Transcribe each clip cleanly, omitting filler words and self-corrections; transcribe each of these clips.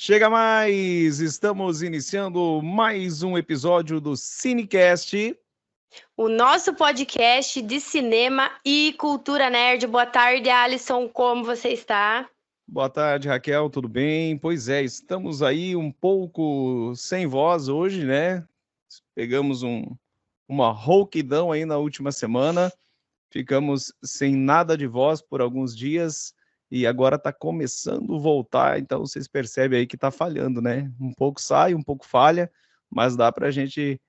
Chega mais! Estamos iniciando mais um episódio do Cinecast. O nosso podcast de cinema e cultura nerd. Boa tarde, Alisson. Como você está? Boa tarde, Raquel. Tudo bem? Pois é, estamos aí um pouco sem voz hoje, né? Pegamos uma rouquidão aí na última semana. Ficamos sem nada de voz por alguns dias e agora está começando a voltar, então vocês percebem aí que está falhando, né? Um pouco sai, um pouco falha, mas dá para a gente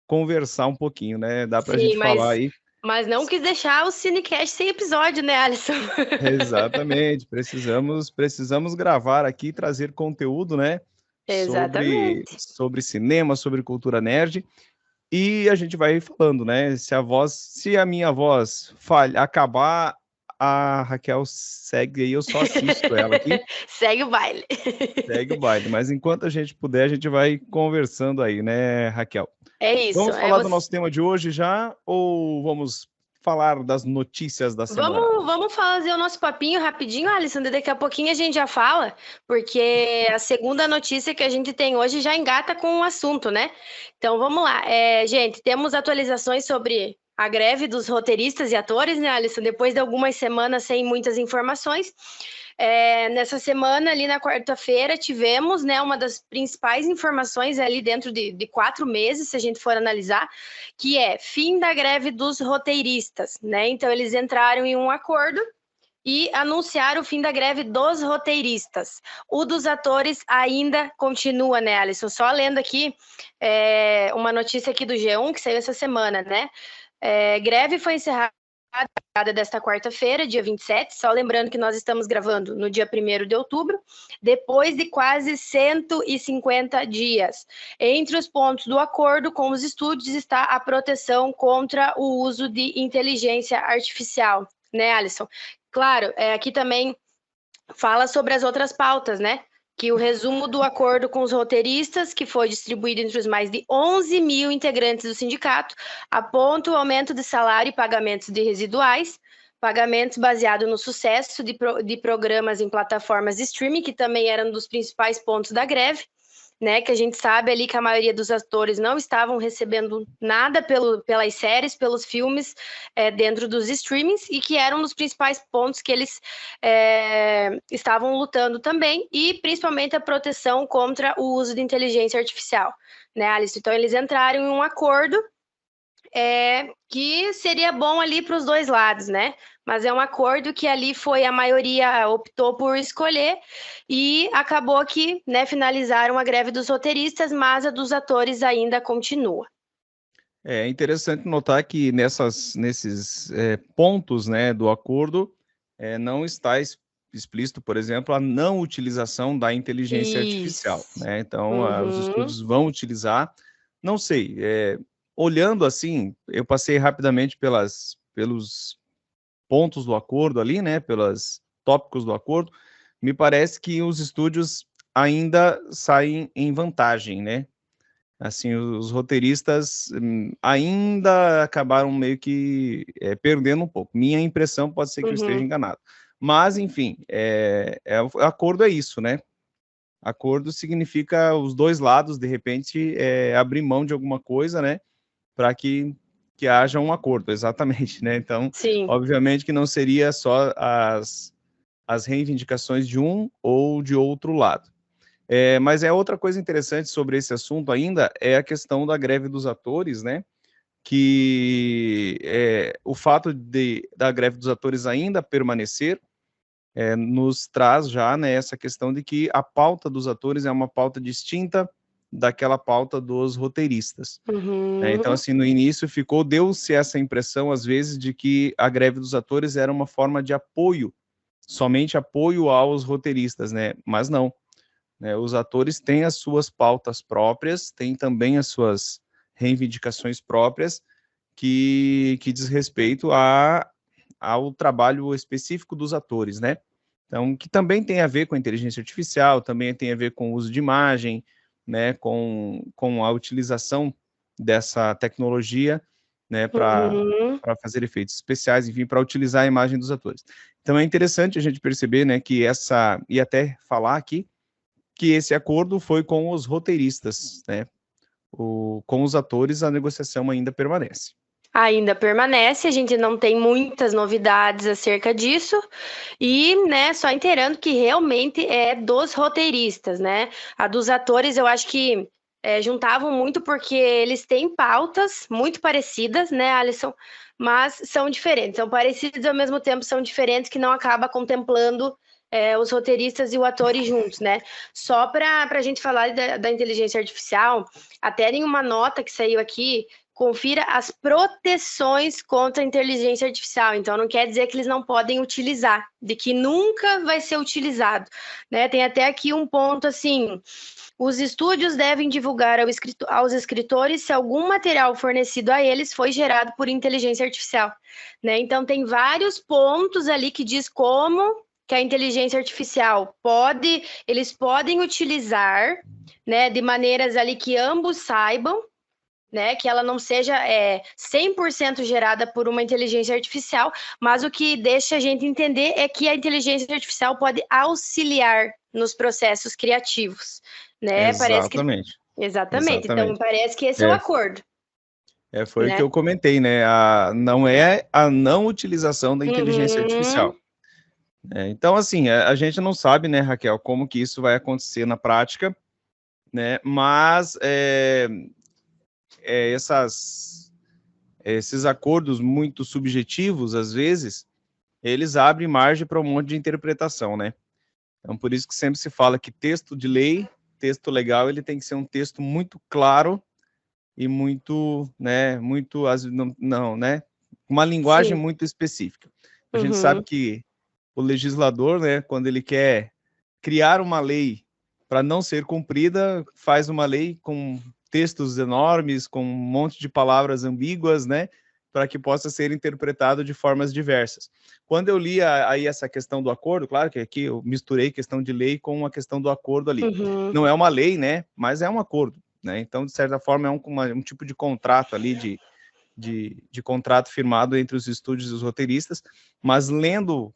conversar um pouquinho, né? Dá para a gente falar aí. Mas não quis deixar o Cinecast sem episódio, né, Alisson? Exatamente, precisamos gravar aqui, trazer conteúdo, né? Exatamente. Sobre cinema, sobre cultura nerd. E a gente vai falando, né? Se a minha voz acabar, a Raquel segue aí, eu só assisto ela aqui. Segue o baile. Segue o baile. Mas enquanto a gente puder, a gente vai conversando aí, né, Raquel? É isso. Vamos falar do nosso tema de hoje já? Ou vamos falar das notícias da semana? Vamos fazer o nosso papinho rapidinho, Alisson. Daqui a pouquinho a gente já fala, porque a segunda notícia que a gente tem hoje já engata com o assunto, né? Então vamos lá. Gente, temos atualizações sobre a greve dos roteiristas e atores, né, Alisson? Depois de algumas semanas sem muitas informações. Nessa semana, ali na quarta-feira, tivemos, né, uma das principais informações ali dentro de 4 meses, se a gente for analisar, que é fim da greve dos roteiristas, né? Então, eles entraram em um acordo e anunciaram o fim da greve dos roteiristas. O dos atores ainda continua, né, Alisson? Só lendo aqui uma notícia aqui do G1, que saiu essa semana, né? Greve foi encerrada desta quarta-feira, dia 27, só lembrando que nós estamos gravando no dia 1º de outubro, depois de quase 150 dias. Entre os pontos do acordo com os estúdios está a proteção contra o uso de inteligência artificial, né, Alisson? Claro, aqui também fala sobre as outras pautas, né? Que o resumo do acordo com os roteiristas, que foi distribuído entre os mais de 11 mil integrantes do sindicato, aponta o aumento de salário e pagamentos de residuais, pagamentos baseados no sucesso de programas em plataformas de streaming, que também eram um dos principais pontos da greve, né, que a gente sabe ali que a maioria dos atores não estavam recebendo nada pelas séries, pelos filmes dentro dos streamings, e que eram um dos principais pontos que eles estavam lutando também, e principalmente a proteção contra o uso de inteligência artificial, né, Alice? Então, eles entraram em um acordo que seria bom ali para os dois lados, né? Mas é um acordo que ali foi a maioria optou por escolher e acabou que, né, finalizaram a greve dos roteiristas, mas a dos atores ainda continua. É interessante notar que nesses pontos, né, do acordo não está explícito, por exemplo, a não utilização da inteligência artificial, né? Então, os estúdios vão utilizar, não sei, olhando assim, eu passei rapidamente pelos pontos do acordo ali, né, pelos tópicos do acordo, me parece que os estúdios ainda saem em vantagem, né? Assim, os roteiristas ainda acabaram meio que perdendo um pouco. Minha impressão, pode ser que eu esteja enganado. Mas, enfim, acordo é isso, né? Acordo significa os dois lados, de repente, abrir mão de alguma coisa, né? Para que haja um acordo, exatamente, né? Então, Sim. Obviamente que não seria só as reivindicações de um ou de outro lado. Mas outra coisa interessante sobre esse assunto ainda é a questão da greve dos atores, né? Que o fato da greve dos atores ainda permanecer nos traz já, né, essa questão de que a pauta dos atores é uma pauta distinta daquela pauta dos roteiristas. Então, assim, no início deu-se essa impressão, às vezes, de que a greve dos atores era uma forma de apoio, somente apoio aos roteiristas, né? Mas não. Os atores têm as suas pautas próprias, têm também as suas reivindicações próprias, que diz respeito ao trabalho específico dos atores, né? Então, que também tem a ver com a inteligência artificial, também tem a ver com o uso de imagem, né, com a utilização dessa tecnologia, né, para fazer efeitos especiais, enfim, para utilizar a imagem dos atores. Então, é interessante a gente perceber, né, que e até falar aqui, que esse acordo foi com os roteiristas, né? Com os atores, a negociação ainda permanece. Ainda permanece, a gente não tem muitas novidades acerca disso, e, né, só inteirando que realmente é dos roteiristas, né? A dos atores, eu acho que juntavam muito porque eles têm pautas muito parecidas, né, Alisson? Mas são diferentes, são parecidos ao mesmo tempo, são diferentes, que não acaba contemplando os roteiristas e o ator juntos, né? Só para a gente falar da inteligência artificial, até em uma nota que saiu aqui, confira as proteções contra a inteligência artificial. Então, não quer dizer que eles não podem utilizar, de que nunca vai ser utilizado, né? Tem até aqui um ponto assim: os estúdios devem divulgar aos escritores se algum material fornecido a eles foi gerado por inteligência artificial, né? Então, tem vários pontos ali que diz como que a inteligência artificial eles podem utilizar, né, de maneiras ali que ambos saibam, né, que ela não seja 100% gerada por uma inteligência artificial, mas o que deixa a gente entender é que a inteligência artificial pode auxiliar nos processos criativos, né? Exatamente. Exatamente. Então, parece que esse é o acordo. Foi o que eu comentei, né? Não é a não utilização da inteligência artificial. Então, assim, a gente não sabe, né, Raquel, como que isso vai acontecer na prática, né? Mas esses acordos muito subjetivos, às vezes, eles abrem margem para um monte de interpretação, né? Então, por isso que sempre se fala que texto de lei, texto legal, ele tem que ser um texto muito claro e muito, né, uma linguagem muito específica. A gente sabe que o legislador, né, quando ele quer criar uma lei para não ser cumprida, faz uma lei com textos enormes, com um monte de palavras ambíguas, né, para que possa ser interpretado de formas diversas. Quando eu li aí essa questão do acordo, claro que aqui eu misturei questão de lei com a questão do acordo ali. Não é uma lei, né, mas é um acordo, né? Então, de certa forma, é um tipo de contrato ali, de contrato firmado entre os estúdios e os roteiristas, mas lendo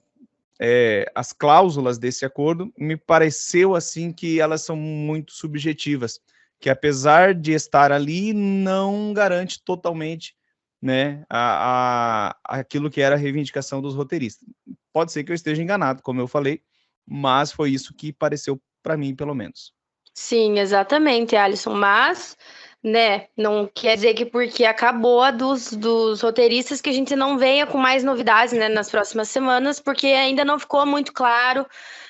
as cláusulas desse acordo, me pareceu assim que elas são muito subjetivas, que apesar de estar ali, não garante totalmente, né, aquilo que era a reivindicação dos roteiristas. Pode ser que eu esteja enganado, como eu falei, mas foi isso que pareceu para mim, pelo menos. Sim, exatamente, Alisson, mas, né, não quer dizer que porque acabou a dos roteiristas que a gente não venha com mais novidades, né, nas próximas semanas, porque ainda não ficou muito claro,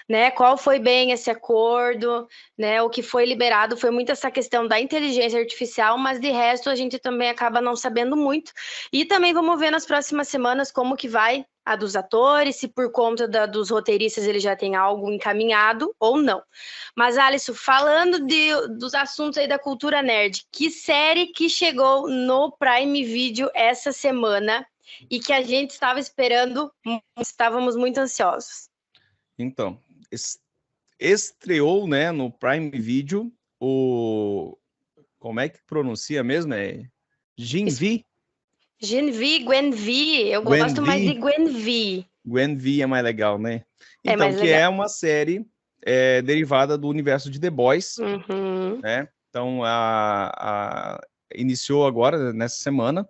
né, qual foi bem esse acordo, né, o que foi liberado foi muito essa questão da inteligência artificial, mas de resto a gente também acaba não sabendo muito, e também vamos ver nas próximas semanas como que vai a dos atores, se por conta dos roteiristas ele já tem algo encaminhado ou não. Mas, Alisson, falando dos assuntos aí da cultura nerd, que série que chegou no Prime Video essa semana e que a gente estava esperando, estávamos muito ansiosos? Então, estreou, né, no Prime Video como é que pronuncia mesmo? Gwenvi? Gwenvi, eu gosto mais de Gwenvi. Gwenvi é mais legal, né? Então, mais legal. É uma série derivada do universo de The Boys, né? Então, iniciou agora, nessa semana,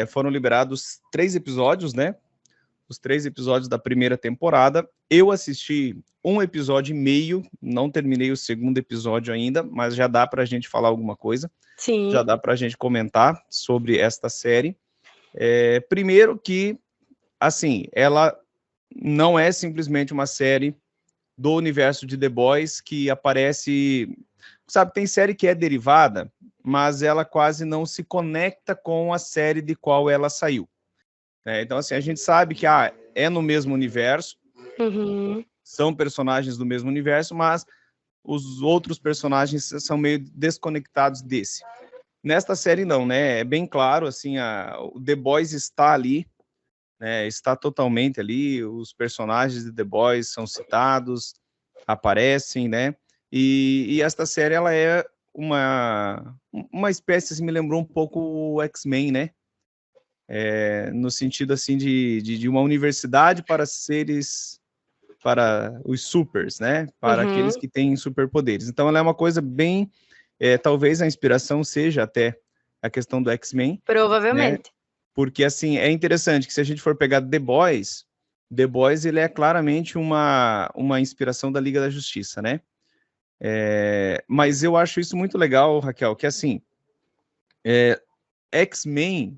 foram liberados 3 episódios, né? Os 3 episódios da primeira temporada. Eu assisti 1 episódio e meio, não terminei o segundo episódio ainda, mas já dá para a gente falar alguma coisa. Sim. Já dá para a gente comentar sobre esta série. Primeiro que, assim, ela não é simplesmente uma série do universo de The Boys que aparece... Sabe, tem série que é derivada, mas ela quase não se conecta com a série de qual ela saiu. Então, assim, a gente sabe que é no mesmo universo, são personagens do mesmo universo, mas os outros personagens são meio desconectados desse. Nesta série não, né? É bem claro, assim, o The Boys está ali, né? Está totalmente ali, os personagens de The Boys são citados, aparecem, né? E esta série, ela é uma espécie, assim, me lembrou um pouco o X-Men, né? No sentido, assim, de uma universidade para seres para os supers, né? Para aqueles que têm superpoderes. Então, ela é uma coisa bem... talvez a inspiração seja até a questão do X-Men. Provavelmente. Né? Porque, assim, é interessante que se a gente for pegar The Boys, ele é claramente uma inspiração da Liga da Justiça, né? Mas eu acho isso muito legal, Raquel, que, assim, X-Men,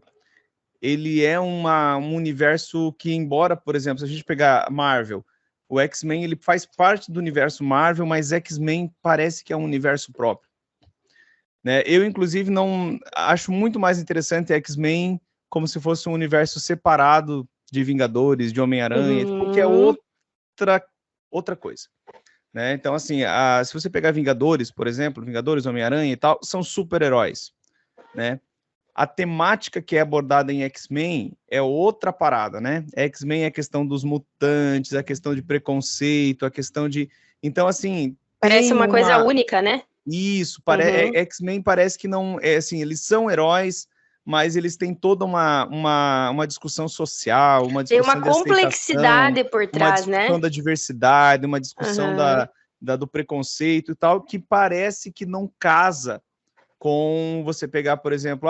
ele é um universo que, embora, por exemplo, se a gente pegar Marvel, o X-Men, ele faz parte do universo Marvel, mas X-Men parece que é um universo próprio. Né? Eu, inclusive, não acho muito mais interessante X-Men como se fosse um universo separado de Vingadores, de Homem-Aranha, porque é outra coisa. Né? Então, assim, se você pegar Vingadores, por exemplo, Vingadores, Homem-Aranha e tal, são super-heróis. Né? A temática que é abordada em X-Men é outra parada, né? X-Men é a questão dos mutantes, a questão de preconceito, a questão de... Então, assim... Parece uma coisa única, né? Isso, X-Men parece que não... assim, eles são heróis, mas eles têm toda uma discussão social, uma discussão de aceitação. Tem uma complexidade por trás, né? Uma discussão da diversidade, uma discussão do preconceito e tal, que parece que não casa com você pegar, por exemplo,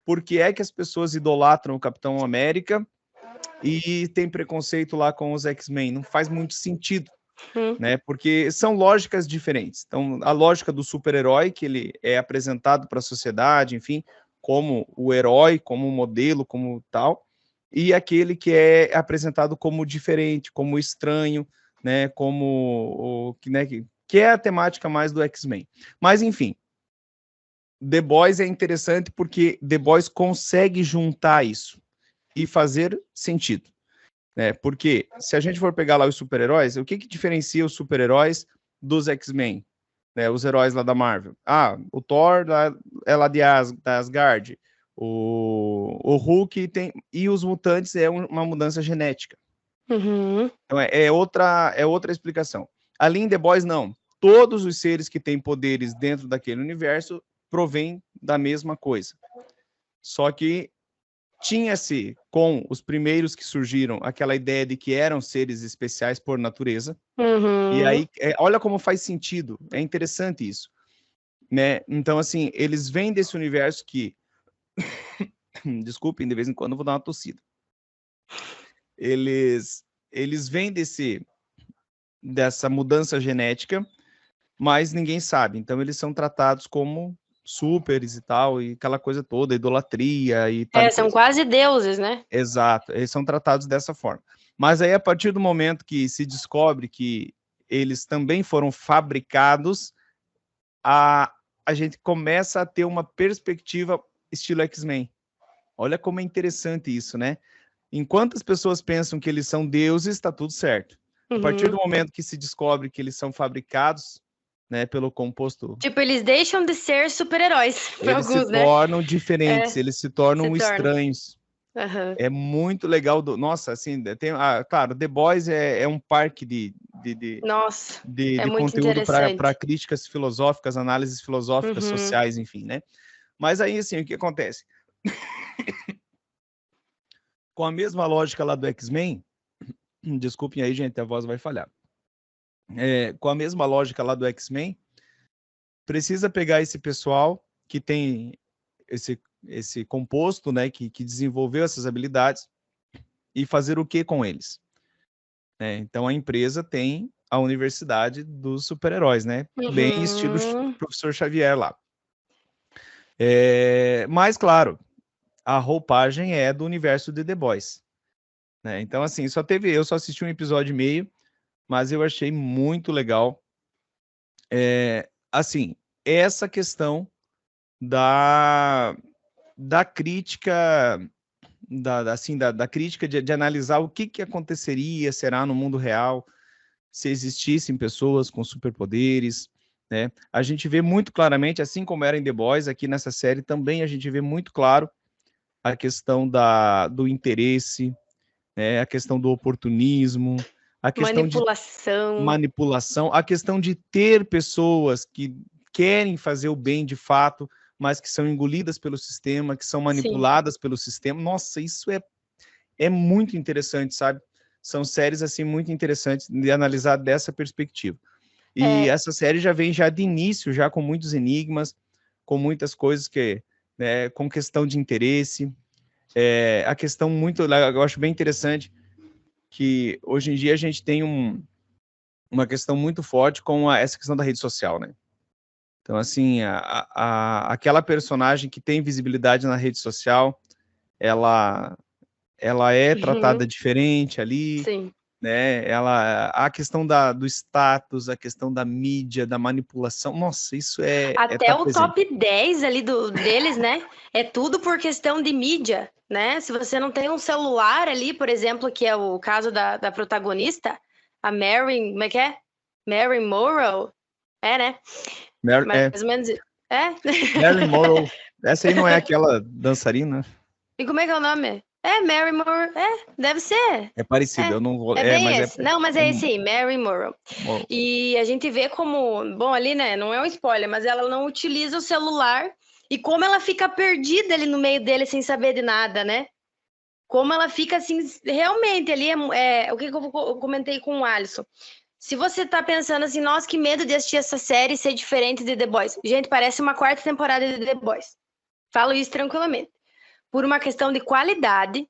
por que é que as pessoas idolatram o Capitão América e tem preconceito lá com os X-Men? Não faz muito sentido, né? Porque são lógicas diferentes. Então, a lógica do super-herói, que ele é apresentado para a sociedade, enfim, como o herói, como modelo, como tal, e aquele que é apresentado como diferente, como estranho, né? Como que é a temática mais do X-Men. Mas, enfim, The Boys é interessante porque The Boys consegue juntar isso e fazer sentido. Né? Porque se a gente for pegar lá os super-heróis, o que diferencia os super-heróis dos X-Men? Né? Os heróis lá da Marvel. O Thor é lá da Asgard. O Hulk tem... E os mutantes é uma mudança genética. Então é outra explicação. Ali em The Boys, não. Todos os seres que têm poderes dentro daquele universo provém da mesma coisa. Só que tinha-se, com os primeiros que surgiram, aquela ideia de que eram seres especiais por natureza. E aí, olha como faz sentido. É interessante isso. Né? Então, assim, eles vêm desse universo que... Desculpem, de vez em quando eu vou dar uma tossida. Eles vêm dessa mudança genética, mas ninguém sabe. Então, eles são tratados como superes e tal, e aquela coisa toda, idolatria e tal. São quase deuses, né? Exato, eles são tratados dessa forma. Mas aí, a partir do momento que se descobre que eles também foram fabricados, a gente começa a ter uma perspectiva estilo X-Men. Olha como é interessante isso, né? Enquanto as pessoas pensam que eles são deuses, está tudo certo. A partir do momento que se descobre que eles são fabricados, né, pelo composto... Tipo, eles deixam de ser super-heróis. Eles se tornam diferentes, eles se tornam estranhos. É muito legal. Nossa, assim, tem... claro, The Boys é um parque de conteúdo para críticas filosóficas, análises filosóficas, sociais, enfim, né? Mas aí, assim, o que acontece? Com a mesma lógica lá do X-Men, desculpem aí, gente, a voz vai falhar. Com a mesma lógica lá do X-Men, precisa pegar esse pessoal que tem esse composto, né, que desenvolveu essas habilidades e fazer o que com eles? Então, a empresa tem a universidade dos super-heróis, né? Bem estilo Professor Xavier lá. Mas, claro, a roupagem é do universo de The Boys. Né? Então, assim, eu só assisti um episódio e meio, mas eu achei muito legal. Assim, essa questão da crítica, da crítica de analisar o que aconteceria, será no mundo real, se existissem pessoas com superpoderes, né? A gente vê muito claramente, assim como era em The Boys, aqui nessa série também a gente vê muito claro a questão do interesse, né? A questão do oportunismo, a questão de manipulação, a questão de ter pessoas que querem fazer o bem de fato, mas que são engolidas pelo sistema, que são manipuladas pelo sistema. Nossa, isso é muito interessante, sabe? são séries assim muito interessantes de analisar dessa perspectiva. E essa série já vem já de início, já com muitos enigmas, com muitas coisas que, né, com questão de interesse. A questão muito, eu acho bem interessante, que hoje em dia a gente tem uma questão muito forte com essa questão da rede social, né? Então, assim, aquela personagem que tem visibilidade na rede social, ela é tratada diferente ali, Sim. né? A questão do status, a questão da mídia, da manipulação, nossa, isso Até tá o presente. top 10 ali deles, né? É tudo por questão de mídia, né? Se você não tem um celular ali, por exemplo, que é o caso da protagonista, a Mary, como é que é? Mary Morrow, né? Mais ou menos. Mary Morrow. Essa aí não é aquela dançarina? E como é que é o nome? Mary Morrow. Deve ser. É parecido, eu não vou... bem mas esse. Não, mas é esse aí, Mary Morrow. E a gente vê como... Bom, ali, né, não é um spoiler, mas ela não utiliza o celular. E como ela fica perdida ali no meio dele sem saber de nada, né? Como ela fica assim, realmente ali o que eu comentei com o Alisson. Se você tá pensando assim, nossa, que medo de assistir essa série e ser diferente de The Boys. Gente, parece uma 4ª temporada de The Boys. Falo isso tranquilamente. Por uma questão de qualidade,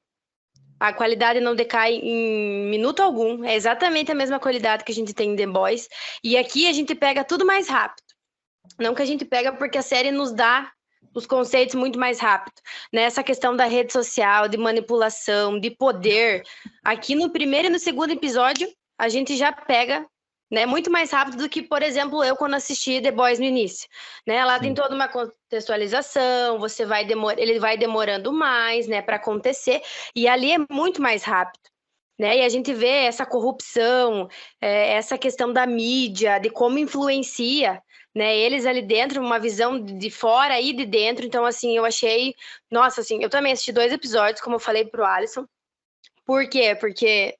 a qualidade não decai em minuto algum. É exatamente a mesma qualidade que a gente tem em The Boys. E aqui a gente pega tudo mais rápido. Não que a gente pega porque a série nos dá os conceitos muito mais rápido. Nessa questão da rede social, de manipulação, de poder. Aqui no primeiro e no segundo episódio, a gente já pega, né, muito mais rápido do que, por exemplo, eu quando assisti The Boys no início. Né? Lá tem toda uma contextualização, ele vai demorando mais, né, para acontecer, e ali é muito mais rápido. Né? E a gente vê essa corrupção, essa questão da mídia, de como influencia, né, eles ali dentro, uma visão de fora e de dentro. Então, assim, eu achei... Nossa, assim, eu também assisti 2 episódios, como eu falei pro Alisson. Por quê? Porque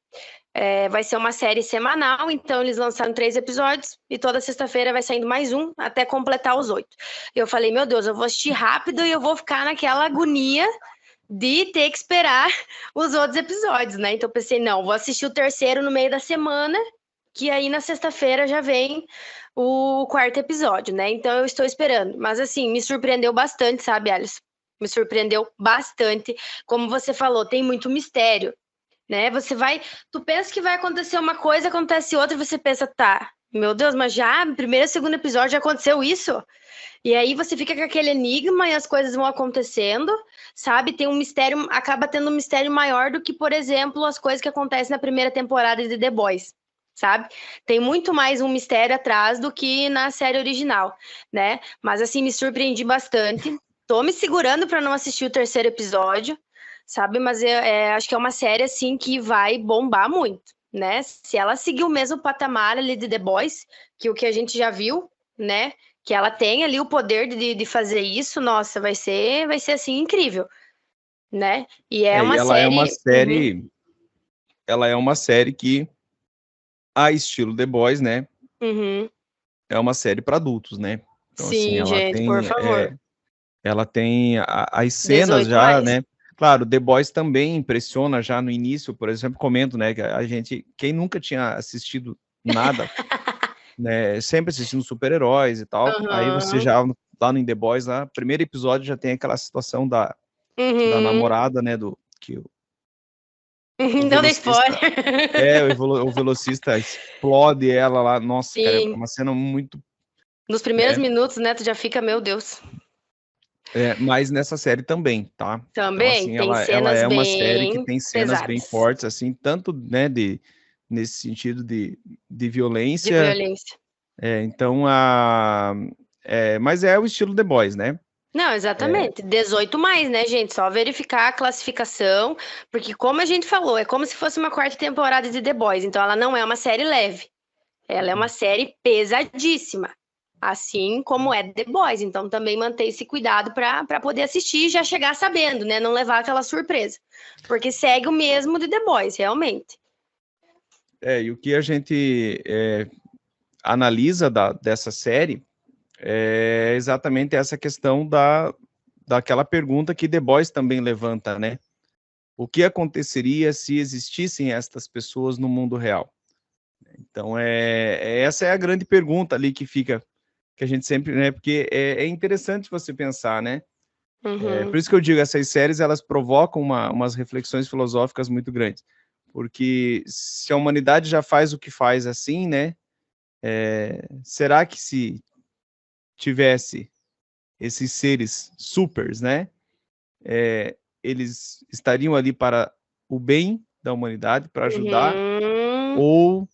vai ser uma série semanal, então eles lançaram 3 episódios e toda sexta-feira vai saindo mais um, até completar os 8. Eu falei, meu Deus, eu vou assistir rápido e eu vou ficar naquela agonia de ter que esperar os outros episódios, né? Então eu pensei, não, vou assistir o 3º no meio da semana, que aí na sexta-feira já vem o 4º episódio, né? Então eu estou esperando. Mas assim, me surpreendeu bastante, sabe, Alice? Me surpreendeu bastante. Como você falou, tem muito mistério, né? Tu pensa que vai acontecer uma coisa, acontece outra, e você pensa, tá, meu Deus, mas já no primeiro e segundo episódio já aconteceu isso? E aí você fica com aquele enigma e as coisas vão acontecendo, sabe? Tem um mistério, acaba tendo um mistério maior do que, por exemplo, as coisas que acontecem na primeira temporada de The Boys, sabe? Tem muito mais um mistério atrás do que na série original, né? Mas assim, me surpreendi bastante. Tô me segurando para não assistir o 3º episódio, sabe? Mas acho que é uma série, assim, que vai bombar muito, né? Se ela seguir o mesmo patamar ali de The Boys, que o que a gente já viu, né? Que ela tem ali o poder de fazer isso, nossa, vai ser assim, incrível, né? E uma ela série... é uma série... Ela é uma série que, a estilo The Boys, né? É uma série para adultos, né? Então, sim, assim, gente, por favor. Ela tem as cenas já, mais, né? Claro, The Boys também impressiona já no início, por exemplo, comento, né, que a gente, quem nunca tinha assistido nada, né, sempre assistindo super-heróis e tal, aí você já, lá no The Boys, lá, primeiro episódio já tem aquela situação da namorada, né, não dei spoiler. O velocista explode ela lá, nossa, sim, cara, é uma cena muito... Nos primeiros minutos, né, tu já fica, meu Deus... mas nessa série também, tá? Também, então, assim, tem ela cenas é uma bem série que tem cenas pesadas. bem fortes, assim, tanto, né, nesse sentido de violência. De violência. Então, mas é o estilo The Boys, né? Não, exatamente. 18 mais, né, gente? Só verificar a classificação, porque como a gente falou, é como se fosse uma 4ª temporada de The Boys, então ela não é uma série leve. Ela é uma série pesadíssima. Assim como é The Boys, então também manter esse cuidado para poder assistir e já chegar sabendo, né? Não levar aquela surpresa. Porque segue o mesmo de The Boys, realmente. E o que a gente analisa dessa série é exatamente essa questão daquela pergunta que The Boys também levanta, né? O que aconteceria se existissem estas pessoas no mundo real? Então, essa é a grande pergunta ali que fica, que a gente sempre, né? Porque é interessante você pensar, né? Por isso que eu digo, essas séries, elas provocam umas reflexões filosóficas muito grandes. Porque se a humanidade já faz o que faz assim, né? Será que se tivesse esses seres supers, né? Eles estariam ali para o bem da humanidade, para ajudar, ou...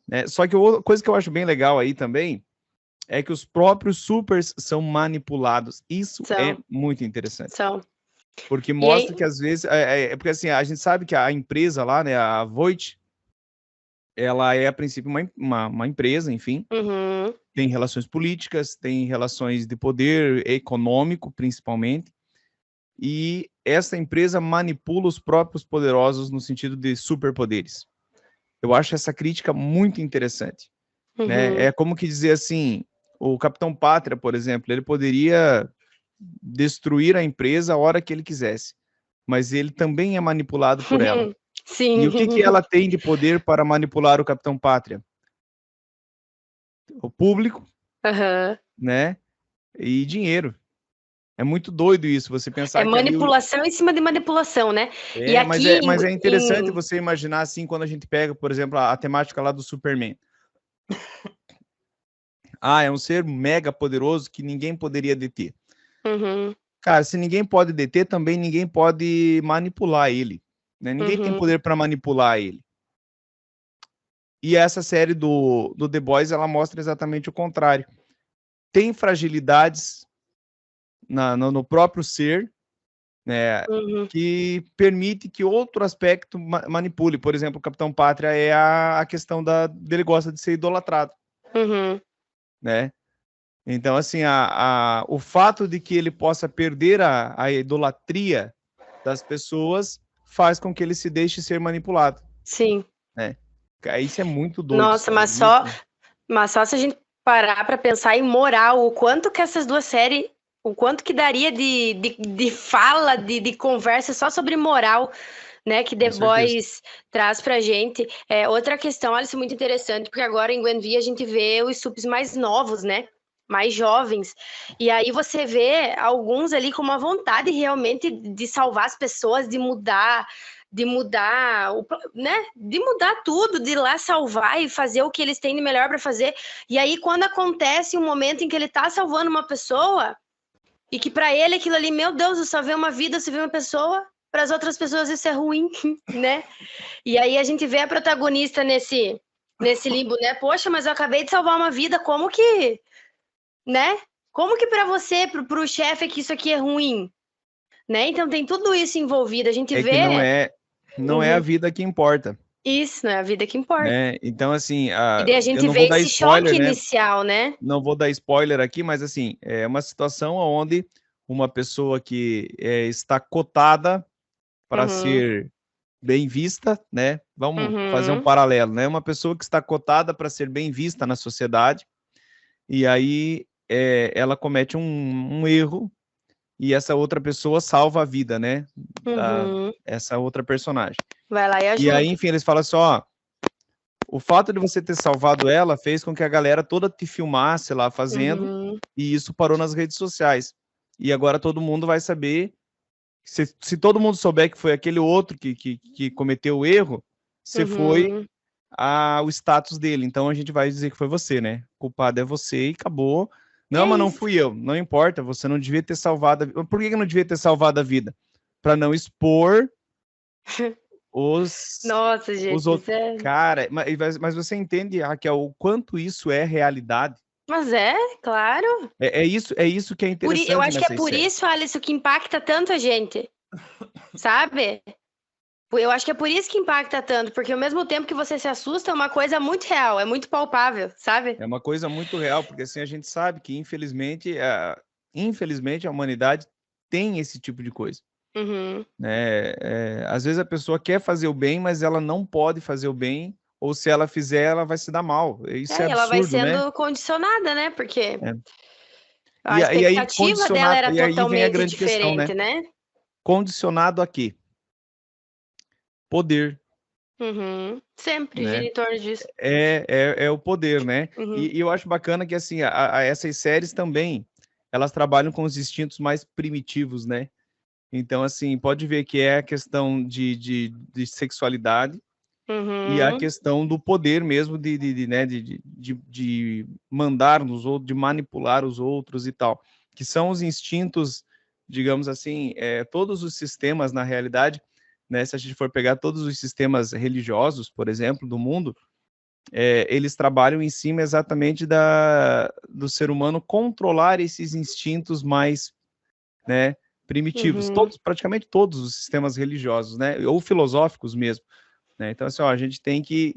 Né? Só que outra coisa que eu acho bem legal aí também é que os próprios supers são manipulados. Isso é muito interessante. Porque mostra que às vezes... porque assim, a gente sabe que a empresa lá, né, a Voith, ela é a princípio uma empresa, enfim, tem relações políticas, tem relações de poder econômico, principalmente, e essa empresa manipula os próprios poderosos no sentido de superpoderes. Eu acho essa crítica muito interessante. Né? É como que dizer assim, o Capitão Pátria, por exemplo, ele poderia destruir a empresa a hora que ele quisesse, mas ele também é manipulado por ela. Sim. E o que ela tem de poder para manipular o Capitão Pátria? O público, né? E dinheiro. É muito doido isso, você pensar que manipulação em cima de manipulação, né? E aqui, mas é interessante você imaginar assim, quando a gente pega, por exemplo, a temática lá do Superman. É um ser mega poderoso que ninguém poderia deter. Cara, se ninguém pode deter, também ninguém pode manipular ele. Né? Ninguém tem poder para manipular ele. E essa série do The Boys, ela mostra exatamente o contrário. Tem fragilidades no próprio ser, né, que permite que outro aspecto manipule. Por exemplo, o Capitão Pátria é a questão dele gosta de ser idolatrado. Né? Então, assim, o fato de que ele possa perder a idolatria das pessoas faz com que ele se deixe ser manipulado. Sim. Né? Isso é muito doido. Nossa, mas só se a gente parar para pensar em moral, o quanto que essas duas séries, o quanto que daria de fala, de conversa só sobre moral, né, que The Boys traz pra gente. Outra questão, olha, isso é muito interessante, porque agora em Gwenville a gente vê os subs mais novos, né, mais jovens, e aí você vê alguns ali com uma vontade realmente de salvar as pessoas, de mudar, né, de mudar tudo, de ir lá salvar e fazer o que eles têm de melhor para fazer. E aí quando acontece um momento em que ele tá salvando uma pessoa, e que para ele aquilo ali, meu Deus, eu salvei uma vida, eu salvei uma pessoa, para as outras pessoas isso é ruim, né? E aí a gente vê a protagonista nesse limbo, né? Poxa, mas eu acabei de salvar uma vida, como que, né? Como que para você, pro chefe, que isso aqui é ruim? Né? Então tem tudo isso envolvido, a gente vê... Que não é a vida que importa. Isso, não é a vida que importa. Né? Então, assim... E daí a gente vê esse choque inicial, né? Não vou dar spoiler aqui, mas, assim, é uma situação onde uma pessoa que está cotada para ser bem vista, né? Vamos fazer um paralelo, né? Uma pessoa que está cotada para ser bem vista na sociedade, e aí ela comete um erro, e essa outra pessoa salva a vida, né? Essa outra personagem. Vai lá e ajuda. E aí, enfim, eles falam assim, o fato de você ter salvado ela fez com que a galera toda te filmasse lá fazendo, e isso parou nas redes sociais. E agora todo mundo vai saber, se todo mundo souber que foi aquele outro que cometeu o erro, você foi o status dele. Então a gente vai dizer que foi você, né? O culpado é você e acabou. Não, mas não fui eu. Não importa, você não devia ter salvado a vida. Por que eu não devia ter salvado a vida? Para não expor Nossa, gente, os outros. Cara, mas você entende, Raquel, o quanto isso é realidade? Mas claro. É isso que é interessante. Eu acho que é por isso, Alisson, que impacta tanto a gente. Sabe? Eu acho que é por isso que impacta tanto, porque ao mesmo tempo que você se assusta, é uma coisa muito real, é muito palpável, sabe? É uma coisa muito real, porque assim a gente sabe que, infelizmente, a humanidade tem esse tipo de coisa. Né? Às vezes a pessoa quer fazer o bem, mas ela não pode fazer o bem, ou se ela fizer, ela vai se dar mal. Isso é absurdo, ela vai sendo condicionada, né? Porque a expectativa dela era totalmente diferente, né? Condicionado a quê? poder, Sempre né? gira em torno disso. É o poder, né? E eu acho bacana que, assim, essas séries também, elas trabalham com os instintos mais primitivos, né? Então, assim, pode ver que é a questão de sexualidade e a questão do poder mesmo de mandar nos outros, de manipular os outros e tal, que são os instintos, digamos assim, todos os sistemas, na realidade, né, se a gente for pegar todos os sistemas religiosos, por exemplo, do mundo, eles trabalham em cima exatamente do ser humano controlar esses instintos mais, né, primitivos, praticamente todos os sistemas religiosos, né, ou filosóficos mesmo, né? Então, assim, a gente tem que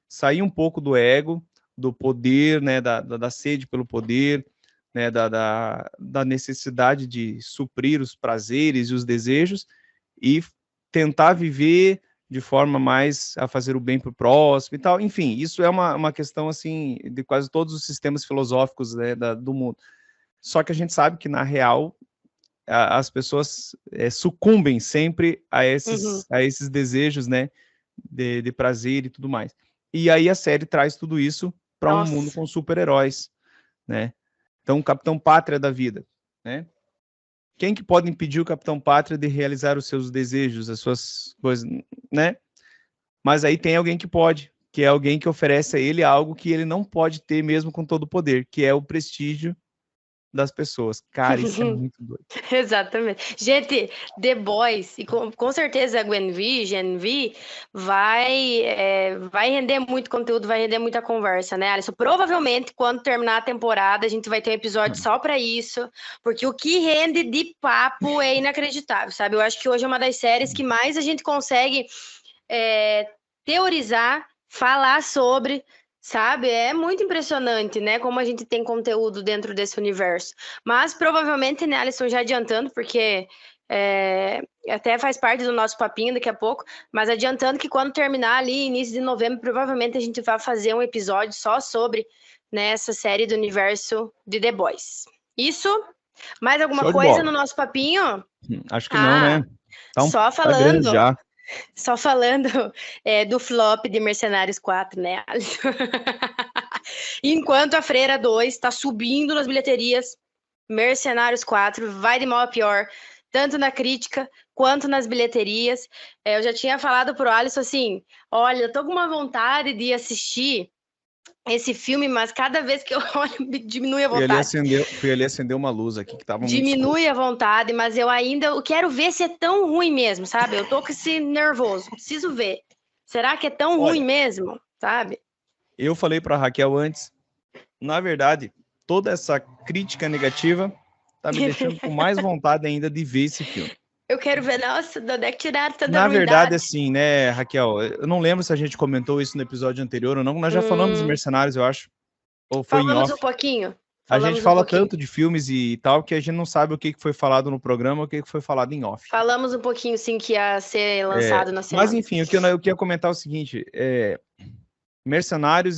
sair um pouco do ego, do poder, né, da sede pelo poder, né, da necessidade de suprir os prazeres e os desejos e tentar viver de forma mais a fazer o bem para o próximo e tal. Enfim, isso é uma questão, assim, de quase todos os sistemas filosóficos, né, do mundo. Só que a gente sabe que, na real, as pessoas sucumbem sempre a esses desejos, né, de prazer e tudo mais. E aí a série traz tudo isso para um mundo com super-heróis, né? Então, o Capitão Pátria da vida, né? Quem que pode impedir o Capitão Pátria de realizar os seus desejos, as suas coisas, né? Mas aí tem alguém que pode, que é alguém que oferece a ele algo que ele não pode ter mesmo com todo o poder, que é o prestígio das pessoas. Cara, isso é muito doido. Exatamente. Gente, The Boys, e com certeza a Gen V, vai render muito conteúdo, vai render muita conversa, né, Alisson? Provavelmente, quando terminar a temporada, a gente vai ter um episódio só para isso, porque o que rende de papo é inacreditável, sabe? Eu acho que hoje é uma das séries que mais a gente consegue teorizar, falar sobre, sabe? É muito impressionante, né? Como a gente tem conteúdo dentro desse universo. Mas provavelmente, né, Alisson, já adiantando, porque até faz parte do nosso papinho daqui a pouco, mas adiantando que quando terminar ali, início de novembro, provavelmente a gente vai fazer um episódio só sobre, né, essa série do universo de The Boys. Isso? Mais alguma coisa no nosso papinho? Acho que não, né? Só tá falando. grande já. Só falando do flop de Mercenários 4, né, Alisson? Enquanto a Freira 2 está subindo nas bilheterias, Mercenários 4 vai de mal a pior, tanto na crítica quanto nas bilheterias. Eu já tinha falado pro Alisson assim, olha, eu tô com uma vontade de assistir esse filme, mas cada vez que eu olho, diminui a vontade. Fui ali acender uma luz aqui que tava muito diminui a vontade, mas eu quero ver se é tão ruim mesmo, sabe? Eu tô com esse nervoso, preciso ver. Será que é tão ruim mesmo, sabe? Eu falei pra Raquel antes, na verdade, toda essa crítica negativa tá me deixando com mais vontade ainda de ver esse filme. Eu quero ver, nossa, de onde é que tiraram tanta Na verdade, assim, né, Raquel, eu não lembro se a gente comentou isso no episódio anterior ou não, nós já falamos de Mercenários, eu acho, ou foi falamos em off. Um pouquinho. A gente fala tanto de filmes e tal, que a gente não sabe o que foi falado no programa, o que foi falado em off. Falamos um pouquinho, sim, que ia ser lançado na semana. Mas, enfim, o que eu queria comentar é o seguinte, Mercenários,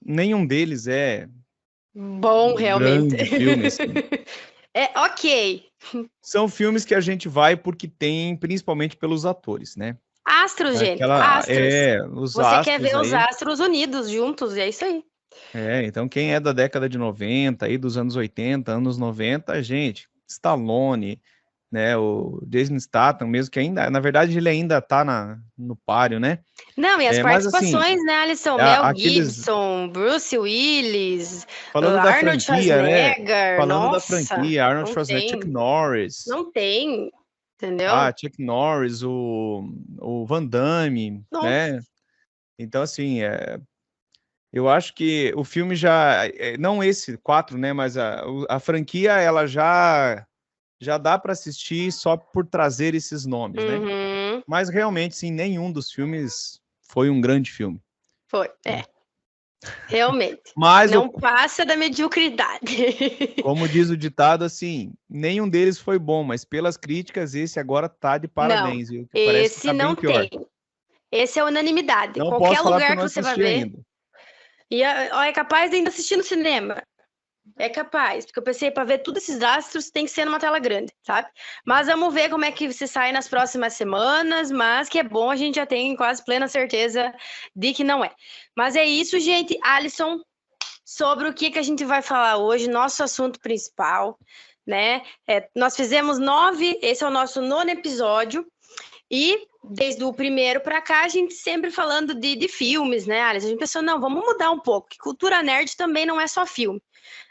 nenhum deles é bom, realmente. Filme, assim. Ok. São filmes que a gente vai porque tem, principalmente pelos atores, né? Astros, gente. Astros. Você astros quer ver aí, os astros unidos, juntos, e é isso aí. Então quem é da década de 90, aí dos anos 80, anos 90, gente, Stallone, né, o Jason Statham mesmo, que ainda, na verdade, ele ainda tá no páreo, né? Não, e as participações, mas, assim, né, Alisson? Mel Gibson, Bruce Willis, falando Arnold da franquia, Schwarzenegger, né? Falando da franquia, Arnold Schwarzenegger, Chuck Norris. Não tem, entendeu? Chuck Norris, o Van Damme, né? Então, assim, eu acho que o filme já, não esse 4, né, mas a franquia, ela já dá para assistir só por trazer esses nomes, né? Mas realmente, sim, nenhum dos filmes foi um grande filme. Foi, realmente. Mas não passa da mediocridade. Como diz o ditado, assim, nenhum deles foi bom, mas pelas críticas, esse agora tá de parabéns. Não, esse tá não tem. Esse é unanimidade. Não Qualquer posso falar lugar que você vai ver. ainda. E é capaz de ainda assistir no cinema. É capaz, porque eu pensei, para ver todos esses astros tem que ser numa tela grande, sabe? Mas vamos ver como é que se sai nas próximas semanas, mas que é bom, a gente já tem quase plena certeza de que não é. Mas é isso, gente. Alisson, sobre o que a gente vai falar hoje, nosso assunto principal, né? Nós fizemos 9, esse é o nosso 9º episódio, e desde o primeiro para cá, a gente sempre falando de filmes, né, Alisson? A gente pensou, não, vamos mudar um pouco, que cultura nerd também não é só filme,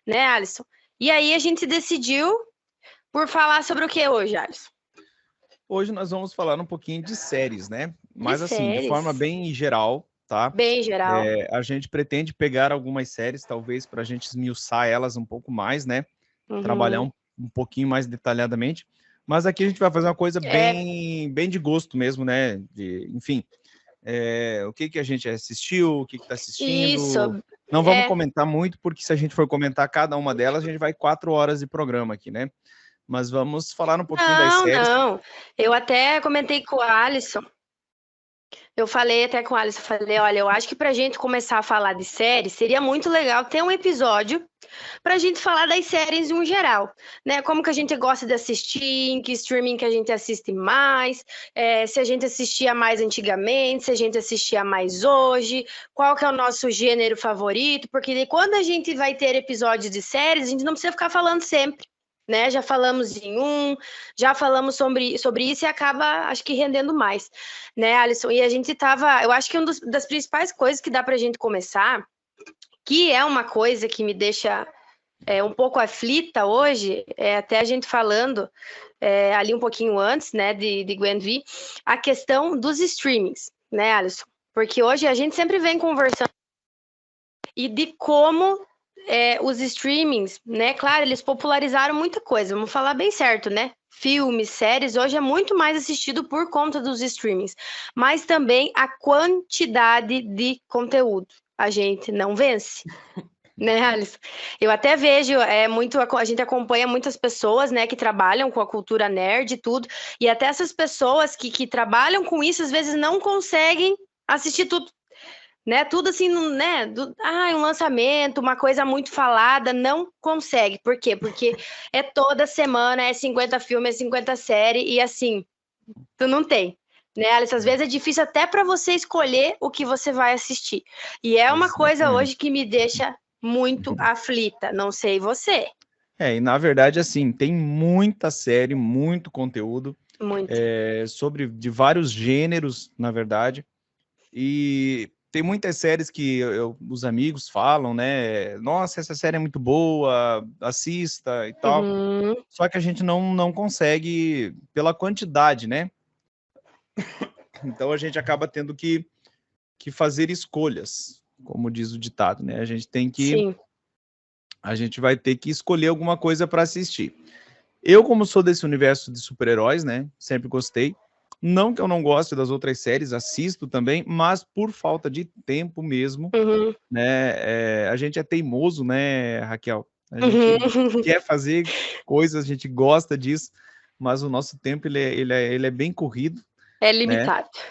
né, Alisson? E aí a gente decidiu por falar sobre o que hoje, Alisson? Hoje nós vamos falar um pouquinho de séries, né? Mas assim, séries. de forma bem geral, tá? Bem geral. A gente pretende pegar algumas séries, talvez, para a gente esmiuçar elas um pouco mais, né? Trabalhar um pouquinho mais detalhadamente. Mas aqui a gente vai fazer uma coisa bem de gosto mesmo, né? Enfim, o que a gente assistiu, o que está assistindo. Isso. Não vamos comentar muito, porque se a gente for comentar cada uma delas, a gente vai 4 horas de programa aqui, né? Mas vamos falar um pouquinho das séries. Não. Eu até comentei com o Alisson. Eu falei até com o Alisson, olha, eu acho que pra gente começar a falar de séries, seria muito legal ter um episódio pra gente falar das séries em geral, né? Como que a gente gosta de assistir, em que streaming que a gente assiste mais, se a gente assistia mais antigamente, se a gente assistia mais hoje, qual que é o nosso gênero favorito, porque quando a gente vai ter episódios de séries, a gente não precisa ficar falando sempre. Né? Já falamos já falamos sobre isso e acaba, acho que, rendendo mais, né, Alisson? E a gente eu acho que uma das principais coisas que dá pra gente começar, que é uma coisa que me deixa um pouco aflita hoje, até a gente falando ali um pouquinho antes, né, de Gwen V, a questão dos streamings, né, Alisson? Porque hoje a gente sempre vem conversando e de como os streamings, né? Claro, eles popularizaram muita coisa, vamos falar bem certo, né? Filmes, séries, hoje é muito mais assistido por conta dos streamings, mas também a quantidade de conteúdo. A gente não vence. Né, Alisson? Eu até vejo, a gente acompanha muitas pessoas, né, que trabalham com a cultura nerd e tudo, e até essas pessoas que trabalham com isso, às vezes não conseguem assistir tudo. Né, tudo assim, né, um lançamento, uma coisa muito falada, não consegue. Por quê? Porque toda semana, 50 filmes, 50 séries, e assim, tu não tem. Né, Alice? Às vezes é difícil até para você escolher o que você vai assistir. E é uma coisa hoje que me deixa muito aflita, não sei você. E na verdade, assim, tem muita série, muito conteúdo. Muito. De vários gêneros, na verdade. E tem muitas séries que os amigos falam, né? Nossa, essa série é muito boa, assista e tal. Só que a gente não consegue pela quantidade, né? Então a gente acaba tendo que fazer escolhas, como diz o ditado, né? A gente vai ter que escolher alguma coisa para assistir. Eu, como sou desse universo de super-heróis, né? Sempre gostei. Não que eu não goste das outras séries, assisto também, mas por falta de tempo mesmo, né? A gente é teimoso, né, Raquel? A gente quer fazer coisas, a gente gosta disso, mas o nosso tempo ele é bem corrido. É limitado. Né?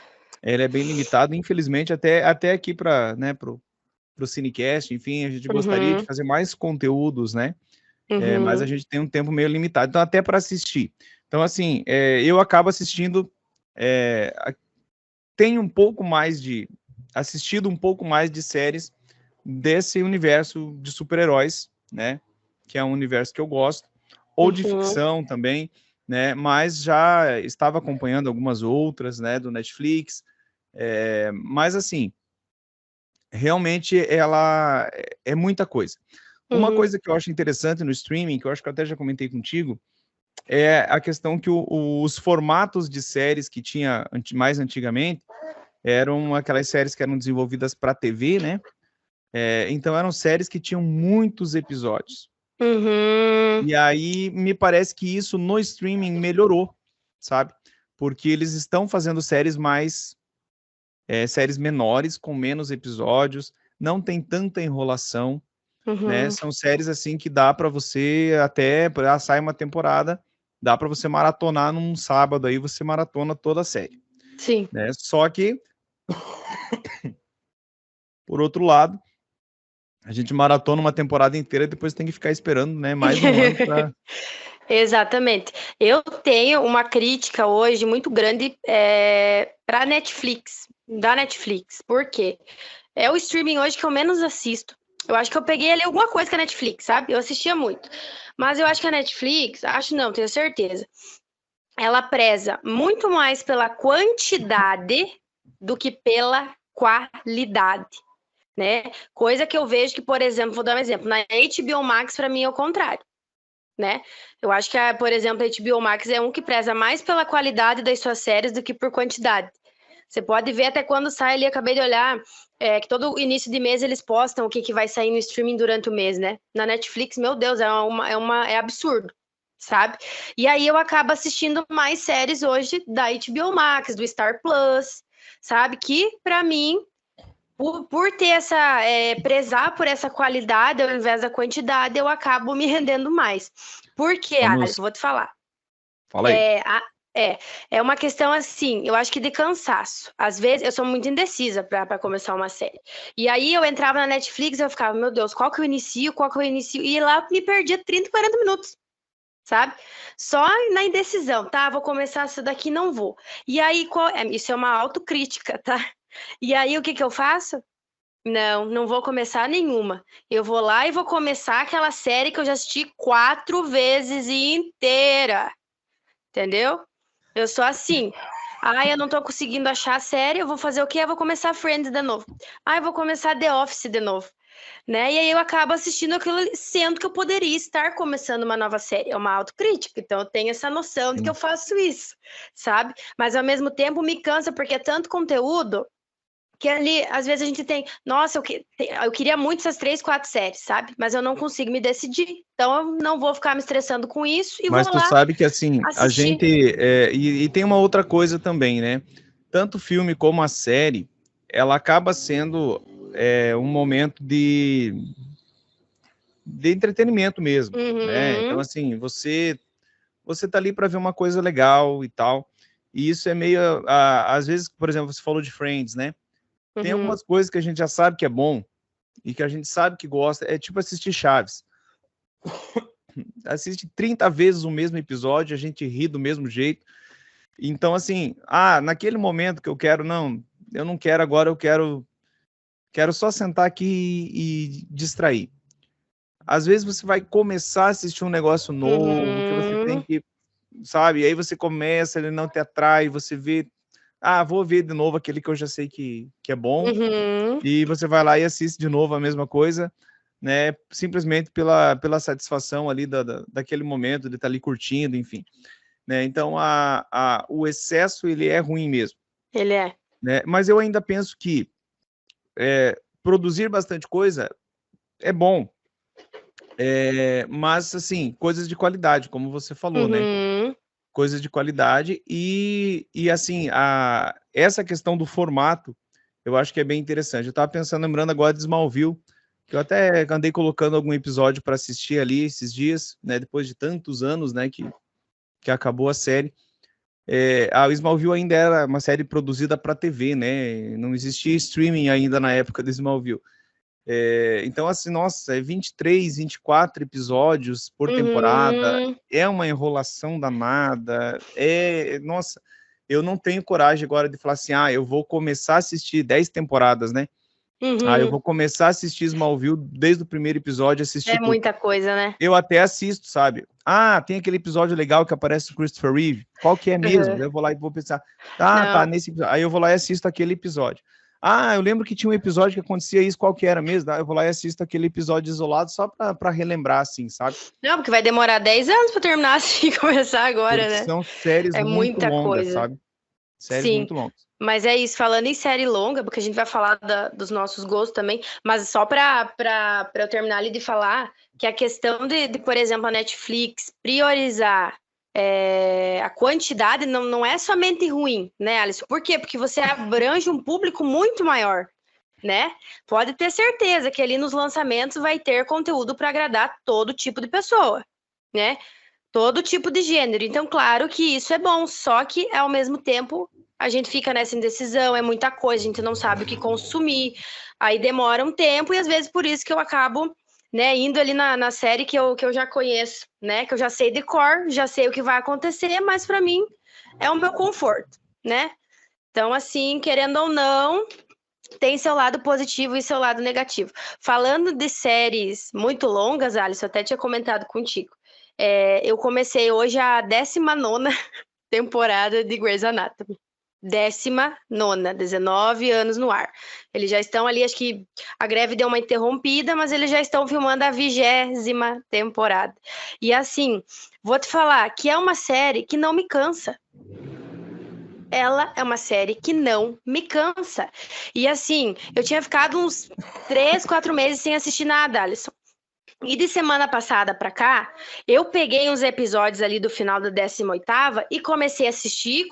Ele é bem limitado, infelizmente, até aqui para, né, pro Cinecast, enfim, a gente gostaria de fazer mais conteúdos, né? Mas a gente tem um tempo meio limitado, então até para assistir. Então, assim, eu acabo assistindo, tenho assistido um pouco mais de séries desse universo de super-heróis, né? Que é um universo que eu gosto, ou de ficção também, né? Mas já estava acompanhando algumas outras, né? Do Netflix, mas assim, realmente ela é muita coisa. Uma coisa que eu acho interessante no streaming, que eu acho que eu até já comentei contigo, é a questão que os formatos de séries que tinha mais antigamente eram aquelas séries que eram desenvolvidas para TV, né? Então eram séries que tinham muitos episódios. E aí me parece que isso no streaming melhorou, sabe? Porque eles estão fazendo séries séries menores, com menos episódios, não tem tanta enrolação, né? São séries assim que dá para você até sai uma temporada, dá para você maratonar num sábado aí, você maratona toda a série. Sim. Né? Só que por outro lado, A gente maratona uma temporada inteira e depois tem que ficar esperando, né, mais um ano pra... Exatamente. Eu tenho uma crítica hoje muito grande para Netflix, da Netflix. Por quê? É o streaming hoje que eu menos assisto. Eu acho que eu peguei ali alguma coisa com a Netflix, sabe? Eu assistia muito. Mas eu acho que a Netflix, acho não, tenho certeza, ela preza muito mais pela quantidade do que pela qualidade, né? Coisa que eu vejo que, por exemplo, vou dar um exemplo, na HBO Max, para mim, é o contrário, né? Eu acho que, por exemplo, a HBO Max é um que preza mais pela qualidade das suas séries do que por quantidade. Você pode ver até quando sai ali, acabei de olhar, que todo início de mês eles postam o que vai sair no streaming durante o mês, né? Na Netflix, meu Deus, é absurdo, sabe? E aí eu acabo assistindo mais séries hoje da HBO Max, do Star Plus, sabe? Que, pra mim, por ter essa, prezar por essa qualidade ao invés da quantidade, eu acabo me rendendo mais. Por quê, Alisson? Vou te falar. Fala aí. É uma questão assim, eu acho que de cansaço. Às vezes, eu sou muito indecisa para começar uma série. E aí eu entrava na Netflix e eu ficava, meu Deus, qual que eu inicio? E lá eu me perdia 30, 40 minutos, sabe? Só na indecisão, tá? Vou começar essa daqui, não vou. E aí, isso é uma autocrítica, tá? E aí, o que eu faço? Não vou começar nenhuma. Eu vou lá e vou começar aquela série que eu já assisti 4 vezes inteira. Entendeu? Eu sou assim. Eu não tô conseguindo achar a série, eu vou fazer o quê? Eu vou começar Friends de novo. Eu vou começar The Office de novo. Né? E aí eu acabo assistindo aquilo, sendo que eu poderia estar começando uma nova série. É uma autocrítica, então eu tenho essa noção de que eu faço isso, sabe? Mas ao mesmo tempo me cansa, porque é tanto conteúdo que ali, às vezes a gente tem, nossa, eu queria muito essas 3, 4 séries, sabe? Mas eu não consigo me decidir. Então eu não vou ficar me estressando com isso e Mas vou tu lá sabe que, assim, assistir. a gente... e tem uma outra coisa também, né? Tanto o filme como a série, ela acaba sendo um momento de entretenimento mesmo, né? Então, assim, você tá ali para ver uma coisa legal e tal. E isso é meio... às vezes, por exemplo, você falou de Friends, né? Tem algumas coisas que a gente já sabe que é bom e que a gente sabe que gosta. É tipo assistir Chaves. Assiste 30 vezes o mesmo episódio, a gente ri do mesmo jeito. Então, assim, naquele momento que eu quero, eu não quero agora, eu quero só sentar aqui e distrair. Às vezes você vai começar a assistir um negócio novo, que você tem que, sabe? E aí você começa, ele não te atrai, você vê, vou ver de novo aquele que eu já sei que é bom, e você vai lá e assiste de novo a mesma coisa, né? Simplesmente pela satisfação ali daquele momento, de estar ali curtindo, enfim. Né? Então, o excesso, ele é ruim mesmo. Ele é. Né? Mas eu ainda penso que produzir bastante coisa é bom. Mas, assim, coisas de qualidade, como você falou, né? Coisas de qualidade e assim, essa questão do formato, eu acho que é bem interessante. Eu estava lembrando agora de Smallville, que eu até andei colocando algum episódio para assistir ali esses dias, né? Depois de tantos anos, né? Que acabou a série. A Smallville ainda era uma série produzida para TV, né? Não existia streaming ainda na época de Smallville. Então, assim, nossa, 23, 24 episódios por temporada, é uma enrolação danada, nossa, eu não tenho coragem agora de falar assim, eu vou começar a assistir 10 temporadas, né? Eu vou começar a assistir Smallville desde o primeiro episódio, assistir tudo. Muita coisa, né? Eu até assisto, sabe? Tem aquele episódio legal que aparece o Christopher Reeve, qual que é mesmo? Eu vou lá e vou pensar, tá nesse episódio. Aí eu vou lá e assisto aquele episódio. Eu lembro que tinha um episódio que acontecia isso, qual que era mesmo? Eu vou lá e assisto aquele episódio isolado só pra relembrar, assim, sabe? Não, porque vai demorar 10 anos pra terminar assim, começar agora, porque né? São séries muito muita longas, coisa. Sabe? Séries muito longas. Mas é isso, falando em série longa, porque a gente vai falar dos nossos gostos também, mas só pra eu terminar ali de falar, que a questão de, por exemplo, a Netflix priorizar a quantidade não é somente ruim, né, Alisson? Por quê? Porque você abrange um público muito maior, né? Pode ter certeza que ali nos lançamentos vai ter conteúdo para agradar todo tipo de pessoa, né? Todo tipo de gênero. Então, claro que isso é bom, só que, ao mesmo tempo, a gente fica nessa indecisão, é muita coisa, a gente não sabe o que consumir, aí demora um tempo, e às vezes por isso que eu acabo, né, indo ali na série que eu já conheço, né, que eu já sei de cor, já sei o que vai acontecer, mas para mim é o meu conforto, né? Então, assim, querendo ou não, tem seu lado positivo e seu lado negativo. Falando de séries muito longas, Alisson, eu até tinha comentado contigo, eu comecei hoje a 19ª temporada de Grey's Anatomy. 19ª, 19 anos no ar. Eles já estão ali, acho que a greve deu uma interrompida, mas eles já estão filmando a 20ª temporada. E assim, vou te falar que é uma série que não me cansa. Ela é uma série que não me cansa. E assim, eu tinha ficado uns 3, 4 meses sem assistir nada, Alisson. E de semana passada pra cá, eu peguei uns episódios ali do final da 18ª e comecei a assistir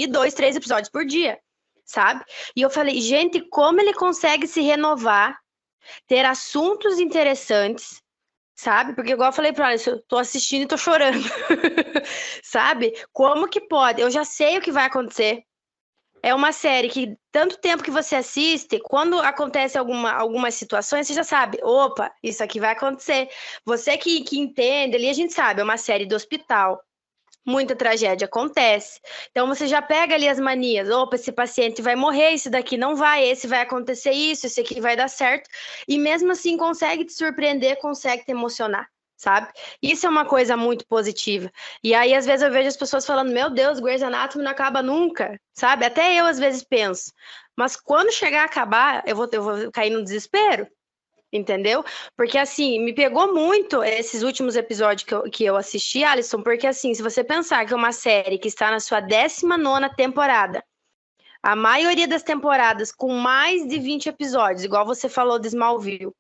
2, 3 episódios por dia, sabe? E eu falei, gente, como ele consegue se renovar, ter assuntos interessantes, sabe? Porque igual eu falei pra Alisson, eu tô assistindo e tô chorando, sabe? Como que pode? Eu já sei o que vai acontecer. É uma série que, tanto tempo que você assiste, quando acontece algumas situações, você já sabe, opa, isso aqui vai acontecer. Você que entende, ali a gente sabe, é uma série do hospital, muita tragédia acontece. Então você já pega ali as manias, opa, esse paciente vai morrer, esse daqui não vai, esse vai acontecer isso, esse aqui vai dar certo. E mesmo assim consegue te surpreender, consegue te emocionar. Sabe? Isso é uma coisa muito positiva. E aí, às vezes, eu vejo as pessoas falando, meu Deus, Grey's Anatomy não acaba nunca, sabe? Até eu, às vezes, penso. Mas quando chegar a acabar, eu vou cair no desespero, entendeu? Porque, assim, me pegou muito esses últimos episódios que eu assisti, Alisson, porque, assim, se você pensar que é uma série que está na sua 19ª temporada, a maioria das temporadas com mais de 20 episódios, igual você falou de Smallville,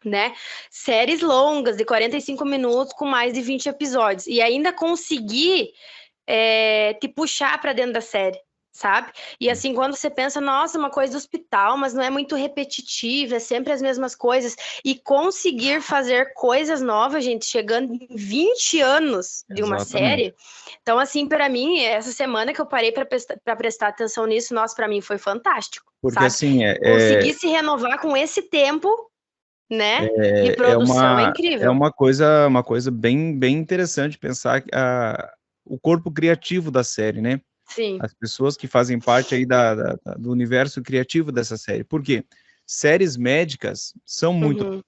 né? Séries longas de 45 minutos com mais de 20 episódios e ainda conseguir te puxar para dentro da série, sabe? E assim, quando você pensa, nossa, uma coisa do hospital, mas não é muito repetitiva, é sempre as mesmas coisas, e conseguir fazer coisas novas, gente, chegando em 20 anos de uma série. Então, assim, para mim, essa semana que eu parei para prestar atenção nisso, nossa, para mim foi fantástico. Porque sabe? assim, conseguir se renovar com esse tempo, né? De produção é incrível. É uma coisa bem interessante pensar o corpo criativo da série, né? Sim. As pessoas que fazem parte aí do universo criativo dessa série. Por quê? Séries médicas são muito...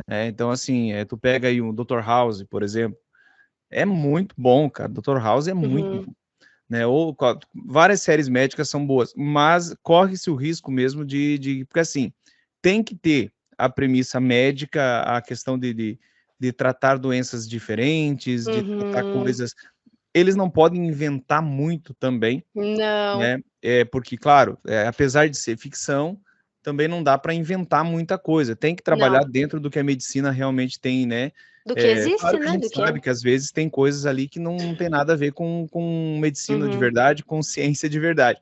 então, assim, tu pega aí o Dr. House, por exemplo, é muito bom, cara. Dr. House é muito bom. Né? Ou várias séries médicas são boas, mas corre-se o risco mesmo porque assim, tem que ter a premissa médica, a questão de tratar doenças diferentes, de tratar coisas. Eles não podem inventar muito também. Não. Né? Porque, claro, apesar de ser ficção, também não dá para inventar muita coisa. Tem que trabalhar dentro do que a medicina realmente tem, né? Do que existe, claro que né? A gente sabe que às vezes tem coisas ali que não tem nada a ver com medicina de verdade, com ciência de verdade.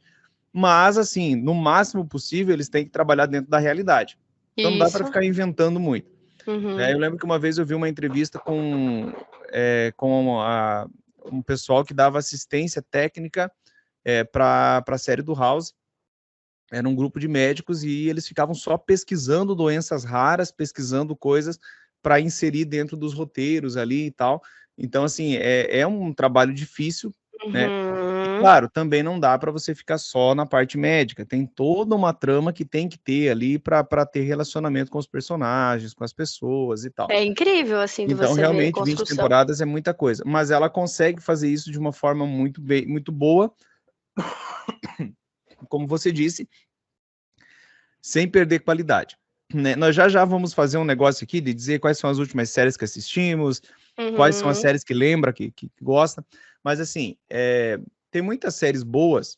Mas, assim, no máximo possível, eles têm que trabalhar dentro da realidade. Então não dá para ficar inventando muito. Eu lembro que uma vez eu vi uma entrevista com um pessoal que dava assistência técnica para a série do House. Era um grupo de médicos e eles ficavam só pesquisando doenças raras, pesquisando coisas para inserir dentro dos roteiros ali e tal. Então, assim, é um trabalho difícil, né? E, claro, também não dá para você ficar só na parte médica. Tem toda uma trama que tem que ter ali para ter relacionamento com os personagens, com as pessoas e tal. É incrível, assim, de então, você realmente, ver a 20 temporadas é muita coisa. Mas ela consegue fazer isso de uma forma muito boa, como você disse, sem perder qualidade. Né? Nós já vamos fazer um negócio aqui de dizer quais são as últimas séries que assistimos, quais são as séries que lembra, que gosta. Mas, assim, tem muitas séries boas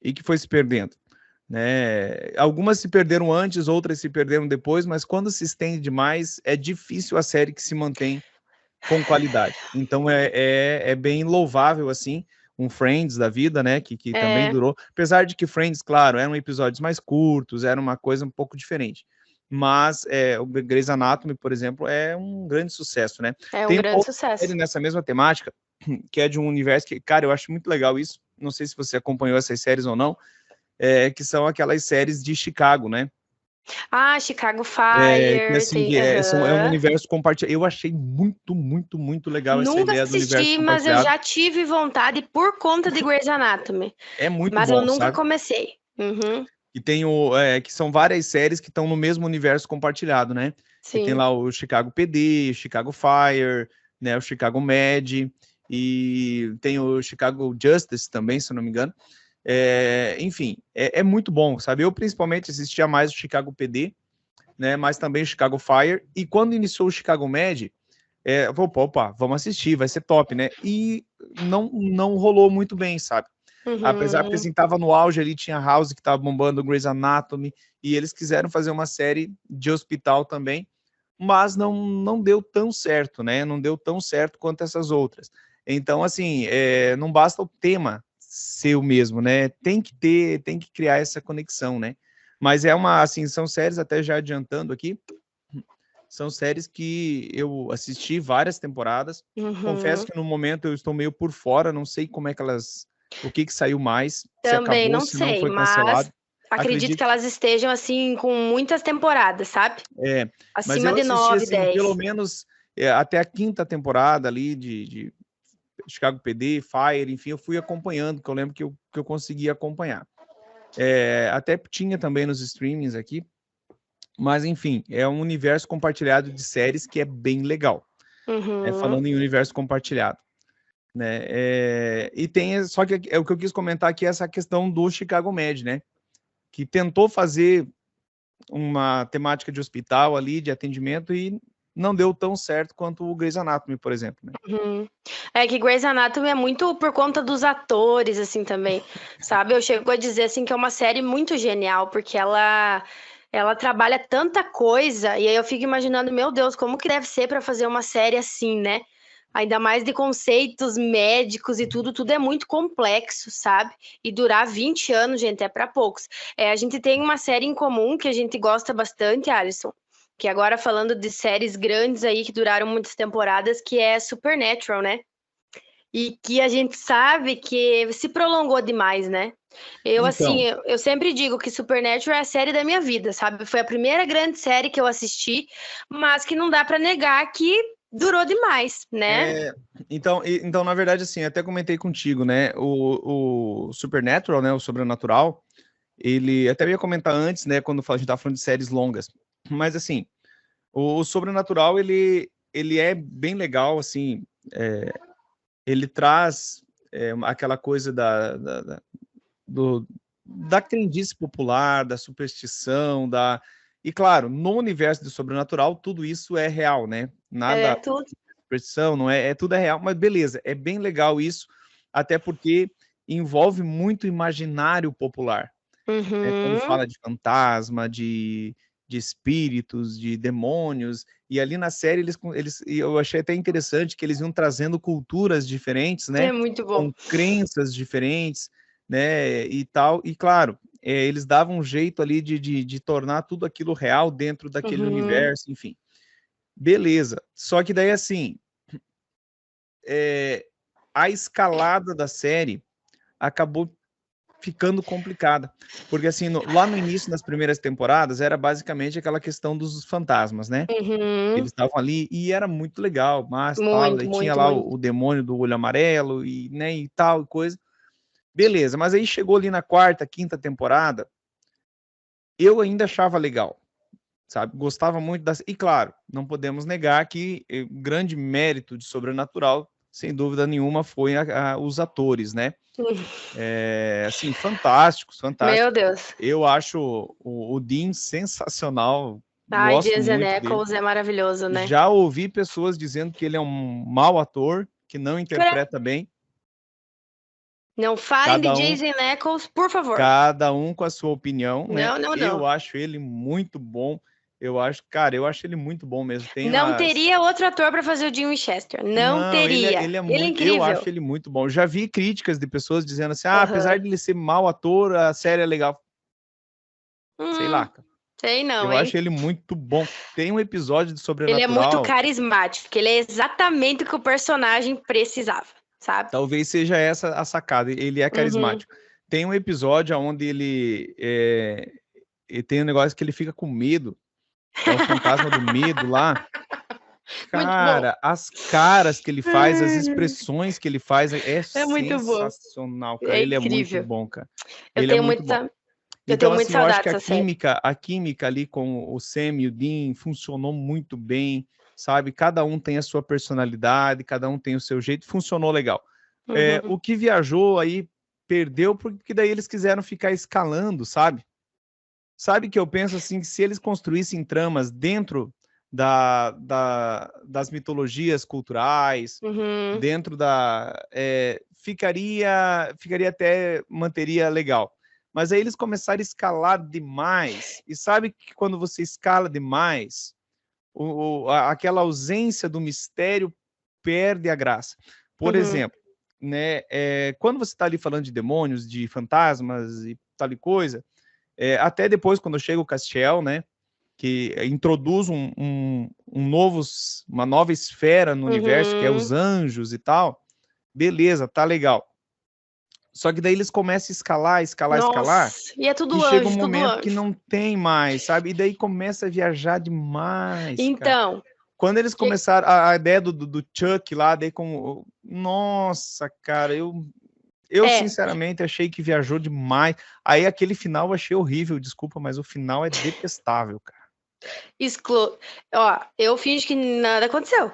e que foi se perdendo. Né? Algumas se perderam antes, outras se perderam depois, mas quando se estende demais, é difícil a série que se mantém com qualidade. Então, é bem louvável, assim, um Friends da vida, né, que também durou, apesar de que Friends, claro, eram episódios mais curtos, era uma coisa um pouco diferente, mas o Grey's Anatomy, por exemplo, é um grande sucesso, né? É um grande sucesso. Série nessa mesma temática, que é de um universo que, cara, eu acho muito legal isso. Não sei se você acompanhou essas séries ou não, que são aquelas séries de Chicago, né? Chicago Que Fire, assim, tem. é um universo compartilhado. Eu achei muito, muito, muito legal essa Nunca ideia do universo assisti, mas eu compartilhado. já tive vontade por conta de Grey's Anatomy. É muito Mas eu bom, nunca sabe? comecei. Uhum, E tem que são várias séries que estão no mesmo universo compartilhado, né? Que tem sim. lá o Chicago PD, Chicago Fire, né? O Chicago Med, e tem o Chicago Justice também, se eu não me engano. Enfim, é muito bom, sabe? Eu principalmente assistia mais o Chicago PD, né? Mas também o Chicago Fire. E quando iniciou o Chicago Med, opa, vamos assistir, vai ser top, né? E não rolou muito bem, sabe? Apesar porque Uhum. assim, tava no auge ali, tinha House que tava bombando, Grey's Anatomy, e eles quiseram fazer uma série de hospital também, mas não deu tão certo, né? Não deu tão certo quanto essas outras. Então, assim, não basta o tema ser o mesmo, né? Tem que criar essa conexão, né? Mas assim, são séries, até já adiantando aqui, são séries que eu assisti várias temporadas. Confesso Uhum. que no momento eu estou meio por fora, não sei como é que o que saiu mais, se Também acabou, não se não sei, foi mas cancelado. acredito que Acredito, elas estejam assim com muitas temporadas, sabe? mas Acima eu de assisti 9, assim, pelo 10. menos até a quinta temporada ali de Chicago PD, Fire, enfim, eu fui acompanhando, que eu lembro que eu consegui acompanhar. Até tinha também nos streamings aqui, mas enfim, é um universo compartilhado de séries que é bem legal. Uhum. Falando em universo compartilhado, né? E tem, só que o que eu quis comentar aqui é essa questão do Chicago Med, né? Que tentou fazer uma temática de hospital ali, de atendimento, e não deu tão certo quanto o Grey's Anatomy, por exemplo, né? Uhum. É que Grey's Anatomy é muito por conta dos atores, assim, também, sabe? Eu chego a dizer, assim, que é uma série muito genial, porque ela trabalha tanta coisa, e aí eu fico imaginando, meu Deus, como que deve ser para fazer uma série assim, né? Ainda mais de conceitos médicos e tudo é muito complexo, sabe? E durar 20 anos, gente, é para poucos. A gente tem uma série em comum que a gente gosta bastante, Alisson, que agora falando de séries grandes aí que duraram muitas temporadas, que é Supernatural, né? E que a gente sabe que se prolongou demais, né? Eu, assim, Então, eu sempre digo que Supernatural é a série da minha vida, sabe? Foi a primeira grande série que eu assisti, mas que não dá pra negar que durou demais, né? então, na verdade, assim, até comentei contigo, né? O Supernatural, né? O Sobrenatural, ele até ia comentar antes, né? Quando a gente tava falando de séries longas. Mas, assim, o Sobrenatural, ele é bem legal, assim, ele traz aquela coisa da crendice popular, da superstição, E, claro, no universo do sobrenatural, tudo isso é real, né? É Nada tudo. superstição, não tudo é real, mas beleza, é bem legal isso, até porque envolve muito imaginário popular, né? Quando Uhum, fala de fantasma, de espíritos, de demônios, e ali na série eu achei até interessante que eles iam trazendo culturas diferentes, é né? muito bom. Com crenças diferentes, né? E tal, e claro, eles davam um jeito ali de tornar tudo aquilo real dentro daquele Uhum, universo, enfim. Beleza. Só que daí, assim, a escalada da série acabou ficando complicada. Porque, assim, lá no início, nas primeiras temporadas, era basicamente aquela questão dos fantasmas, né? uhum, Eles estavam ali e era muito legal, mas tal, muito, daí tinha muito, lá muito. o demônio do olho amarelo e, né, e tal, coisa. Beleza, mas aí chegou ali na quarta, quinta temporada, eu ainda achava legal, sabe? Gostava muito das. E claro, não podemos negar que o grande mérito de Sobrenatural, sem dúvida nenhuma, foi os atores, né? Assim, fantásticos, Meu fantásticos. Deus. Eu acho o Dean sensacional, Ai, gosto Jensen muito dele. Ackles é maravilhoso, né? Já ouvi pessoas dizendo que ele é um mau ator, que não interpreta bem. Não falem de Cada um, Jason Ackles, por favor. cada um com a sua opinião, né? Não, não, não. Eu acho ele muito bom. Eu acho ele muito bom mesmo. Tem Não as. teria outro ator para fazer o Jim Winchester. Não Não, teria. ele é Ele é muito. Eu incrível. acho ele muito bom. Já vi críticas de pessoas dizendo assim: Aham. apesar de ele ser mau ator, a série é legal. Sei lá, Hum, cara. sei não, Eu acho hein? ele muito bom. Tem um episódio de Ele é muito Sobrenatural. carismático. Ele é exatamente o que o personagem precisava. sabe? Talvez seja essa a sacada. Ele é carismático. Tem um episódio onde ele tem um negócio que ele fica com medo. É o fantasma do medo lá. Cara, as caras que ele faz, as expressões que ele faz, é muito sensacional, bom. cara. É ele incrível. É muito bom, cara. Eu ele tenho é muito bom. Então, assim, eu acho que a química ali com o Sam e o Dean funcionou muito bem, sabe? Cada um tem a sua personalidade, cada um tem o seu jeito, funcionou legal. O que viajou aí perdeu, porque daí eles quiseram ficar escalando, sabe? Sabe que eu penso assim, que se eles construíssem tramas dentro das mitologias culturais, dentro ficaria até, manteria legal. Mas aí eles começaram a escalar demais, e sabe que quando você escala demais, aquela ausência do mistério perde a graça. Por exemplo, né, quando você está ali falando de demônios, de fantasmas e tal e coisa, até depois, quando chega o Castiel, né, que introduz uma nova esfera no universo, que é os anjos e tal, beleza, tá legal. Só que daí eles começam a escalar, e é tudo e anjo, chega um momento que não tem mais, sabe? E daí começa a viajar demais, então, cara. Quando eles começaram, a ideia do Chuck lá, daí como... Nossa, cara, eu sinceramente achei que viajou demais. Aí aquele final eu achei horrível, desculpa, mas o final é detestável, cara. Eu finjo que nada aconteceu.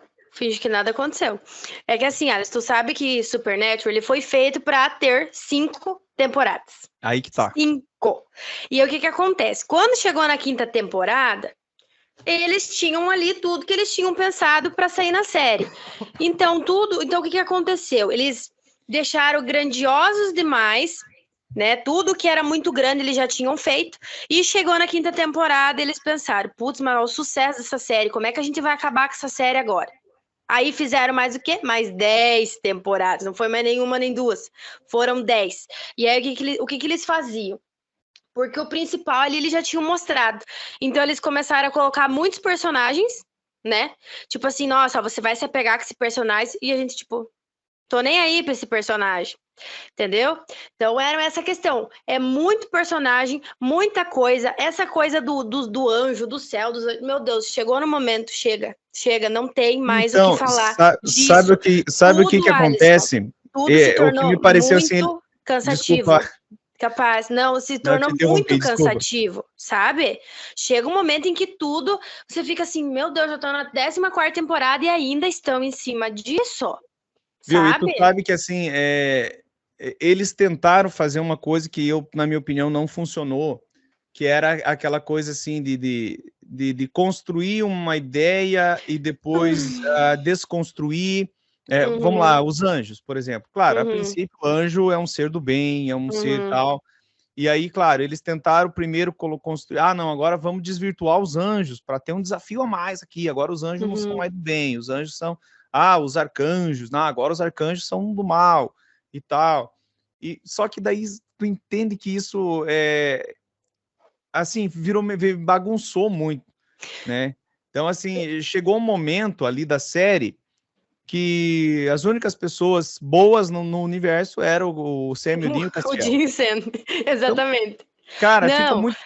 É que assim, Alice, tu sabe que Supernatural ele foi feito para ter 5 temporadas. Aí que tá. 5. E aí o que acontece? Quando chegou na 5ª temporada, eles tinham ali tudo que eles tinham pensado para sair na série. Então o que aconteceu? Eles deixaram grandiosos demais, né? Tudo que era muito grande eles já tinham feito, e chegou na 5ª temporada, eles pensaram, putz, mas o sucesso dessa série, como é que a gente vai acabar com essa série agora? Aí fizeram mais o quê? Mais 10 temporadas, não foi mais nenhuma nem duas, foram 10. E aí o que eles faziam? Porque o principal ali eles já tinham mostrado, então eles começaram a colocar muitos personagens, né? Tipo assim, nossa, você vai se apegar com esse personagem, e a gente tipo, tô nem aí pra esse personagem. Entendeu? Então era essa questão. É muito personagem, muita coisa. Essa coisa do anjo, do céu, meu Deus, chegou no momento, chega, não tem mais o que falar. Sabe o que acontece? Tudo se tornou o que me pareceu muito assim, cansativo. Desculpa. Capaz, não, se tornou muito cansativo, sabe? Chega um momento em que tudo, você fica assim, meu Deus, eu tô na 14ª temporada e ainda estão em cima disso. Viu? Sabe? E tu sabe que assim, eles tentaram fazer uma coisa que na minha opinião, não funcionou, que era aquela coisa assim de construir uma ideia e depois desconstruir. Vamos lá, os anjos, por exemplo. Claro, a princípio, o anjo é um ser do bem, é um ser tal. E aí, claro, eles tentaram primeiro construir, não, agora vamos desvirtuar os anjos para ter um desafio a mais aqui. Agora os anjos não são mais do bem, os anjos são, os arcanjos, agora os arcanjos são do mal e tal. E só que daí tu entende que isso assim, bagunçou muito, né? Então, assim, chegou um momento ali da série que as únicas pessoas boas no universo eram o Sam e o Dean e o Castiel. O Dean e o Sam, exatamente. Então, cara, fica muito...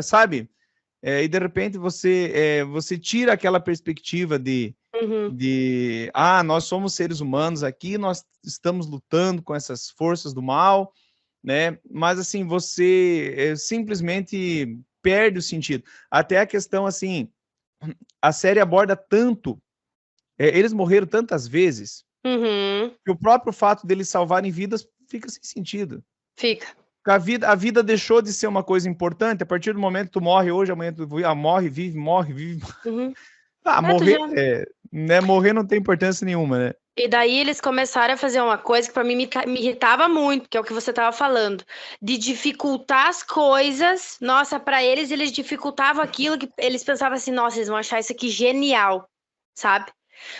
sabe? E de repente você tira aquela perspectiva de nós somos seres humanos aqui, nós estamos lutando com essas forças do mal, né? Mas assim, você simplesmente perde o sentido. Até a questão assim, a série aborda tanto, eles morreram tantas vezes, que o próprio fato deles salvarem vidas fica sem sentido. Fica. A vida deixou de ser uma coisa importante. A partir do momento que tu morre hoje, amanhã tu morre, vive. Morrer não tem importância nenhuma, né? E daí eles começaram a fazer uma coisa que para mim me irritava muito, que é o que você estava falando, de dificultar as coisas. Nossa, para eles dificultavam aquilo que eles pensavam assim, nossa, eles vão achar isso aqui genial, sabe?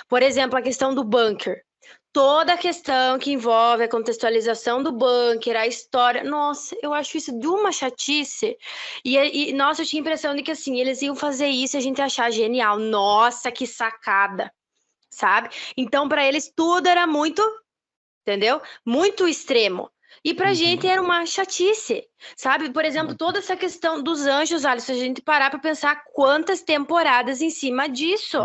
Por exemplo, a questão do bunker. Toda a questão que envolve a contextualização do bunker, a história, nossa, eu acho isso de uma chatice. E nossa, eu tinha a impressão de que assim, eles iam fazer isso e a gente ia achar genial. Nossa, que sacada. sabe? Então, para eles, tudo era muito, entendeu? Muito extremo. E pra gente era uma chatice, sabe? Por exemplo, toda essa questão dos anjos, Alisson, se a gente parar pra pensar quantas temporadas em cima disso.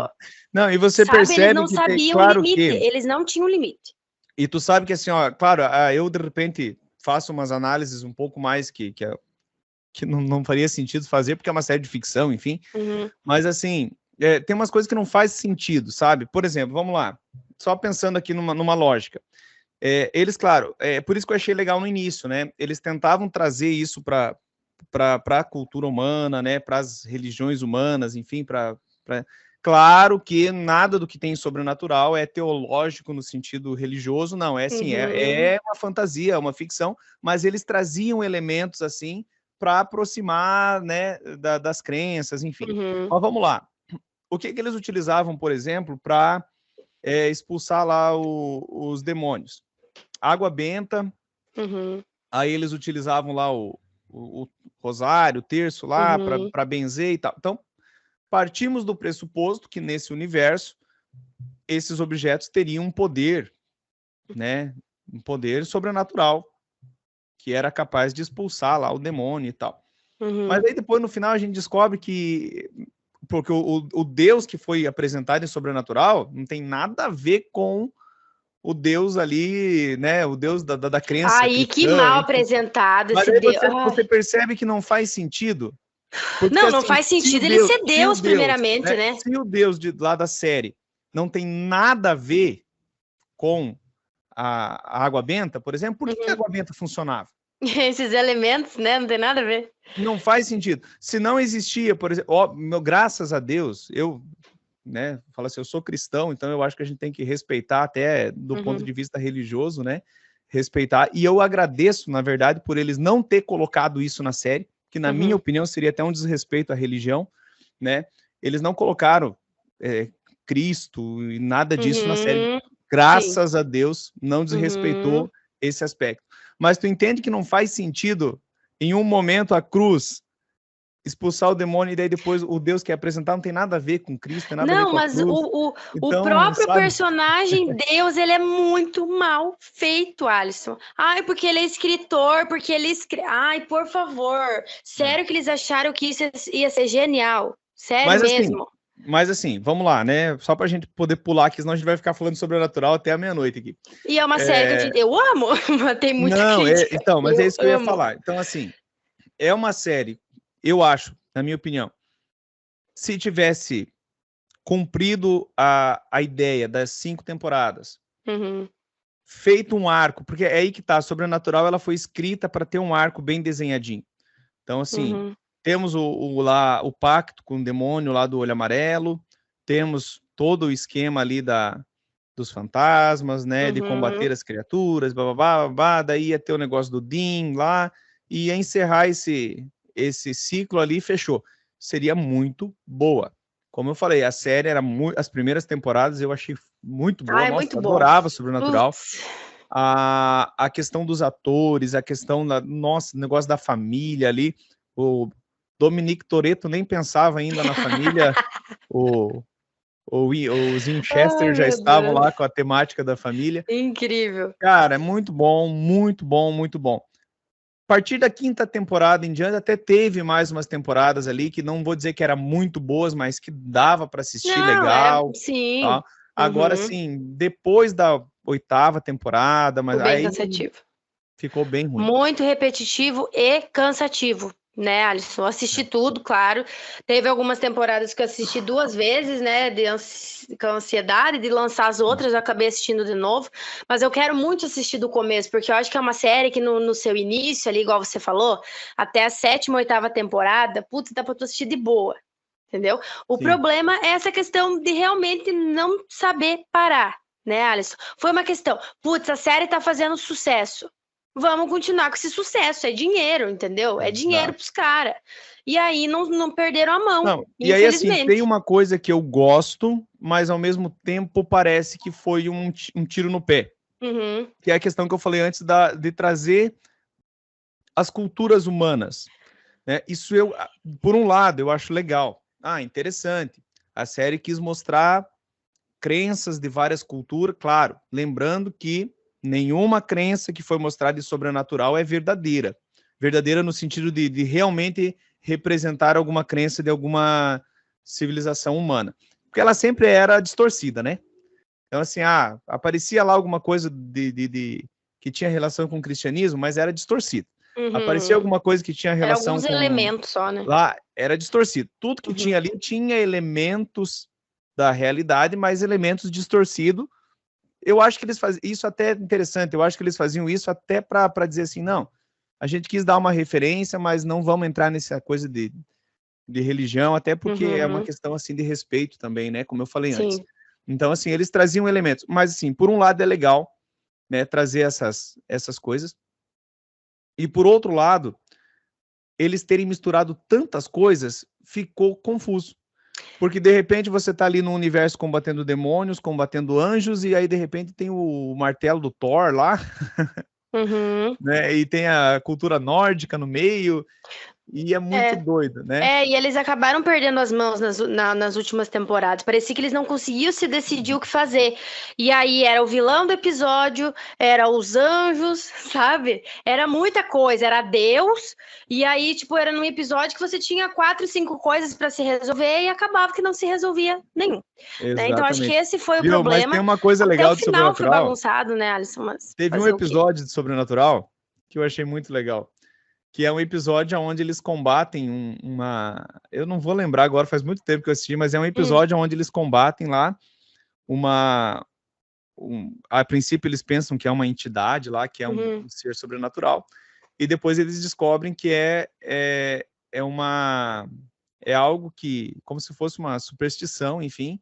Não, e você sabe? Eles percebe não que tem, sabiam claro o limite, que... eles não tinham limite. E tu sabe que assim, ó, claro, eu de repente faço umas análises um pouco mais que não faria sentido fazer, porque é uma série de ficção, enfim. Mas assim, tem umas coisas que não faz sentido, sabe? Por exemplo, vamos lá, só pensando aqui numa lógica. Eles, claro, por isso que eu achei legal no início, né? Eles tentavam trazer isso para a cultura humana, né? Para as religiões humanas, enfim, Claro que nada do que tem sobrenatural é teológico no sentido religioso, não, é assim, é uma fantasia, é uma ficção, mas eles traziam elementos assim para aproximar, né, das crenças, enfim. Mas vamos lá. O que eles utilizavam, por exemplo, para expulsar lá os demônios? Água benta, aí eles utilizavam lá o rosário, o terço lá para benzer e tal. Então, partimos do pressuposto que nesse universo esses objetos teriam um poder, né, um poder sobrenatural, que era capaz de expulsar lá o demônio e tal. Mas aí depois, no final, a gente descobre que porque o Deus que foi apresentado em Sobrenatural não tem nada a ver com o Deus ali, né? O Deus da crença Aí, cristã. que mal apresentado Mas esse aí Deus. você percebe que não faz sentido. Porque, não assim, faz sentido ele ser Deus, primeiramente, né? Se o Deus lá da série não tem nada a ver com a água benta, por exemplo, por que a água benta funcionava? Esses elementos, né? Não tem nada a ver. Não faz sentido. Se não existia, por exemplo, graças a Deus, eu, né, falo assim, eu sou cristão, então eu acho que a gente tem que respeitar até do ponto de vista religioso, né? Respeitar. E eu agradeço, na verdade, por eles não ter colocado isso na série, que na minha opinião seria até um desrespeito à religião, né? Eles não colocaram Cristo e nada disso na série. Graças a Deus, não desrespeitou esse aspecto. Mas tu entende que não faz sentido, em um momento, a cruz expulsar o demônio e daí depois o Deus que é apresentar não tem nada a ver com Cristo, tem nada a ver com a cruz. Não, mas Então, o próprio sabe? personagem Deus, ele é muito mal feito, Alisson. Ai, porque ele é escritor, porque ele escreve... Ai, por favor. Sério que eles acharam que isso ia ser genial? Sério mesmo? Mas assim, vamos lá, né? Só pra gente poder pular aqui, senão a gente vai ficar falando sobrenatural até a meia-noite aqui. E é uma série que eu amo, mas tem muita crítica. Então, mas é isso que eu ia falar. Então, assim, é uma série, eu acho, na minha opinião, se tivesse cumprido a ideia das 5 temporadas, feito um arco, porque é aí que tá, a Sobrenatural, ela foi escrita para ter um arco bem desenhadinho. Então, assim, temos o pacto com o demônio lá do olho amarelo, temos todo o esquema ali dos fantasmas, né, de combater as criaturas, babá, daí ia ter o negócio do Dean lá, e ia encerrar esse ciclo ali e fechou. Seria muito boa. Como eu falei, a série era as primeiras temporadas eu achei muito boa. Ai, nossa, muito eu bom. adorava Sobrenatural. A questão dos atores, a questão nossa, o negócio da família ali, o Dominic Toretto nem pensava ainda na família, os Winchester já estavam lá com a temática da família. Incrível. Cara, é muito bom, muito bom, muito bom. A partir da 5ª temporada em diante, até teve mais umas temporadas ali, que não vou dizer que eram muito boas, mas que dava para assistir legal. Sim. Tá? Agora, sim, depois da 8ª temporada, mas bem aí cansativo. Ficou bem ruim. Muito repetitivo e cansativo, né, Alisson? Eu assisti tudo, claro. Teve algumas temporadas que eu assisti 2 vezes, né, com ansiedade de lançar as outras, eu acabei assistindo de novo. Mas eu quero muito assistir do começo, porque eu acho que é uma série que no seu início, ali, igual você falou, até a 7ª, 8ª temporada, putz, dá pra tu assistir de boa, entendeu? O problema é essa questão de realmente não saber parar, né, Alisson? Foi uma questão, putz, a série tá fazendo sucesso. Vamos continuar com esse sucesso, é dinheiro, entendeu? É dinheiro pros caras. E aí não perderam a mão, não, e aí, assim, tem uma coisa que eu gosto, mas ao mesmo tempo parece que foi um tiro no pé. Que é a questão que eu falei antes de trazer as culturas humanas. Né? Isso por um lado, eu acho legal. Interessante. A série quis mostrar crenças de várias culturas, claro, lembrando que nenhuma crença que foi mostrada de sobrenatural é verdadeira. Verdadeira no sentido de realmente representar alguma crença de alguma civilização humana. Porque ela sempre era distorcida, né? Então, assim, aparecia lá alguma coisa que tinha relação com o cristianismo, mas era distorcido. Aparecia alguma coisa que tinha relação alguns elementos só, né? Lá era distorcido. Tudo que tinha ali tinha elementos da realidade, mas elementos distorcidos. Eu acho que eles faziam isso até interessante. Eu acho que eles faziam isso até para dizer assim, não, a gente quis dar uma referência, mas não vamos entrar nessa coisa de religião, até porque é uma questão assim de respeito também, né? Como eu falei antes. Então, assim, eles traziam elementos. Mas, assim, por um lado é legal, né, trazer essas coisas. E, por outro lado, eles terem misturado tantas coisas, ficou confuso. Porque, de repente, você está ali no universo combatendo demônios, combatendo anjos, e aí, de repente, tem o martelo do Thor lá, né? E tem a cultura nórdica no meio, e é muito doido, né? E eles acabaram perdendo as mãos nas últimas temporadas. Parecia que eles não conseguiam se decidir o que fazer. E aí era o vilão do episódio, era os anjos, sabe? Era muita coisa, era Deus. E aí, tipo, era num episódio que você tinha 4, 5 coisas para se resolver e acabava que não se resolvia nenhum. Né? Então, acho que esse foi o problema. Mas tem uma coisa legal de Sobrenatural. Até o final foi bagunçado, né, Alisson? Mas teve um episódio de Sobrenatural que eu achei muito legal. Que é um episódio onde eles combatem eu não vou lembrar agora, faz muito tempo que eu assisti, mas é um episódio onde eles combatem lá a princípio eles pensam que é uma entidade lá, que é um ser sobrenatural, e depois eles descobrem que é algo que, como se fosse uma superstição, enfim,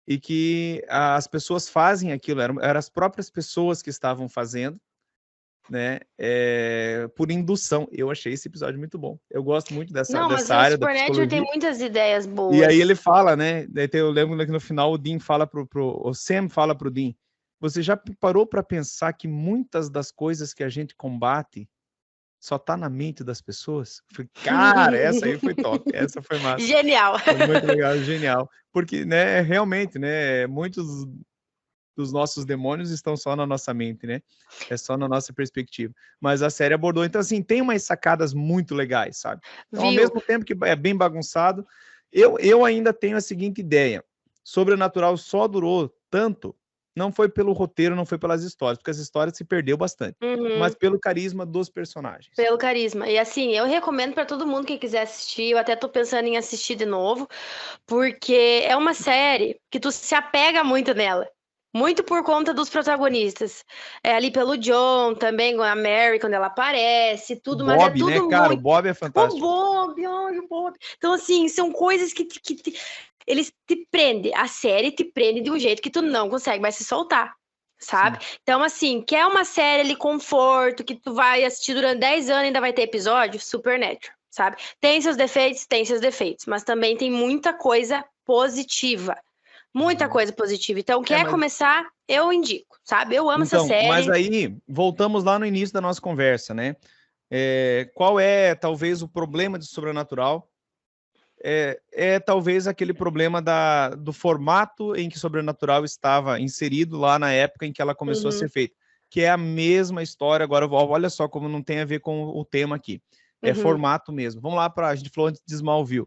e que as pessoas fazem aquilo, eram as próprias pessoas que estavam fazendo, né, por indução. Eu achei esse episódio muito bom. Eu gosto muito dessa área da psicologia. Tem muitas ideias boas. E aí ele fala, né, eu lembro que no final o Dean fala o Sam fala pro Dean, você já parou para pensar que muitas das coisas que a gente combate só tá na mente das pessoas? Falei, cara, essa aí foi top, essa foi massa. Genial. Foi muito legal, genial. Porque, né, realmente, né, muitos dos nossos demônios estão só na nossa mente, né? É só na nossa perspectiva. Mas a série abordou. Então, assim, tem umas sacadas muito legais, sabe? Então, ao mesmo tempo que é bem bagunçado, eu ainda tenho a seguinte ideia. Sobrenatural só durou tanto, não foi pelo roteiro, não foi pelas histórias, porque as histórias se perdeu bastante, mas pelo carisma dos personagens. Pelo carisma. E assim, eu recomendo para todo mundo que quiser assistir, eu até tô pensando em assistir de novo, porque é uma série que tu se apega muito nela. Muito por conta dos protagonistas. Ali pelo John, também com a Mary, quando ela aparece, tudo, mas Bob, é tudo né, cara? muito... O Bob é fantástico. O Bob. Então, assim, são coisas que eles te prendem. A série te prende de um jeito que tu não consegue mais se soltar, sabe? Sim. Então, assim, quer uma série ali, conforto, que tu vai assistir durante 10 anos e ainda vai ter episódio? Supernatural, sabe? Tem seus defeitos, mas também tem muita coisa positiva. Muita coisa positiva. Então, quer começar, eu indico, sabe? Eu amo essa série. Mas aí, voltamos lá no início da nossa conversa, né? Qual é, talvez, o problema de Sobrenatural? Talvez aquele problema do formato em que Sobrenatural estava inserido lá na época em que ela começou a ser feita. Que é a mesma história. Agora, olha só como não tem a ver com o tema aqui. É formato mesmo. Vamos lá a gente falou antes de Smallville.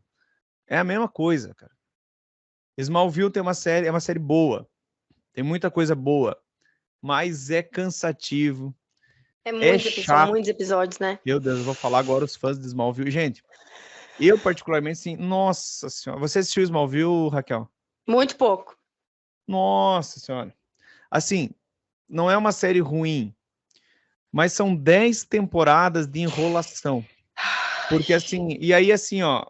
É a mesma coisa, cara. Smallville é uma série boa, tem muita coisa boa, mas é cansativo, são muitos episódios, né? Meu Deus, eu vou falar agora os fãs de Smallville. Gente, eu particularmente, sim, nossa senhora, você assistiu Smallville, Raquel? Muito pouco. Nossa senhora. Assim, não é uma série ruim, mas são 10 temporadas de enrolação. Porque assim, e aí assim, ó,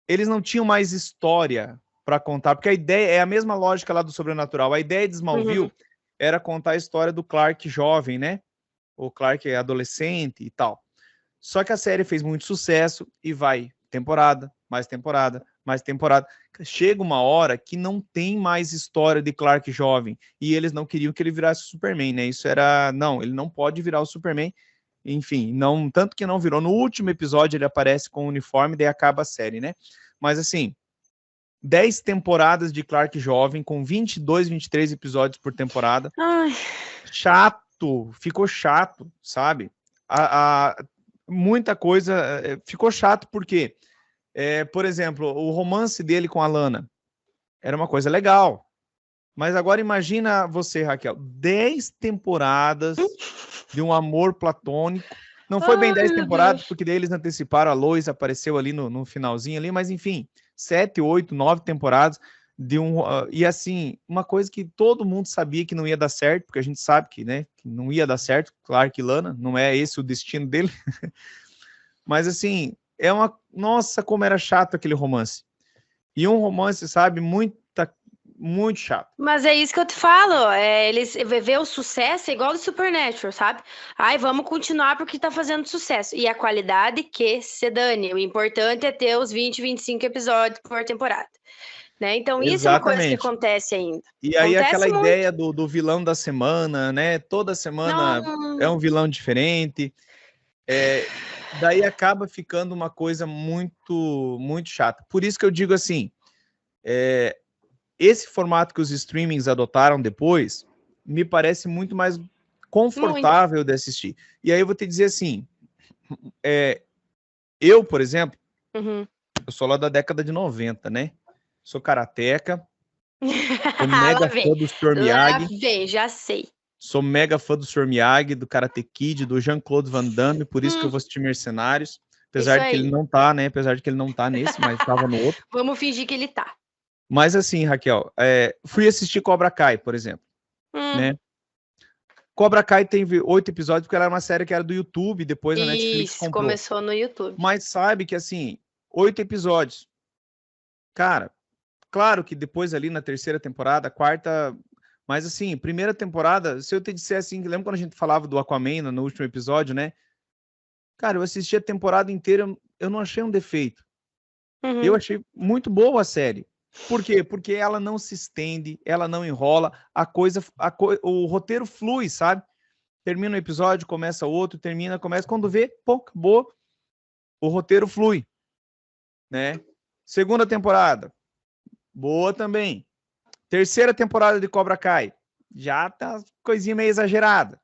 eles não tinham mais história para contar, porque a ideia é a mesma lógica lá do Sobrenatural. A ideia de Smallville era contar a história do Clark jovem, né? O Clark adolescente e tal. Só que a série fez muito sucesso e vai temporada, mais temporada, mais temporada. Chega uma hora que não tem mais história de Clark jovem e eles não queriam que ele virasse o Superman, né? Não, ele não pode virar o Superman. Enfim, tanto que não virou. No último episódio ele aparece com o uniforme, daí acaba a série, né? Mas assim, 10 temporadas de Clark jovem, com 22, 23 episódios por temporada. Ai. Chato, ficou chato, sabe? Muita coisa ficou chato porque, por exemplo, o romance dele com a Lana era uma coisa legal. Mas agora imagina você, Raquel, 10 temporadas de um amor platônico. Não foi bem 10 temporadas, porque daí eles anteciparam, a Lois apareceu ali no finalzinho ali, mas enfim, 7, 8, 9 temporadas de e assim, uma coisa que todo mundo sabia que não ia dar certo, porque a gente sabe que, né, que não ia dar certo, Clark e Lana, não é esse o destino dele. Mas assim, nossa, como era chato aquele romance. E um romance, sabe, muito chato. Mas é isso que eu te falo, eles ver o sucesso é igual do Supernatural, sabe? Ai, vamos continuar porque tá fazendo sucesso. E a qualidade que se dane. O importante é ter os 20, 25 episódios por temporada. Né? Então, isso é uma coisa que acontece ainda. E aí aquela ideia do vilão da semana, né? Toda semana é um vilão diferente. Daí acaba ficando uma coisa muito, muito chata. Por isso que eu digo assim, esse formato que os streamings adotaram depois, me parece muito mais confortável de assistir. E aí eu vou te dizer assim, eu, por exemplo, eu sou lá da década de 90, né? Sou karateca, sou mega fã do Sr. Miyagi. Já sei. Sou mega fã do Sr. Miyagi, do Karate Kid, do Jean-Claude Van Damme, por isso que eu vou assistir Mercenários. Apesar de que ele não tá, né? Apesar de que ele não tá nesse, mas tava no outro. Vamos fingir que ele tá. Mas assim, Raquel, fui assistir Cobra Kai, por exemplo, né? Cobra Kai tem 8 episódios, porque ela era uma série que era do YouTube, depois a Netflix comprou. Começou no YouTube. Mas sabe que, assim, 8 episódios. Cara, claro que depois ali na terceira temporada, quarta... Mas assim, primeira temporada, se eu te disser assim, lembra quando a gente falava do Aquaman no último episódio, né? Cara, eu assisti a temporada inteira, eu não achei um defeito. Eu achei muito boa a série. Por quê? Porque ela não se estende, ela não enrola, o roteiro flui, sabe? Termina um episódio, começa outro, termina, começa, quando vê, pô, acabou, o roteiro flui, né? Segunda temporada, boa também. Terceira temporada de Cobra Kai, já tá coisinha meio exagerada.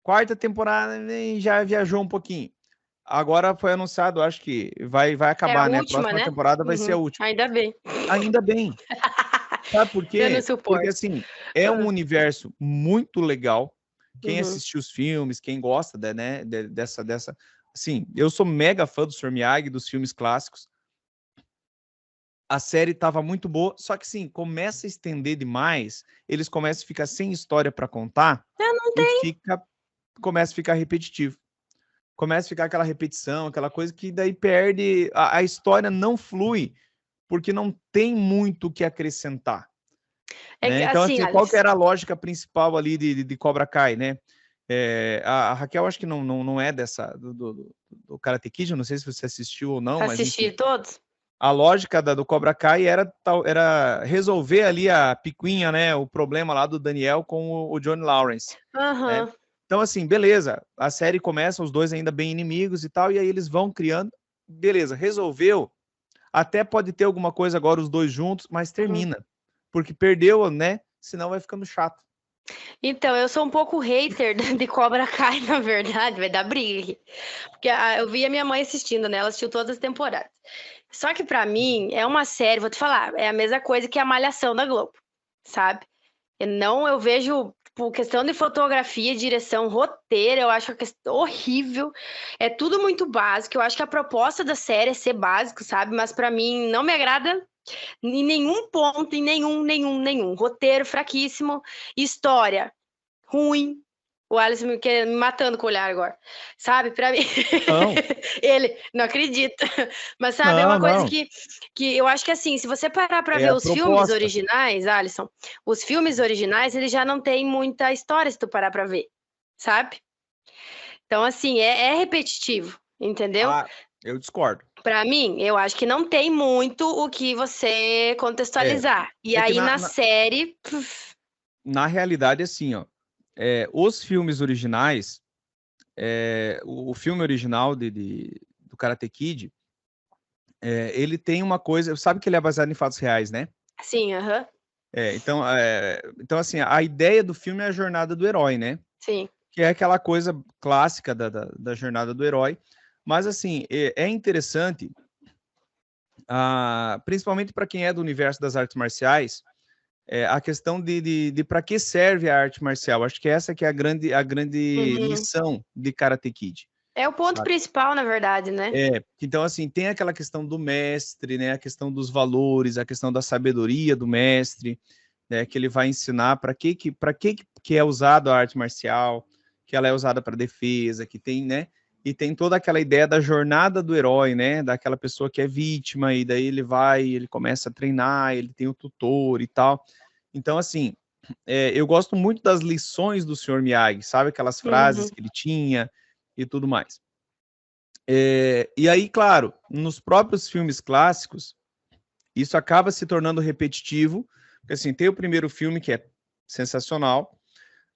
Quarta temporada, já viajou um pouquinho. Agora foi anunciado, acho que vai acabar, né? Última, a próxima temporada vai ser a última. Ainda bem. Ainda bem. Sabe por quê? Porque, assim, é um universo muito legal. Quem assistiu os filmes, quem gosta, né, dessa... Assim, eu sou mega fã do Sr. Miyagi, dos filmes clássicos. A série estava muito boa, só que, sim, começa a estender demais, eles começam a ficar sem história para contar, começa a ficar repetitivo. Começa a ficar aquela repetição, aquela coisa que daí perde, a história não flui, porque não tem muito o que acrescentar. Né? Então, assim, qual que era a lógica principal ali de Cobra Kai, né? A Raquel, acho que não é do Karate Kid, eu não sei se você assistiu ou não. Assisti todos. A lógica do Cobra Kai era resolver ali a picuinha, né? O problema lá do Daniel com o Johnny Lawrence. Né? Então, assim, beleza, a série começa, os dois ainda bem inimigos e tal, e aí eles vão criando, beleza, resolveu, até pode ter alguma coisa agora os dois juntos, mas termina, porque perdeu, né, senão vai ficando chato. Então, eu sou um pouco hater de Cobra Kai, na verdade, vai dar briga aqui, porque eu vi a minha mãe assistindo, né, ela assistiu todas as temporadas, só que pra mim, é uma série, vou te falar, é a mesma coisa que a Malhação da Globo, sabe? Eu vejo... Tipo, questão de fotografia, direção, roteiro, eu acho horrível. É tudo muito básico. Eu acho que a proposta da série é ser básico, sabe? Mas pra mim não me agrada em nenhum ponto, em nenhum. Roteiro fraquíssimo, história ruim. O Alisson me matando com o olhar agora. Sabe? Pra mim. Não. Ele não acredita. Mas sabe, é uma coisa que eu acho que assim, se você parar pra ver os filmes originais, Alisson, os filmes originais, eles já não têm muita história se tu parar pra ver. Sabe? Então, assim, é repetitivo, entendeu? Eu discordo. Pra mim, eu acho que não tem muito o que você contextualizar. E aí, na série... Na realidade, assim, ó, os filmes originais, o filme original do Karate Kid, ele tem uma coisa... Sabe que ele é baseado em fatos reais, né? Sim, aham. Então, assim, a ideia do filme é a jornada do herói, né? Sim. Que é aquela coisa clássica da jornada do herói. Mas, assim, é interessante, principalmente para quem é do universo das artes marciais, a questão de para que serve a arte marcial. Acho que essa que é a grande lição de Karate Kid. É o ponto principal, na verdade, né? Então, assim, tem aquela questão do mestre, né? A questão dos valores, a questão da sabedoria do mestre, né? Que ele vai ensinar para que é usado a arte marcial, que ela é usada para defesa, que tem, né? E tem toda aquela ideia da jornada do herói, né? Daquela pessoa que é vítima, e daí ele começa a treinar, ele tem o tutor e tal. Então, assim, eu gosto muito das lições do Sr. Miyagi, sabe? Aquelas frases que ele tinha e tudo mais. E aí, claro, nos próprios filmes clássicos, isso acaba se tornando repetitivo, porque assim, tem o primeiro filme que é sensacional,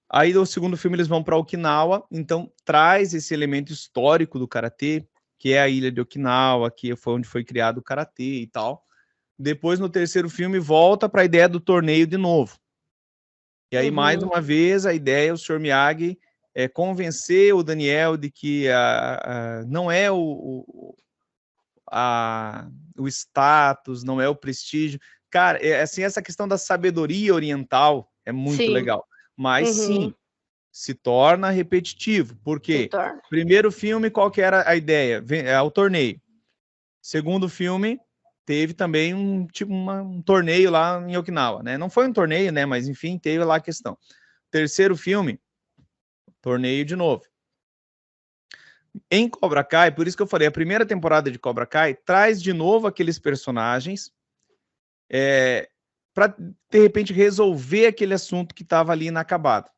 aí no segundo filme eles vão para Okinawa, então traz esse elemento histórico do karatê, que é a ilha de Okinawa, que foi onde foi criado o karatê e tal. Depois, no terceiro filme, volta para a ideia do torneio de novo. E aí, mais uma vez, a ideia é o Sr. Miyagi convencer o Daniel de que não é o status, não é o prestígio. Cara, assim, essa questão da sabedoria oriental é muito legal. Mas sim, se torna repetitivo. Por quê? Primeiro filme, qual que era a ideia? O torneio. Segundo filme, teve também um torneio lá em Okinawa, né? Não foi um torneio, né? Mas enfim, teve lá a questão. Terceiro filme, torneio de novo. Em Cobra Kai, por isso que eu falei, a primeira temporada de Cobra Kai traz de novo aqueles personagens para, de repente, resolver aquele assunto que estava ali inacabado,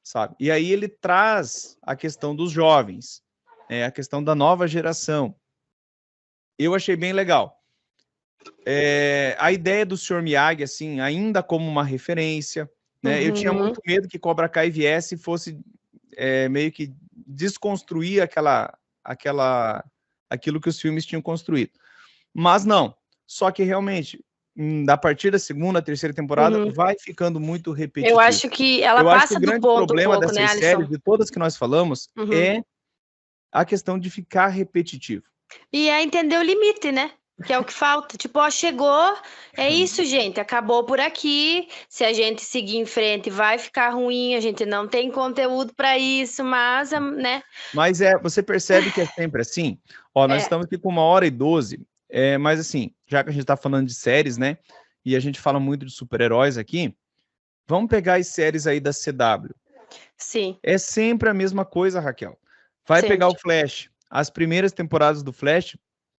sabe? E aí ele traz a questão dos jovens, a questão da nova geração. Eu achei bem legal. A ideia do Sr. Miyagi, assim, ainda como uma referência, né? Eu tinha muito medo que Cobra Kai viesse e fosse meio que desconstruir aquilo que os filmes tinham construído. Mas não. Só que realmente, a partir da segunda, terceira temporada, vai ficando muito repetitivo. Eu acho que ela passa do ponto um pouco, né, Alisson? O grande problema dessas séries, de todas que nós falamos, é a questão de ficar repetitivo. E é entender o limite, né? Que é o que falta. Tipo, ó, chegou, é isso, gente, acabou por aqui. Se a gente seguir em frente, vai ficar ruim, a gente não tem conteúdo para isso, mas, né? Mas você percebe que é sempre assim? Ó, nós estamos aqui com 1h12, mas assim, já que a gente está falando de séries, né? E a gente fala muito de super-heróis aqui, vamos pegar as séries aí da CW. Sim. É sempre a mesma coisa, Raquel. Vai pegar o Flash. As primeiras temporadas do Flash,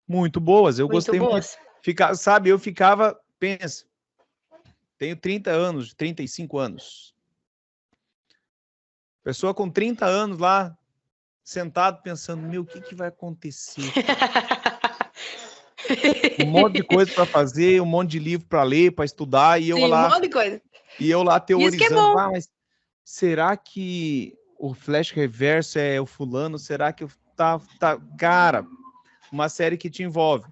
muito boas. Eu gostei muito. Sabe, eu ficava, pensa, tenho 30 anos, 35 anos. Pessoa com 30 anos lá, sentado pensando, o que vai acontecer? Um monte de coisa para fazer, um monte de livro para ler, para estudar, e eu lá... um monte de coisa. E eu lá teorizando. Isso que é bom. Mas será que o Flash Reverso é o fulano? Será que Cara, uma série que te envolve.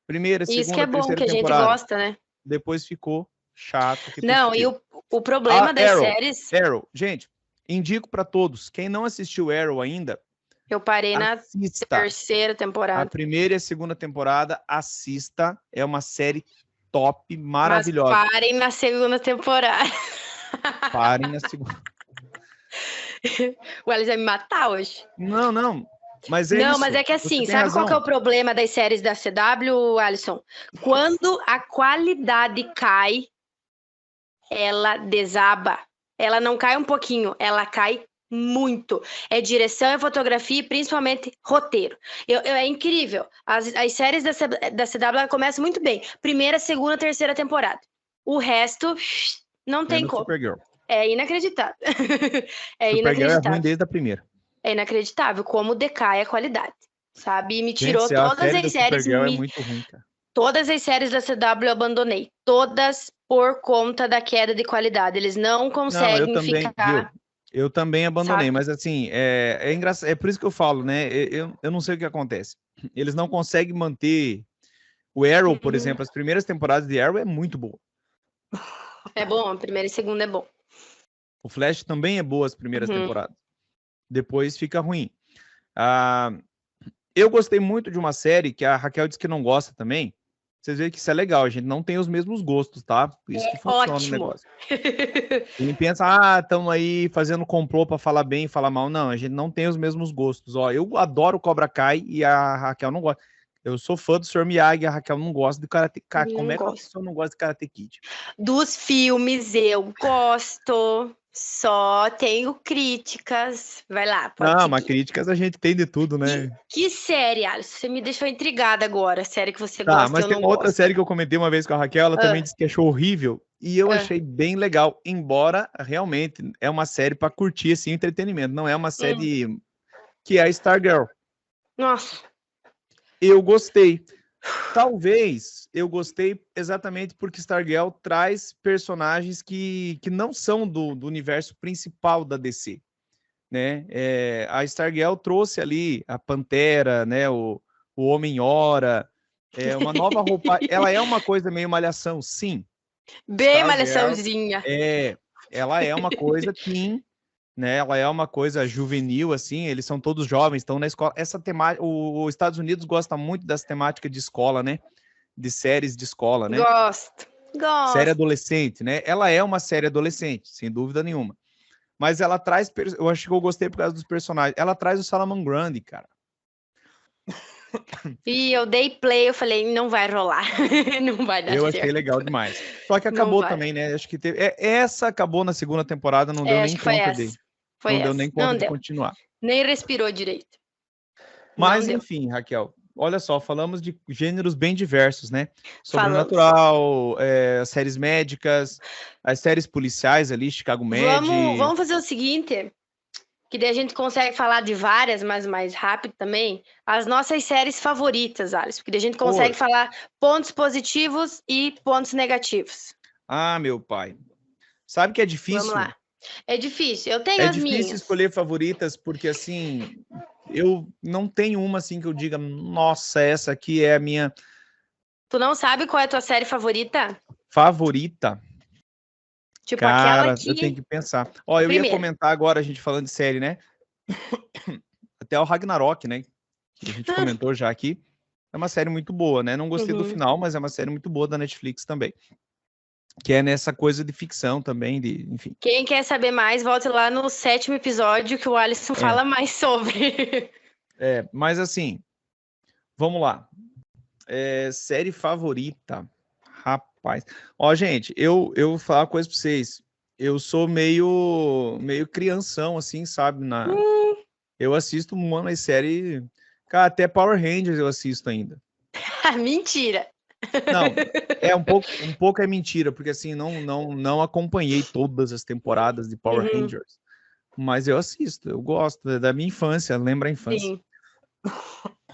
Primeira, segunda, terceira temporada. Isso que é bom, que a gente gosta, né? Depois ficou chato. Não, e o problema das séries... Arrow, gente, indico para todos. Quem não assistiu Arrow ainda... Eu parei na terceira temporada. A primeira e a segunda temporada, assista. É uma série top, maravilhosa. Mas parem na segunda temporada. Parem na segunda. O Alisson vai me matar hoje. Não. Mas mas é que assim, sabe qual que é o problema das séries da CW, Alisson? Quando a qualidade cai, ela desaba. Ela não cai um pouquinho, ela cai muito. É direção, é fotografia e principalmente roteiro. É incrível. As séries da CW começam muito bem. Primeira, segunda, terceira temporada. O resto, não tem como. Supergirl. É inacreditável. Supergirl é ruim desde a primeira. É inacreditável como decai a qualidade, sabe? E me tirou todas as séries. É muito ruim, cara. Todas as séries da CW eu abandonei. Todas por conta da queda de qualidade. Eles não conseguem ficar... Eu também abandonei, sabe? Mas assim, é engraçado. É por isso que eu falo, né? Eu não sei o que acontece. Eles não conseguem manter O Arrow, por exemplo, as primeiras temporadas de Arrow é muito boa. É bom, a primeira e segunda é bom. O Flash também é boa as primeiras temporadas. Depois fica ruim. Eu gostei muito de uma série que a Raquel disse que não gosta também. Vocês veem que isso é legal, a gente não tem os mesmos gostos, tá? Por isso que funciona o negócio. E pensa, estamos aí fazendo complô para falar bem e falar mal. Não, a gente não tem os mesmos gostos. Ó, eu adoro Cobra Kai e a Raquel não gosta. Eu sou fã do Sr. Miyagi, a Raquel não gosta de Karate Kid. Como é que a pessoa não gosta de Karate Kid? Dos filmes eu gosto, só tenho críticas. Vai lá, pode Não, seguir. mas críticas a gente tem de tudo, né? Que série, Alisson? Você me deixou intrigada agora. Série que você gosta, mas eu tem não uma outra gosto. série que eu comentei uma vez com a Raquel, ela também disse que achou horrível. E eu achei bem legal, embora realmente é uma série para curtir assim, entretenimento. Não é uma série que é a Stargirl. Nossa. Eu gostei. Talvez eu gostei exatamente porque Stargirl traz personagens que não são do universo principal da DC, né? A Stargirl trouxe ali a Pantera, né? O Homem-Hora, uma nova roupa. Ela é uma coisa meio Malhação, sim. Bem Stargirl malhaçãozinha. Ela é uma coisa teen, né? Ela é uma coisa juvenil, assim, eles são todos jovens, estão na escola. Essa temática, os Estados Unidos gosta muito dessa temática de escola, né? De séries de escola, né? Gosto. Série adolescente, né? Ela é uma série adolescente, sem dúvida nenhuma. Mas ela traz, eu acho que eu gostei por causa dos personagens. Ela traz o Solomon Grundy, cara. E eu dei play, eu falei, não vai rolar. Não vai dar certo. Eu achei legal demais. Só que acabou também, né? Acho que teve. Essa acabou na segunda temporada, não deu nem conta dele. Não deu nem conta de continuar. Nem respirou direito. Mas, enfim, Raquel, olha só, falamos de gêneros bem diversos, né? Sobrenatural, séries médicas, as séries policiais ali, Chicago Med. Vamos fazer o seguinte, que daí a gente consegue falar de várias, mas mais rápido também. As nossas séries favoritas, Alisson, porque daí a gente consegue falar pontos positivos e pontos negativos. Ah, meu pai. Sabe que é difícil? Vamos lá. É difícil, eu tenho as minhas. É difícil escolher favoritas, porque assim, eu não tenho uma assim que eu diga, nossa, essa aqui é a minha... Tu não sabe qual é a tua série favorita? Favorita? Tipo, cara, aquela que... eu tenho que pensar. Ó, eu ia comentar agora, a gente falando de série, né? Até o Ragnarok, né? Que a gente comentou já aqui. É uma série muito boa, né? Não gostei do final, mas é uma série muito boa da Netflix também. Que é nessa coisa de ficção também, enfim. Quem quer saber mais, volte lá no 7º episódio que o Alisson fala mais sobre. Mas assim, vamos lá. Série favorita. Rapaz. Ó, gente, eu vou falar uma coisa pra vocês. Eu sou meio crianção, assim, sabe? Eu assisto uma série... Cara, até Power Rangers eu assisto ainda. Mentira! Não, um pouco é mentira, porque assim, não acompanhei todas as temporadas de Power Rangers, mas eu assisto, eu gosto, da minha infância, lembra a infância. Sim.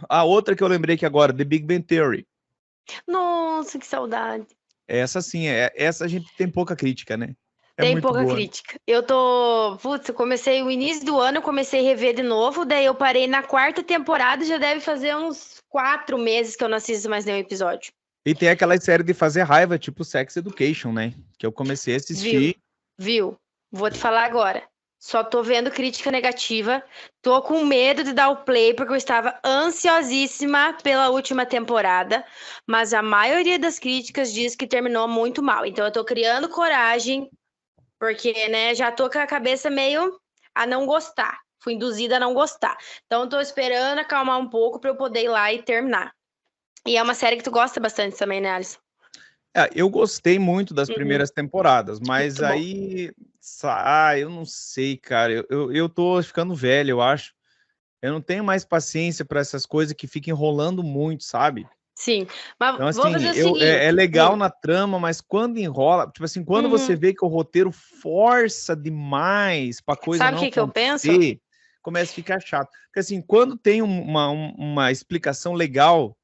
A outra que eu lembrei que agora, The Big Bang Theory. Nossa, que saudade. Essa sim, essa a gente tem pouca crítica, né? Tem pouca crítica. Eu comecei o início do ano, eu comecei a rever de novo, daí eu parei na 4ª temporada, já deve fazer uns 4 meses que eu não assisto mais nenhum episódio. E tem aquela série de fazer raiva, tipo Sex Education, né? Que eu comecei a assistir. Viu? Vou te falar agora. Só tô vendo crítica negativa. Tô com medo de dar o play, porque eu estava ansiosíssima pela última temporada. Mas a maioria das críticas diz que terminou muito mal. Então eu tô criando coragem, porque, né, já tô com a cabeça meio a não gostar. Fui induzida a não gostar. Então tô esperando acalmar um pouco para eu poder ir lá e terminar. E é uma série que tu gosta bastante também, né, Alisson? Eu gostei muito das primeiras temporadas, mas muito aí... eu não sei, cara. Eu tô ficando velho, eu acho. Eu não tenho mais paciência para essas coisas que ficam enrolando muito, sabe? Sim. Mas então, assim, vou fazer o seguinte. É legal na trama, mas quando enrola... Tipo assim, quando você vê que o roteiro força demais pra coisa Sabe não que eu penso? Começa a ficar chato. Porque assim, quando tem uma explicação legal...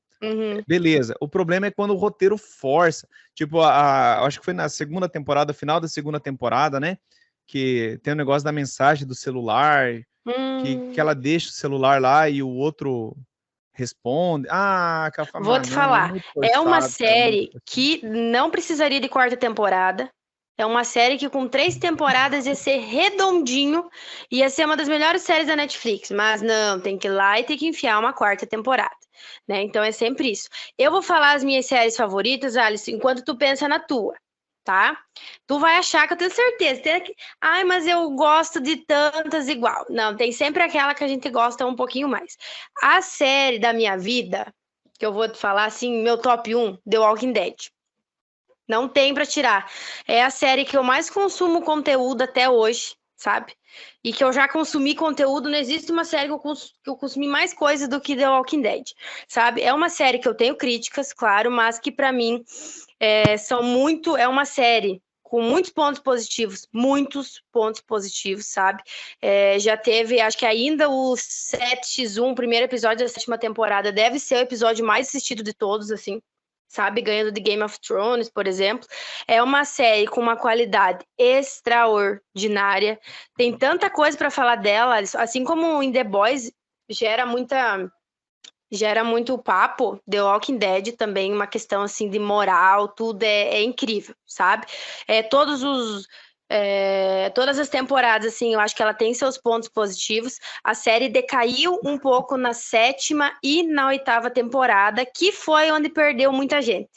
beleza, o problema é quando o roteiro força, tipo, acho que foi na segunda temporada, final da segunda temporada, né, que tem o negócio da mensagem do celular, que ela deixa o celular lá e o outro Responde. Ah, Vou te falar. É uma série que não precisaria de quarta temporada. É uma série que com 3 temporadas ia ser redondinho, ia ser uma das melhores séries da Netflix, mas não, tem que ir lá e tem que enfiar uma quarta temporada, né? Então é sempre isso. Eu vou falar as minhas séries favoritas, Alice, enquanto tu pensa na tua, tá? Tu vai achar que eu tenho certeza. Ai, mas eu gosto de tantas igual. Não, tem sempre aquela que a gente gosta um pouquinho mais. A série da minha vida, que eu vou te falar assim, meu top 1, The Walking Dead. Não tem pra tirar. É a série que eu mais consumo conteúdo até hoje, sabe? E que eu já consumi conteúdo. Não existe uma série que eu consumi mais coisa do que The Walking Dead, sabe? É uma série que eu tenho críticas, claro, mas que pra mim é uma série com muitos pontos positivos, sabe? Já teve, acho que ainda o 7x1, o primeiro episódio da 7ª temporada, deve ser o episódio mais assistido de todos, assim, sabe? Ganhando de Game of Thrones, por exemplo. É uma série com uma qualidade extraordinária. Tem tanta coisa para falar dela, assim como em The Boys gera muito papo. The Walking Dead também, uma questão assim de moral, tudo é incrível, sabe? Todas as temporadas, assim, eu acho que ela tem seus pontos positivos. A série decaiu um pouco na 7ª e na 8ª temporada, que foi onde perdeu muita gente,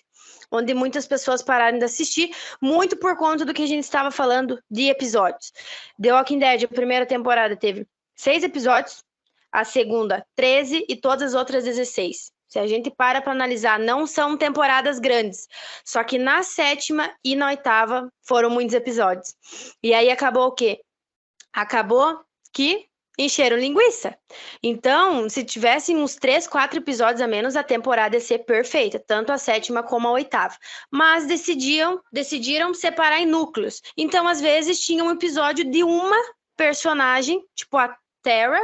onde muitas pessoas pararam de assistir, muito por conta do que a gente estava falando de episódios. The Walking Dead, a primeira temporada teve 6 episódios, a segunda 13 e todas as outras 16. Se a gente para analisar, não são temporadas grandes. Só que na 7ª e na 8ª foram muitos episódios. E aí acabou o quê? Acabou que encheram linguiça. Então, se tivessem uns 3, 4 episódios a menos, a temporada ia ser perfeita, tanto a 7ª como a 8ª. Mas decidiram separar em núcleos. Então, às vezes, tinha um episódio de uma personagem, tipo a Tara,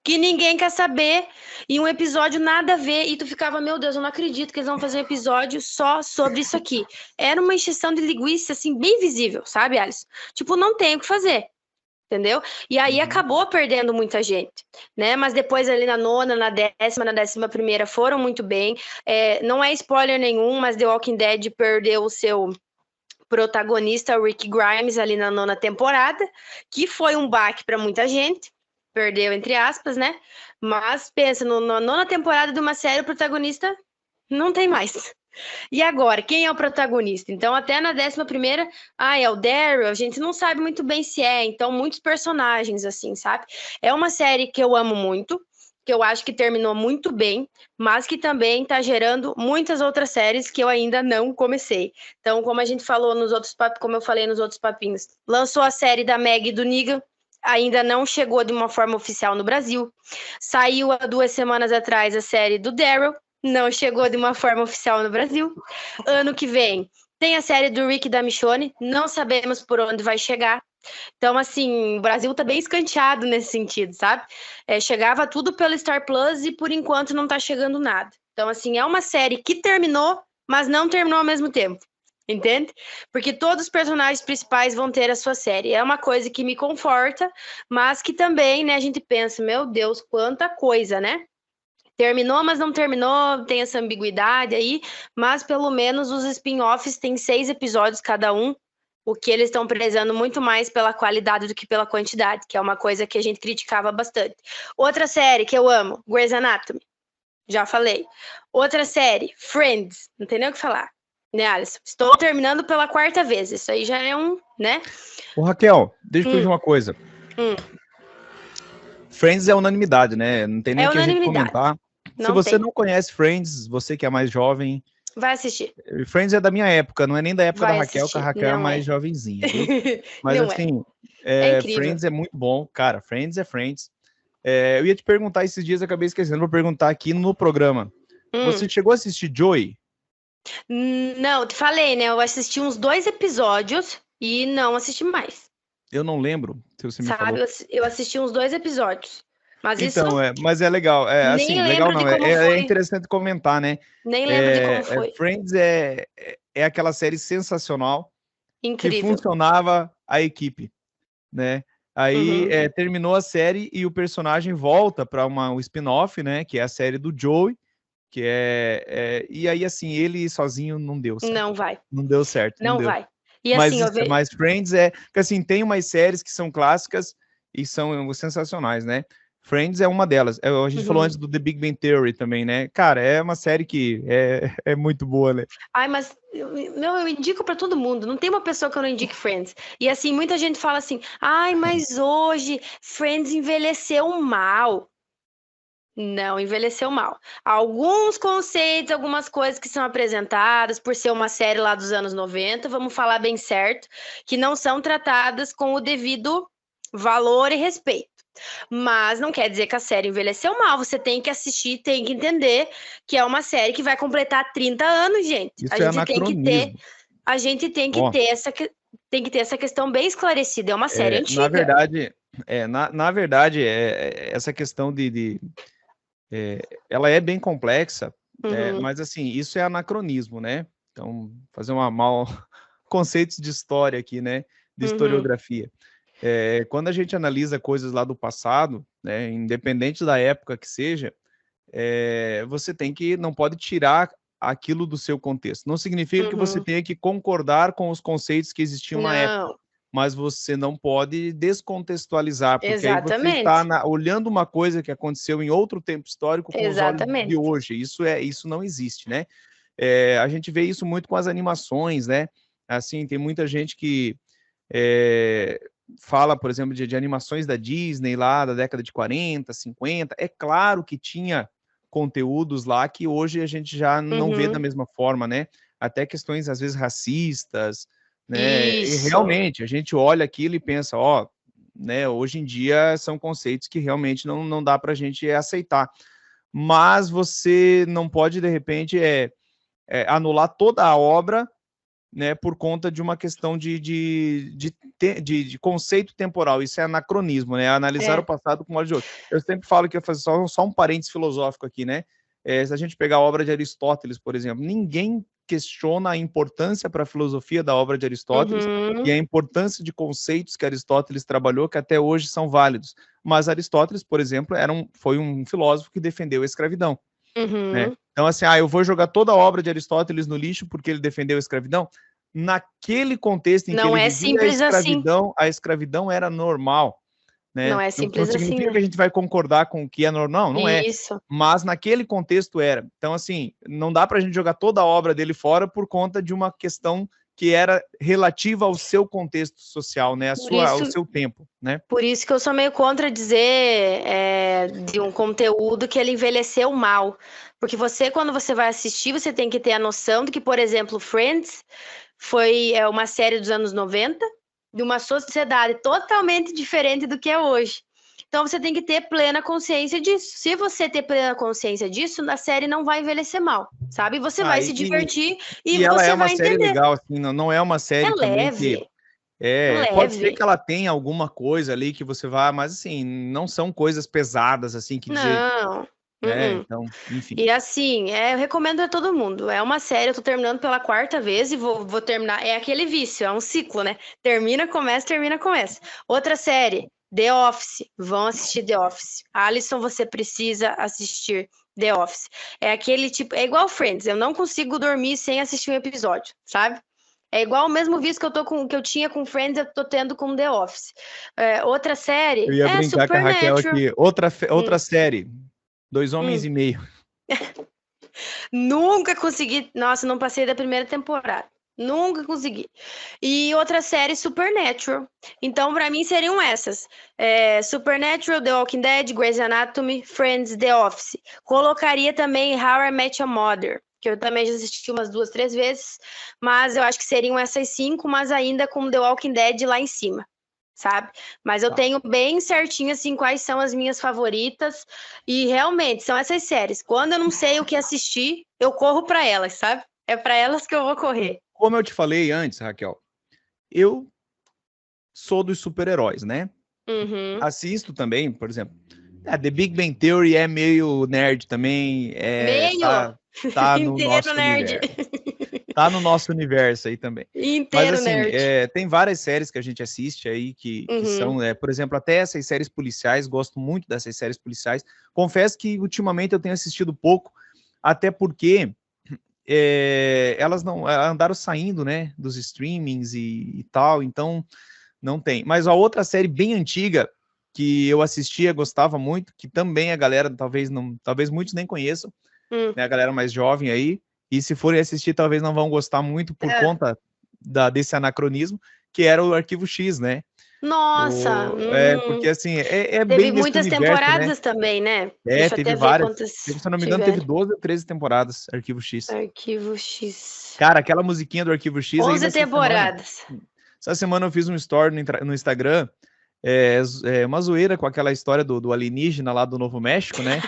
que ninguém quer saber, e um episódio nada a ver, e tu ficava, meu Deus, eu não acredito que eles vão fazer um episódio só sobre isso aqui. Era uma encheção de linguiça, assim, bem visível, sabe, Alisson? Tipo, não tem o que fazer, entendeu? E aí acabou perdendo muita gente, né? Mas depois ali na 9ª, na 10ª, na 11ª foram muito bem. Não é spoiler nenhum, mas The Walking Dead perdeu o seu protagonista, Rick Grimes, ali na 9ª temporada, que foi um baque para muita gente. Perdeu, entre aspas, né? Mas pensa, na 9ª temporada de uma série, o protagonista não tem mais. E agora, quem é o protagonista? Então, até na 11ª, é o Daryl, a gente não sabe muito bem se é. Então, muitos personagens, assim, sabe? É uma série que eu amo muito, que eu acho que terminou muito bem, mas que também tá gerando muitas outras séries que eu ainda não comecei. Então, como a gente falou como eu falei nos outros papinhos, lançou a série da Meg e do Negan, ainda não chegou de uma forma oficial no Brasil. Saiu há 2 semanas atrás a série do Daryl, não chegou de uma forma oficial no Brasil. Ano que vem tem a série do Rick e da Michonne, não sabemos por onde vai chegar. Então, assim, o Brasil tá bem escanteado nesse sentido, sabe? Chegava tudo pelo Star Plus e por enquanto não tá chegando nada. Então, assim, é uma série que terminou, mas não terminou ao mesmo tempo. Entende? Porque todos os personagens principais vão ter a sua série. É uma coisa que me conforta, mas que também, né, a gente pensa, meu Deus, quanta coisa, né? Terminou, mas não terminou, tem essa ambiguidade aí, mas pelo menos os spin-offs têm 6 episódios cada um, o que eles estão prezando muito mais pela qualidade do que pela quantidade, que é uma coisa que a gente criticava bastante. Outra série que eu amo, Grey's Anatomy, já falei. Outra série, Friends, não tem nem o que falar. Né, Alisson? Estou terminando pela 4ª vez. Isso aí já é né? Ô, Raquel, deixa eu te pedir uma coisa. Friends é unanimidade, né? Não tem nem o que a gente comentar. Se você não conhece Friends, você que é mais jovem... Vai assistir. Friends é da minha época, não é nem da época da Raquel, que a Raquel é mais jovenzinha. Mas assim, Friends é muito bom. Cara, Friends é Friends. Eu ia te perguntar esses dias, acabei esquecendo, vou perguntar aqui no programa. Você chegou a assistir Joey? Não, te falei, né? Eu assisti uns 2 episódios e não assisti mais. Eu não lembro se você me falou. Eu assisti uns 2 episódios. Mas então, mas é legal. Assim, legal não. É interessante comentar, né? Nem lembro de como foi. Friends é aquela série sensacional. Incrível. Que funcionava a equipe, né? Aí terminou a série e o personagem volta para um spin-off, né? Que é a série do Joey, que e aí, assim, ele sozinho não deu certo. Não vai. Não deu certo, não deu. Vai. E assim, mas Friends porque assim, tem umas séries que são clássicas e são sensacionais, né? Friends é uma delas. A gente falou antes do The Big Bang Theory também, né? Cara, é uma série que é muito boa, né? Ai, mas eu indico para todo mundo. Não tem uma pessoa que eu não indique Friends. E assim, muita gente fala assim, ai, mas hoje Friends envelheceu mal. Não, envelheceu mal. Alguns conceitos, algumas coisas que são apresentadas por ser uma série lá dos anos 90, vamos falar bem certo, que não são tratadas com o devido valor e respeito. Mas não quer dizer que a série envelheceu mal. Você tem que assistir, tem que entender que é uma série que vai completar 30 anos, gente. Isso é anacronismo. A gente tem que ter essa questão bem esclarecida. É uma série antiga. Na verdade, essa questão ela é bem complexa, mas assim, isso é anacronismo, né? Então, fazer conceitos de história aqui, né? De historiografia. Quando a gente analisa coisas lá do passado, né, independente da época que seja, você não pode tirar aquilo do seu contexto. Não significa que você tenha que concordar com os conceitos que existiam na época, mas você não pode descontextualizar, porque Exatamente. aí você está olhando uma coisa que aconteceu em outro tempo histórico com os olhos de hoje. Isso não existe, né? A gente vê isso muito com as animações, né? Assim, tem muita gente que fala, por exemplo, de animações da Disney lá da década de 40, 50. É claro que tinha conteúdos lá que hoje a gente já não vê da mesma forma, né? Até questões, às vezes, racistas, né? E realmente, a gente olha aquilo e pensa, né? Hoje em dia são conceitos que realmente não dá para a gente aceitar. Mas você não pode, de repente, anular toda a obra, né, por conta de uma questão de conceito temporal. Isso é anacronismo, né? Analisar o passado com olhos de outro. Eu sempre falo que eu faço só um parênteses filosófico aqui, né? Se a gente pegar a obra de Aristóteles, por exemplo, ninguém questiona a importância para a filosofia da obra de Aristóteles e a importância de conceitos que Aristóteles trabalhou, que até hoje são válidos. Mas Aristóteles, por exemplo, foi um filósofo que defendeu a escravidão. Né? Então, assim, eu vou jogar toda a obra de Aristóteles no lixo porque ele defendeu a escravidão. Naquele contexto em que ele vivia a escravidão era normal. Né? Não é simples assim. Não significa que a gente vai concordar com o que é normal, não é. Mas naquele contexto era. Então, assim, não dá para a gente jogar toda a obra dele fora por conta de uma questão que era relativa ao seu contexto social, né? Ao seu tempo, né? Por isso que eu sou meio contra dizer de um conteúdo que ele envelheceu mal. Porque quando você vai assistir, você tem que ter a noção de que, por exemplo, Friends foi uma série dos anos 90, de uma sociedade totalmente diferente do que é hoje. Então, você tem que ter plena consciência disso. Se você ter plena consciência disso, a série não vai envelhecer mal, sabe? Você vai se divertir e você vai entender. Ela é uma série legal, assim, não é uma série também leve. Pode ser que ela tenha alguma coisa ali que você vá, mas assim, não são coisas pesadas, assim, que dizer... Não. Então, enfim. E assim, eu recomendo a todo mundo. É uma série, eu tô terminando pela 4ª vez e vou terminar. É aquele vício, é um ciclo, né? Termina, começa, termina, começa. Outra série, The Office. Vão assistir The Office. Alisson, você precisa assistir The Office. É aquele tipo, é igual Friends. Eu não consigo dormir sem assistir um episódio, sabe? É igual o mesmo vício que eu tinha com Friends, eu tô tendo com The Office. Outra série eu ia brincar com a Raquel aqui. Outra série. 2 Homens e Meio. Nunca consegui. Nossa, não passei da primeira temporada. Nunca consegui. E outra série, Supernatural. Então, pra mim, seriam essas. Supernatural, The Walking Dead, Grey's Anatomy, Friends, The Office. Colocaria também How I Met Your Mother, que eu também já assisti umas 2, 3 vezes. Mas eu acho que seriam essas 5, mas ainda com The Walking Dead lá em cima. Sabe? Mas eu tenho bem certinho, assim, quais são as minhas favoritas. E realmente, são essas séries. Quando eu não sei o que assistir, eu corro para elas, sabe? É para elas que eu vou correr. Como eu te falei antes, Raquel, eu sou dos super-heróis, né? Assisto também, por exemplo. The Big Bang Theory é meio nerd também. Meio? Tá no Inteiro nosso nerd. Tá no nosso universo aí também. Mas Inteiro assim, nerd. tem várias séries que a gente assiste aí que são, por exemplo, até essas séries policiais, gosto muito dessas séries policiais. Confesso que ultimamente eu tenho assistido pouco, até porque elas não andaram saindo, né, dos streamings e tal, então não tem. Mas a outra série bem antiga que eu assistia, gostava muito, que também a galera talvez muitos nem conheçam, né, a galera mais jovem aí, e se forem assistir talvez não vão gostar muito por conta desse anacronismo, que era o Arquivo X, né? Nossa! Porque assim, é Teve bem nesse muitas universo, né? temporadas também, né? Deixa eu Teve até ver várias. quantas Se eu não me engano, teve tiveram. 12 ou 13 temporadas, Arquivo X. Arquivo X. Cara, aquela musiquinha do Arquivo X, ainda 11 temporadas. Essa semana eu fiz um story no Instagram, uma zoeira com aquela história do alienígena lá do Novo México, né?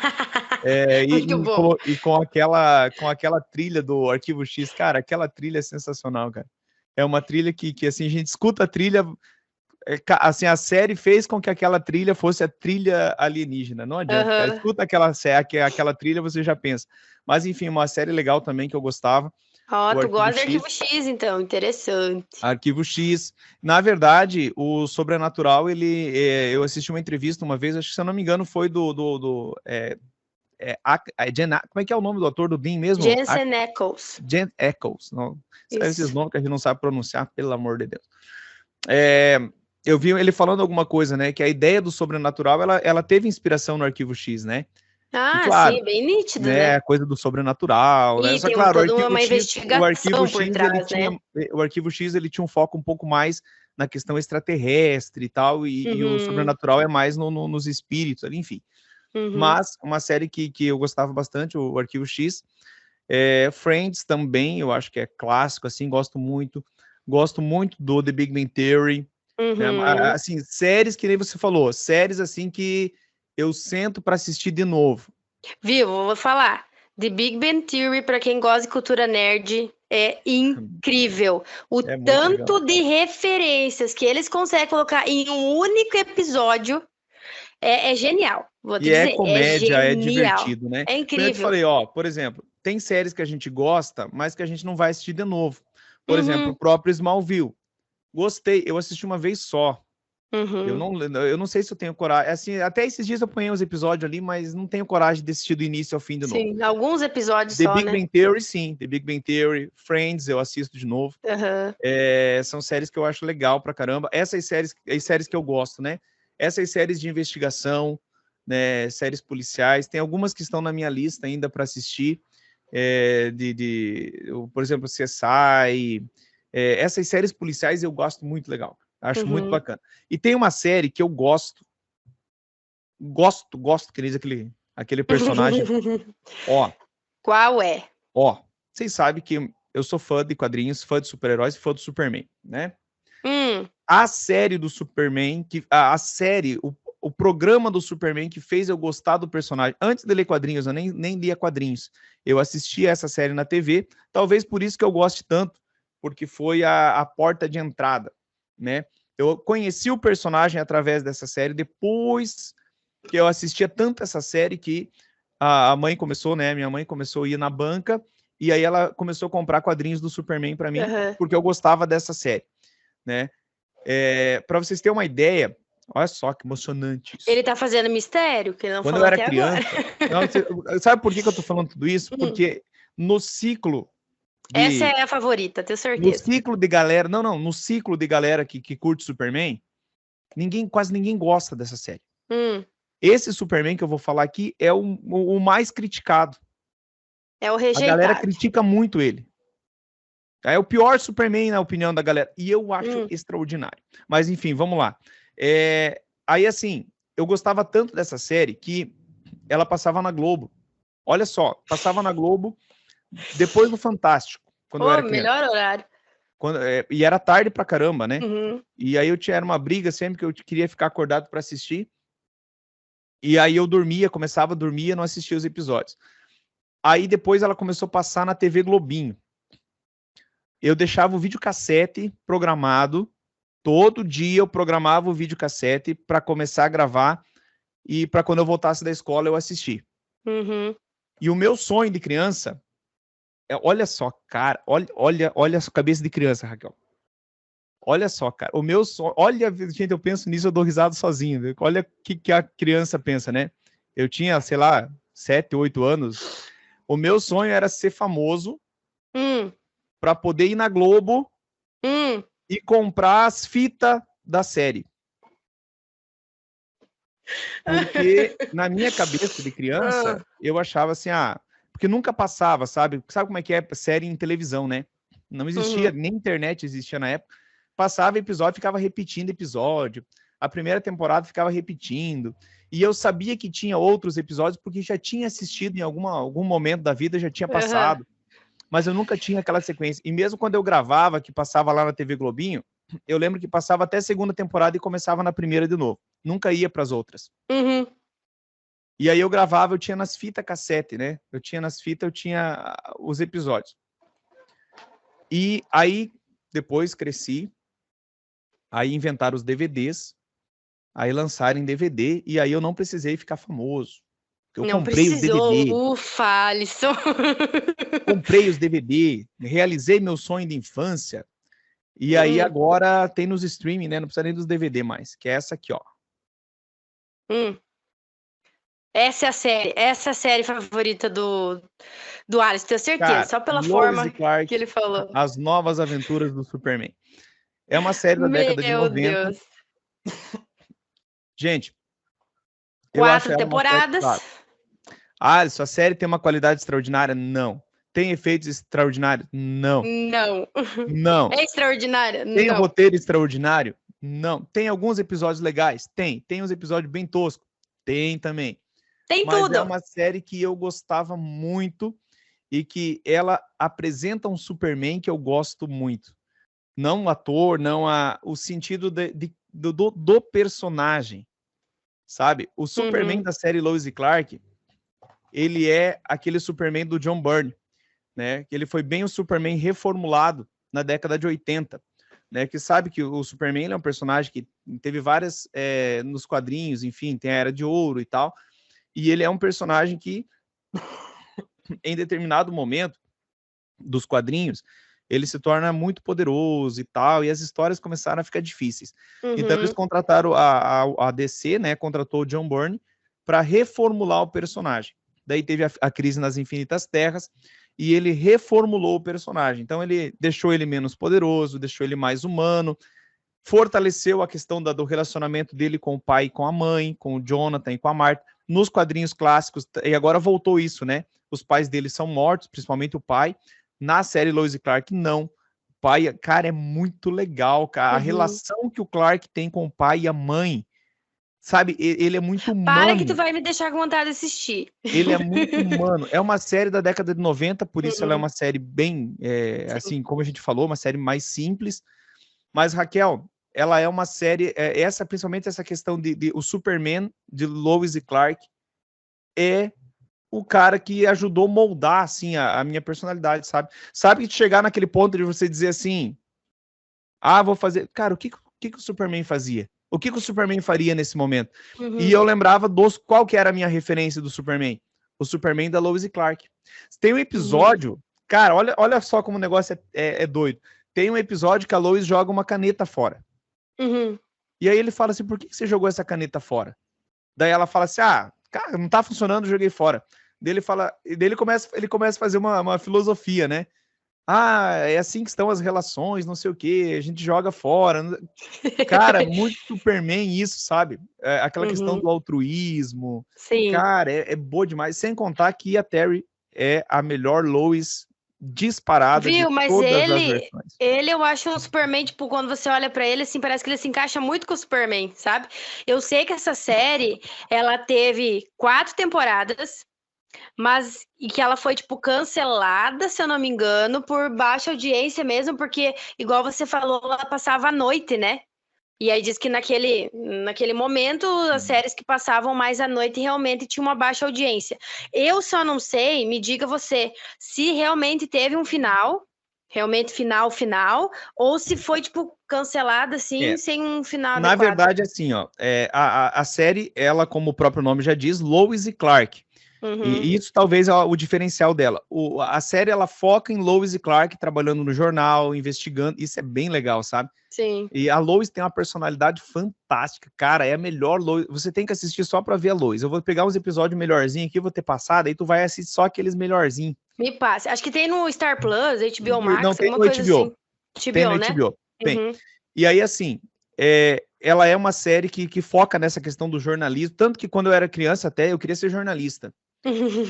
Muito bom. E com aquela trilha do Arquivo X, cara, aquela trilha é sensacional, cara. É uma trilha que assim, a gente escuta a trilha, assim, a série fez com que aquela trilha fosse a trilha alienígena, não adianta, cara. Escuta aquela trilha, você já pensa. Mas enfim, uma série legal também que eu gostava. Ó, tu gosta de Arquivo X, então, interessante. Arquivo X. Na verdade, o Sobrenatural, eu assisti uma entrevista uma vez, acho que se eu não me engano foi como é que é o nome do ator do Dean mesmo? Jensen Ackles. Jensen Ackles. Não, esses nomes que a gente não sabe pronunciar, pelo amor de Deus. Eu vi ele falando alguma coisa, né, que a ideia do Sobrenatural, ela teve inspiração no Arquivo X, né? Ah, e, claro, sim, bem nítido, né? Coisa do sobrenatural, né? Só tem claro, toda uma investigação por trás, né? O Arquivo X, ele tinha um foco um pouco mais na questão extraterrestre e tal, e o sobrenatural é mais nos espíritos ali, enfim. Mas uma série que eu gostava bastante, o Arquivo X, Friends também, eu acho que é clássico, assim, gosto muito do The Big Bang Theory, né? Assim, séries que nem você falou, séries assim que eu sento para assistir de novo. Viu? Vou falar. The Big Bang Theory, para quem gosta de cultura nerd, é incrível. O tanto de referências que eles conseguem colocar em um único episódio é genial. Vou te dizer, comédia, é divertido, né? É incrível. Eu te falei, por exemplo, tem séries que a gente gosta, mas que a gente não vai assistir de novo. Por exemplo, o próprio Smallville. Gostei, eu assisti uma vez só. Eu não sei se eu tenho coragem. Assim, até esses dias eu ponhei uns episódios ali, mas não tenho coragem de assistir do início ao fim de novo. Sim, alguns episódios The só, Big né? Bang Theory, sim. The Big Bang Theory, Friends, eu assisto de novo. São séries que eu acho legal pra caramba. Essas séries que eu gosto, né? Essas séries de investigação, né? Séries policiais. Tem algumas que estão na minha lista ainda para assistir. Por exemplo, CSI. Essas séries policiais eu gosto muito legal. Acho muito bacana. E tem uma série que eu gosto, que diz aquele personagem. Qual é? Vocês sabem que eu sou fã de quadrinhos, fã de super-heróis e fã do Superman, né? A série do Superman, o programa do Superman que fez eu gostar do personagem, antes de ler quadrinhos, eu nem lia quadrinhos, eu assistia essa série na TV, talvez por isso que eu goste tanto, porque foi a porta de entrada, né? Eu conheci o personagem através dessa série, depois que eu assistia tanto essa série que a mãe começou, né? Minha mãe começou a ir na banca e aí ela começou a comprar quadrinhos do Superman para mim, porque eu gostava dessa série, né? Para vocês terem uma ideia, olha só que emocionante isso. Ele tá fazendo mistério, que não Quando falou eu era até criança, agora. sabe por que eu tô falando tudo isso? Porque no ciclo essa é a favorita, tenho certeza. No ciclo de galera, no ciclo de galera que curte Superman, quase ninguém gosta dessa série. Esse Superman que eu vou falar aqui é o mais criticado. É o rejeitado. A galera critica muito ele. É o pior Superman, na opinião da galera. E eu acho extraordinário. Mas, enfim, vamos lá. Aí, assim, eu gostava tanto dessa série que ela passava na Globo. Olha só, passava na Globo depois do Fantástico. Quando eu era criança. Melhor horário. E era tarde pra caramba, né? E aí era uma briga sempre que eu queria ficar acordado para assistir. E aí eu começava a dormir e não assistia os episódios. Aí depois ela começou a passar na TV Globinho. Eu deixava o videocassete programado. Todo dia eu programava o videocassete para começar a gravar e para quando eu voltasse da escola eu assistir. E o meu sonho de criança olha só, cara, olha a sua cabeça de criança, Raquel. Olha só, cara, o meu sonho, olha, gente, eu penso nisso, eu dou risada sozinho, viu? Olha o que a criança pensa, né? Eu tinha, sei lá, 7, 8 anos, o meu sonho era ser famoso para poder ir na Globo e comprar as fitas da série. Porque na minha cabeça de criança, eu achava assim, porque nunca passava, sabe? Sabe como é que é série em televisão, né? Não existia, nem internet existia na época. Passava episódio, ficava repetindo episódio. A primeira temporada ficava repetindo. E eu sabia que tinha outros episódios porque já tinha assistido em algum momento da vida, já tinha passado. Mas eu nunca tinha aquela sequência. E mesmo quando eu gravava, que passava lá na TV Globinho, eu lembro que passava até a segunda temporada e começava na primeira de novo. Nunca ia para as outras. E aí eu gravava, eu tinha nas fitas cassete, né? Eu tinha nas fitas, eu tinha os episódios. E aí, depois cresci, aí inventaram os DVDs, aí lançaram em DVD, e aí eu não precisei ficar famoso. Eu não comprei precisou, os DVD. Ufa, Alisson. Comprei os DVD, realizei meu sonho de infância, e aí agora tem nos streaming, né? Não precisa nem dos DVD mais, que é essa aqui, ó. Essa é a série favorita do Alisson, tenho certeza, Cara, só pela Lois forma e Clark, que ele falou. As Novas Aventuras do Superman. É uma série da década de 90. Meu Deus. Gente, eu acho 4 ela temporadas. Uma série, Alisson, a série tem uma qualidade extraordinária? Não. Tem efeitos extraordinários? Não. Não. É extraordinária? Tem não. Roteiro extraordinário? Não. Tem alguns episódios legais? Tem. Tem uns episódios bem toscos? Tem também. Tem Mas tudo. é uma série que eu gostava muito e que ela apresenta um Superman que eu gosto muito. Não o ator, não o sentido do personagem, sabe? O Superman da série Lois e Clark, ele é aquele Superman do John Byrne, né? Que ele foi bem o Superman reformulado na década de 80, né? Que sabe que o Superman ele é um personagem que teve várias nos quadrinhos, enfim, tem a Era de Ouro e tal, e ele é um personagem que em determinado momento dos quadrinhos ele se torna muito poderoso e tal, e as histórias começaram a ficar difíceis. Então eles contrataram a DC, né? Contratou o John Byrne para reformular o personagem. Daí teve a crise nas Infinitas Terras e ele reformulou o personagem. Então ele deixou ele menos poderoso, deixou ele mais humano, fortaleceu a questão do relacionamento dele com o pai e com a mãe, com o Jonathan e com a Martha. Nos quadrinhos clássicos, e agora voltou isso, né? Os pais dele são mortos, principalmente o pai. Na série Lois e Clark, não. O pai, cara, é muito legal, cara. A relação que o Clark tem com o pai e a mãe, sabe? Ele é muito humano. Para que tu vai me deixar com vontade de assistir. Ele é muito humano. É uma série da década de 90, por isso ela é uma série bem, assim, como a gente falou, uma série mais simples. Mas, Raquel, ela é uma série, principalmente essa questão de o Superman de Lois e Clark é o cara que ajudou a moldar, assim, a minha personalidade, sabe? Sabe que chegar naquele ponto de você dizer assim, vou fazer... Cara, o que o Superman fazia? O que o Superman faria nesse momento? E eu lembrava qual que era a minha referência do Superman? O Superman da Lois e Clark. Tem um episódio, cara, olha só como o negócio é doido. Tem um episódio que a Lois joga uma caneta fora. E aí ele fala assim, por que você jogou essa caneta fora? Daí ela fala assim, cara, não tá funcionando, joguei fora. Daí ele começa a fazer uma filosofia, né? É assim que estão as relações, não sei o quê, a gente joga fora. Cara, muito Superman isso, sabe? Aquela questão do altruísmo. Sim. Cara, é boa demais. Sem contar que a Terry é a melhor Lois disparada de todas as versões. Ele eu acho um Superman, tipo, quando você olha pra ele, assim, parece que ele se encaixa muito com o Superman, sabe? Eu sei que essa série, ela teve 4 temporadas, e que ela foi, tipo, cancelada, se eu não me engano, por baixa audiência mesmo, porque, igual você falou, ela passava à noite, né? E aí diz que naquele momento, as séries que passavam mais à noite realmente tinham uma baixa audiência. Eu só não sei, me diga você, se realmente teve um final, realmente final, ou se foi, tipo, cancelada, assim, sem um final Na adequado. verdade, assim, ó, a série, ela, como o próprio nome já diz, Lois e Clark. E isso talvez é o diferencial dela. A série, ela foca em Lois e Clark trabalhando no jornal, investigando. Isso é bem legal, sabe? Sim. E a Lois tem uma personalidade fantástica. Cara, é a melhor Lois. Você tem que assistir só pra ver a Lois. Eu vou pegar uns episódios melhorzinhos aqui, vou ter passado, aí tu vai assistir só aqueles melhorzinhos. Me passa. Acho que tem no Star Plus, HBO Max, Não, tem alguma no coisa HBO. assim. Tem no né? HBO. Tem. E aí, assim, ela é uma série que foca nessa questão do jornalismo. Tanto que quando eu era criança até, eu queria ser jornalista.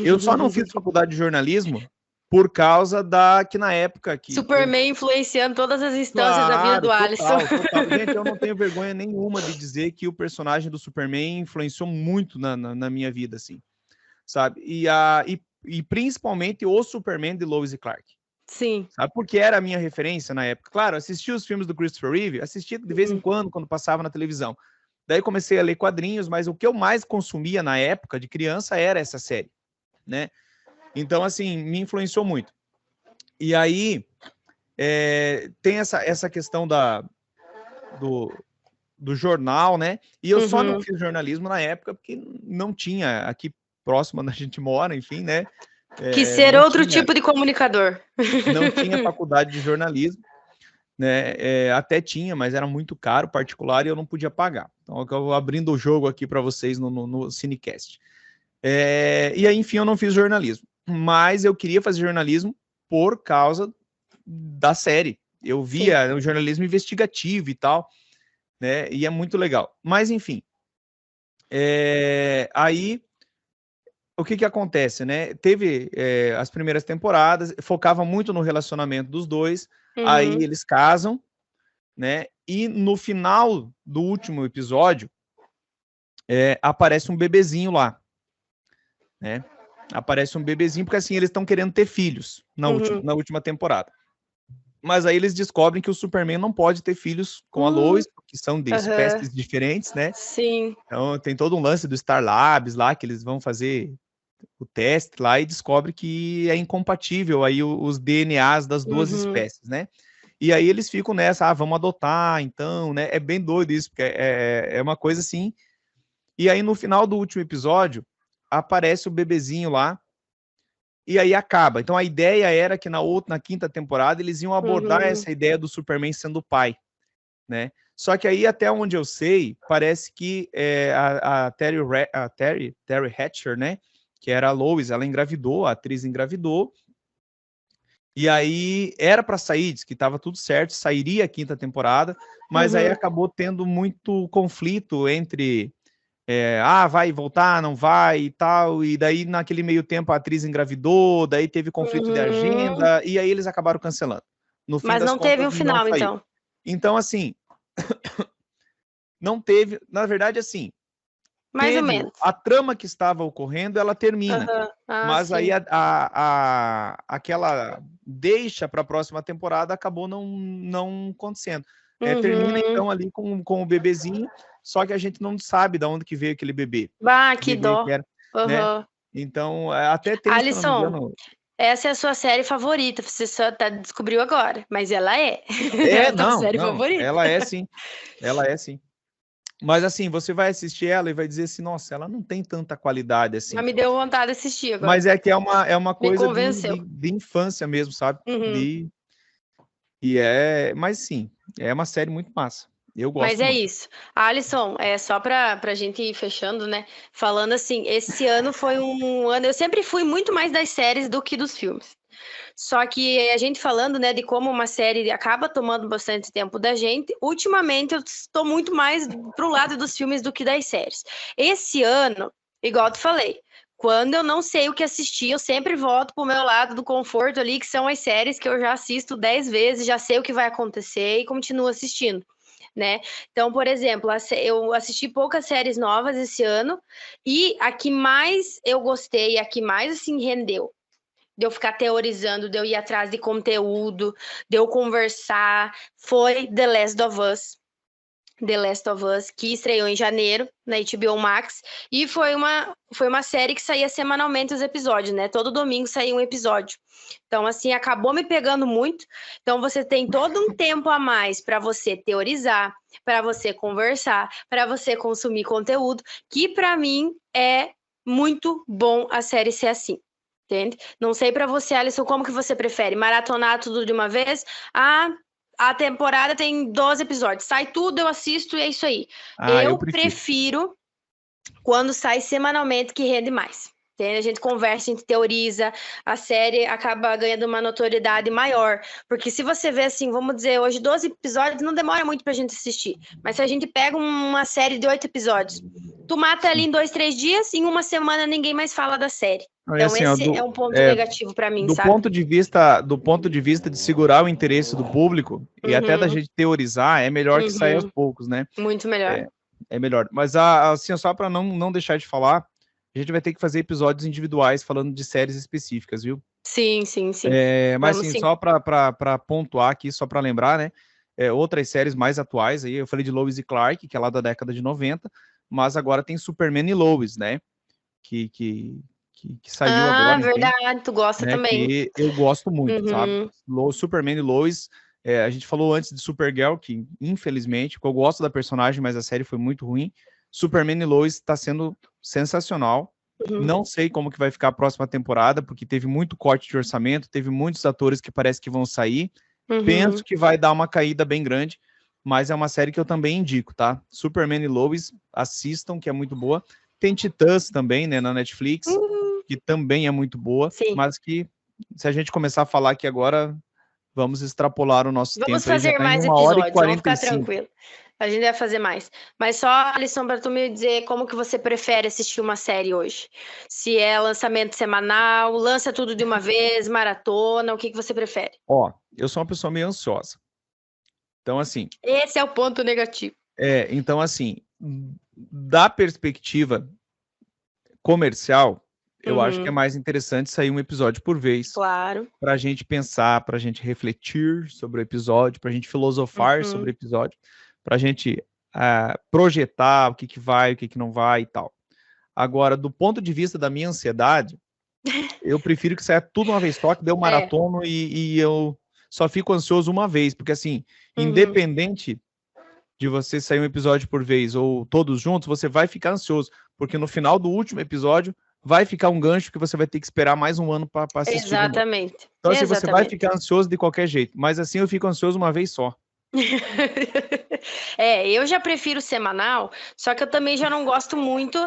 Eu só não fiz faculdade de jornalismo por causa que na época... Superman influenciando todas as instâncias da vida do Alisson. Total. Gente, eu não tenho vergonha nenhuma de dizer que o personagem do Superman influenciou muito na minha vida, assim, sabe? E principalmente o Superman de Lois e Clark. Sim. Sabe? Porque era a minha referência na época. Claro, assisti os filmes do Christopher Reeve, assistia de vez em quando passava na televisão. Daí comecei a ler quadrinhos, mas o que eu mais consumia na época de criança era essa série, né? Então, assim, me influenciou muito. E aí, tem essa questão do jornal, né? E eu só não fiz jornalismo na época porque não tinha, aqui próximo onde a gente mora, enfim, né? Que ser outro tipo de comunicador. Não tinha faculdade de jornalismo, né? Até tinha, mas era muito caro, particular, e eu não podia pagar. Então, eu vou abrindo o jogo aqui para vocês no Cinecast. E aí, enfim, eu não fiz jornalismo. Mas eu queria fazer jornalismo por causa da série. Eu via o jornalismo investigativo e tal, né? E é muito legal. Mas, enfim. Aí, o que acontece, né? Teve as primeiras temporadas, focava muito no relacionamento dos dois. Aí eles casam, né? E no final do último episódio, aparece um bebezinho lá, né? Aparece um bebezinho, porque assim, eles estão querendo ter filhos na última temporada. Mas aí eles descobrem que o Superman não pode ter filhos com a Lois, que são de espécies diferentes, né? Sim. Então tem todo um lance do Star Labs lá, que eles vão fazer o teste lá e descobre que é incompatível aí os DNAs das duas espécies, né? E aí eles ficam nessa, vamos adotar, então, né? É bem doido isso, porque é uma coisa assim. E aí no final do último episódio, aparece o bebezinho lá, e aí acaba. Então a ideia era que na quinta temporada eles iam abordar essa ideia do Superman sendo pai, né? Só que aí, até onde eu sei, parece que a Terry Hatcher, né? Que era a Lois, ela engravidou, a atriz engravidou, e aí era para sair, diz que estava tudo certo, sairia a quinta temporada, mas aí acabou tendo muito conflito entre vai voltar, não vai e tal, e daí naquele meio tempo a atriz engravidou, daí teve conflito de agenda, e aí eles acabaram cancelando. No fim mas das não contas, teve um final, então. Então, assim, não teve, na verdade, assim, mais ou menos. A trama que estava ocorrendo, ela termina. Mas sim. Aí aquela deixa para a próxima temporada acabou não acontecendo. Termina, então, ali com o bebezinho, só que a gente não sabe de onde que veio aquele bebê. Que dó. Né? Então, até tem... Alisson, essa é a sua série favorita, você só descobriu agora, mas ela é. Não, série favorita. Ela é sim. Ela é sim. Mas assim, você vai assistir ela e vai dizer assim, nossa, ela não tem tanta qualidade assim. Mas me deu vontade de assistir agora. Mas é que é uma coisa de infância mesmo, sabe? Mas sim, é uma série muito massa. Eu gosto. Mas é isso. Alisson, só pra gente ir fechando, né? Falando assim, esse ano foi um ano... Eu sempre fui muito mais das séries do que dos filmes. Só que a gente falando, né, de como uma série acaba tomando bastante tempo da gente, ultimamente eu estou muito mais pro lado dos filmes do que das séries. Esse ano, igual eu te falei, quando eu não sei o que assistir, eu sempre volto pro meu lado do conforto ali, que são as séries que eu já assisto 10 vezes, já sei o que vai acontecer e continuo assistindo, né? Então, por exemplo, eu assisti poucas séries novas esse ano e a que mais eu gostei, a que mais, assim, rendeu, de eu ficar teorizando, de eu ir atrás de conteúdo, de eu conversar, foi The Last of Us. The Last of Us, que estreou em janeiro na HBO Max, e foi uma série que saía semanalmente os episódios, né? Todo domingo saía um episódio. Então, assim, acabou me pegando muito. Então, você tem todo um tempo a mais para você teorizar, para você conversar, para você consumir conteúdo, que para mim é muito bom a série ser assim. Entende? Não sei pra você, Alisson, como que você prefere? Maratonar tudo de uma vez? A temporada tem 12 episódios. Sai tudo, eu assisto e é isso aí. Eu Eu prefiro. prefiro quando sai semanalmente, que rende mais. Entende? A gente conversa, a gente teoriza, a série acaba ganhando uma notoriedade maior. Porque se você vê assim, vamos dizer, hoje 12 episódios não demora muito pra gente assistir. Mas se a gente pega uma série de 8 episódios, tu mata ali em 2, 3 dias, em uma semana ninguém mais fala da série. Então Assim, esse é um ponto negativo pra mim, sabe? Do ponto de vista de segurar o interesse do público e até da gente teorizar, é melhor que saia aos poucos, né? Muito melhor. É melhor. Mas assim, só para não deixar de falar, a gente vai ter que fazer episódios individuais falando de séries específicas, viu? Sim. Mas Vamos, assim, sim. só para pontuar aqui, só para lembrar, né? Outras séries mais atuais aí, eu falei de Lois e Clark, que é lá da década de 90, mas agora tem Superman e Lois, né? Que saiu agora. Verdade, tu gosta também. Que eu gosto muito, sabe? Superman e Lois, a gente falou antes de Supergirl, que infelizmente, eu gosto da personagem, mas a série foi muito ruim. Superman e Lois está sendo sensacional. Não sei como que vai ficar a próxima temporada, porque teve muito corte de orçamento, teve muitos atores que parece que vão sair. Penso que vai dar uma caída bem grande, mas é uma série que eu também indico, tá? Superman e Lois, assistam, que é muito boa. Tem Titãs também, né, na Netflix, que também é muito boa, Sim. mas que se a gente começar a falar aqui agora, vamos extrapolar o nosso tempo. Vamos fazer mais episódios, vamos ficar tranquilo. A gente vai fazer mais. Mas só, Alisson, para tu me dizer como que você prefere assistir uma série hoje. Se é lançamento semanal, lança tudo de uma vez, maratona, o que você prefere? Eu sou uma pessoa meio ansiosa. Então, assim... Esse é o ponto negativo. Então, assim, da perspectiva comercial, eu acho que é mais interessante sair um episódio por vez. Claro. Pra gente pensar, pra gente refletir sobre o episódio, pra gente filosofar sobre o episódio, pra gente projetar o que vai, o que não vai e tal. Agora, do ponto de vista da minha ansiedade, eu prefiro que saia tudo uma vez só, que dê um maratono e eu só fico ansioso uma vez, porque assim, independente de você sair um episódio por vez ou todos juntos, você vai ficar ansioso, porque no final do último episódio vai ficar um gancho que você vai ter que esperar mais um ano para assistir. Exatamente. Então, assim, você vai ficar ansioso de qualquer jeito, mas assim eu fico ansioso uma vez só. Eu já prefiro semanal, só que eu também já não gosto muito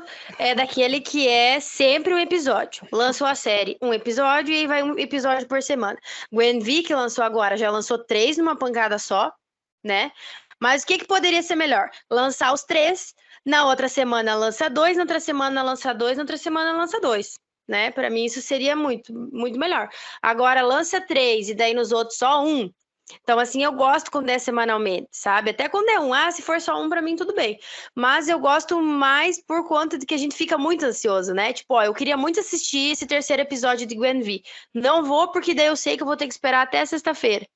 daquele que é sempre um episódio. Lançou a série, um episódio e vai um episódio por semana. Gwen V, que lançou agora, já lançou 3 numa pancada só, né? Mas o que poderia ser melhor? Lançar os 3, na outra semana lança 2, na outra semana lança 2, na outra semana lança 2. Né? Para mim isso seria muito, muito melhor. Agora lança 3 e daí nos outros só 1. Então, assim, eu gosto quando é semanalmente, sabe? Até quando é 1, se for só 1, pra mim, tudo bem. Mas eu gosto mais por conta de que a gente fica muito ansioso, né? Tipo, eu queria muito assistir esse 3º episódio de Gwen V. Não vou, porque daí eu sei que eu vou ter que esperar até sexta-feira.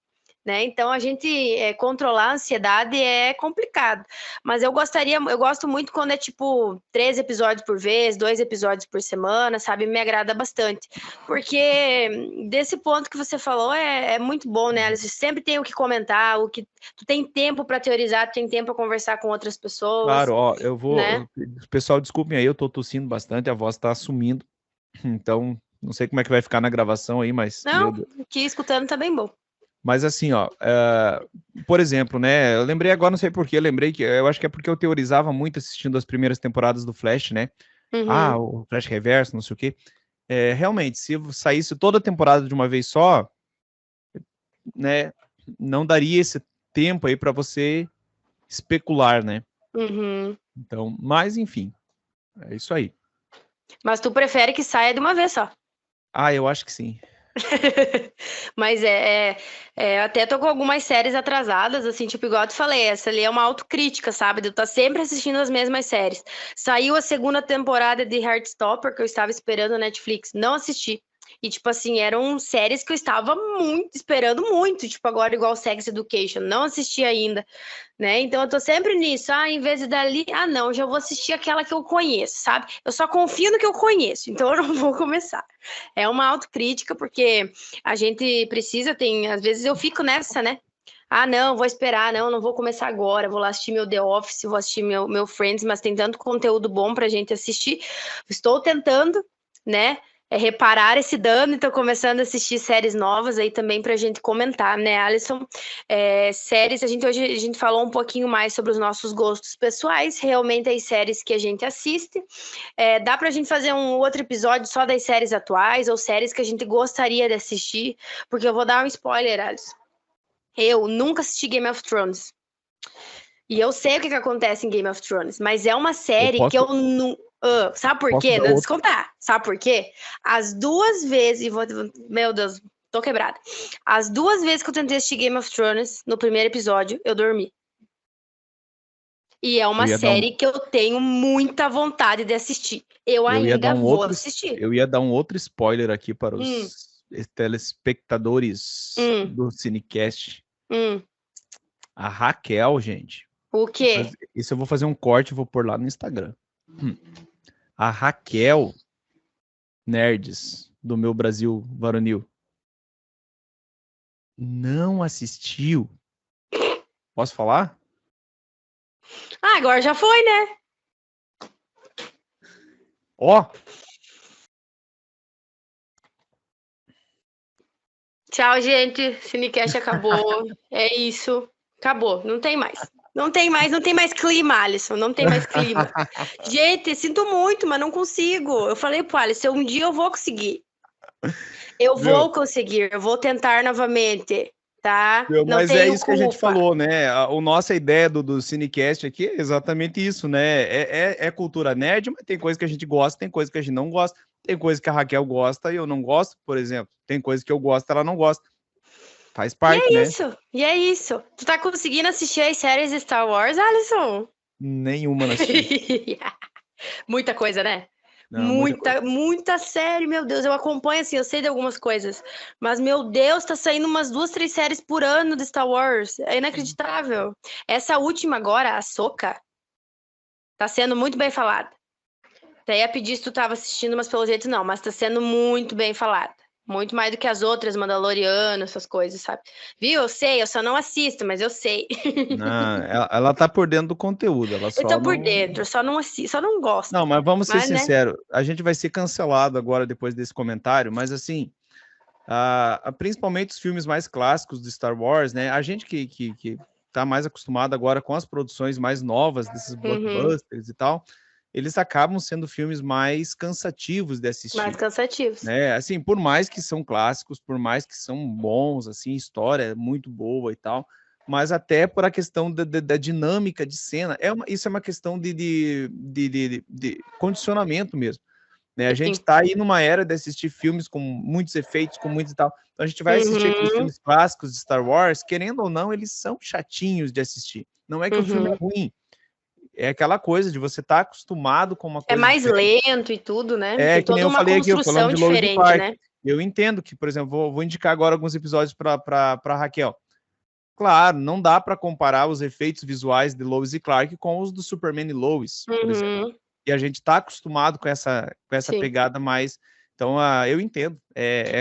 Né? Então, a gente controlar a ansiedade é complicado. Mas eu gosto muito quando é tipo 3 episódios por vez, 2 episódios por semana, sabe? Me agrada bastante. Porque desse ponto que você falou é muito bom, né, Alice? Sempre tem o que comentar, tu tem tempo para teorizar, tu tem tempo para conversar com outras pessoas. Claro, eu vou. Né? Pessoal, desculpem aí, eu tô tossindo bastante, a voz tá sumindo. Então, não sei como é que vai ficar na gravação aí, mas. Não, aqui escutando tá bem bom. Mas assim, por exemplo, né, eu lembrei agora, não sei porquê, eu acho que é porque eu teorizava muito assistindo as primeiras temporadas do Flash, né? O Flash Reverso, não sei o quê. Realmente, se saísse toda a temporada de uma vez só, né, não daria esse tempo aí para você especular, né? Então, mas enfim, é isso aí. Mas tu prefere que saia de uma vez só? Eu acho que sim. Mas até tô com algumas séries atrasadas, assim, tipo, igual eu te falei, essa ali é uma autocrítica, sabe? Eu tô sempre assistindo as mesmas séries. Saiu a 2ª temporada de Heartstopper, que eu estava esperando na Netflix, não assisti. E, tipo assim, eram séries que eu estava esperando muito, tipo, agora igual Sex Education, não assisti ainda, né? Então eu tô sempre nisso, em vez de dali, não, já vou assistir aquela que eu conheço, sabe? Eu só confio no que eu conheço, então eu não vou começar. É uma autocrítica, porque a gente precisa, às vezes eu fico nessa, né? Ah, não, vou esperar, não vou começar agora, vou lá assistir meu The Office, vou assistir meu Friends, mas tem tanto conteúdo bom pra gente assistir. Estou tentando, né, reparar esse dano e tô começando a assistir séries novas aí também pra gente comentar, né, Alisson? Séries, hoje a gente falou um pouquinho mais sobre os nossos gostos pessoais, realmente as séries que a gente assiste. Dá pra gente fazer um outro episódio só das séries atuais ou séries que a gente gostaria de assistir, porque eu vou dar um spoiler, Alisson. Eu nunca assisti Game of Thrones. E eu sei o que acontece em Game of Thrones, mas é uma série que eu não. Sabe por quê? Deixa eu contar. Sabe por quê? As 2 vezes. Meu Deus, tô quebrada. As 2 vezes que eu tentei assistir Game of Thrones, no primeiro episódio, eu dormi. E é uma série que eu tenho muita vontade de assistir. Eu ainda vou assistir. Eu ia dar um outro spoiler aqui para os telespectadores do Cinecast. A Raquel, gente. O quê? Isso eu vou fazer um corte e vou pôr lá no Instagram. A Raquel Nerds, do Meu Brasil Varonil, não assistiu. Posso falar? Ah, agora já foi, né? Ó. Tchau, gente. Cinecast acabou. É isso. Acabou. Não tem mais. Não tem mais clima, Alisson. Não tem mais clima. Gente, sinto muito, mas não consigo. Eu falei pro Alisson, um dia eu vou conseguir. Eu vou conseguir. Eu vou tentar novamente. Tá? Mas é isso que a gente falou, né? A nossa ideia do Cinecast aqui é exatamente isso, né? É cultura nerd, mas tem coisa que a gente gosta, tem coisa que a gente não gosta, tem coisa que a Raquel gosta e eu não gosto, por exemplo. Tem coisa que eu gosto e ela não gosta. Faz parte, né? E é isso. Tu tá conseguindo assistir as séries de Star Wars, Alisson? Nenhuma na assisti. Muita coisa, né? Não, muita série, meu Deus. Eu acompanho, assim, eu sei de algumas coisas. Mas, meu Deus, tá saindo umas 2, 3 séries por ano de Star Wars. É inacreditável. Essa última agora, a Ahsoka, tá sendo muito bem falada. Até ia pedir se tu tava assistindo, mas pelo jeito não. Mas tá sendo muito bem falada. Muito mais do que as outras, Mandaloriano, essas coisas, sabe? Viu? Eu sei, eu só não assisto, mas eu sei. Não, ela tá por dentro do conteúdo. Ela só eu tô por dentro, só não assisto, só não gosto. Não, mas vamos ser sinceros, né? A gente vai ser cancelado agora depois desse comentário, mas assim, principalmente os filmes mais clássicos de Star Wars, né? A gente que tá mais acostumado agora com as produções mais novas desses blockbusters e tal, eles acabam sendo filmes mais cansativos de assistir. Mais cansativos. Né? Assim, por mais que são clássicos, por mais que são bons, assim, história é muito boa e tal, mas até por a questão da dinâmica de cena, isso é uma questão de condicionamento mesmo. Né? A gente está aí numa era de assistir filmes com muitos efeitos, com muitos e tal, então a gente vai assistir aqueles filmes clássicos de Star Wars, querendo ou não, eles são chatinhos de assistir. Não é que o filme é ruim, é aquela coisa de você estar acostumado com uma coisa. É mais lento e tudo, né? Que nem eu falei aqui, falando de Lois Clark. Né? Eu entendo que, por exemplo, vou indicar agora alguns episódios para Raquel. Claro, não dá para comparar os efeitos visuais de Lois e Clark com os do Superman e Lois, por exemplo. E a gente está acostumado com essa pegada mais. Então, eu entendo.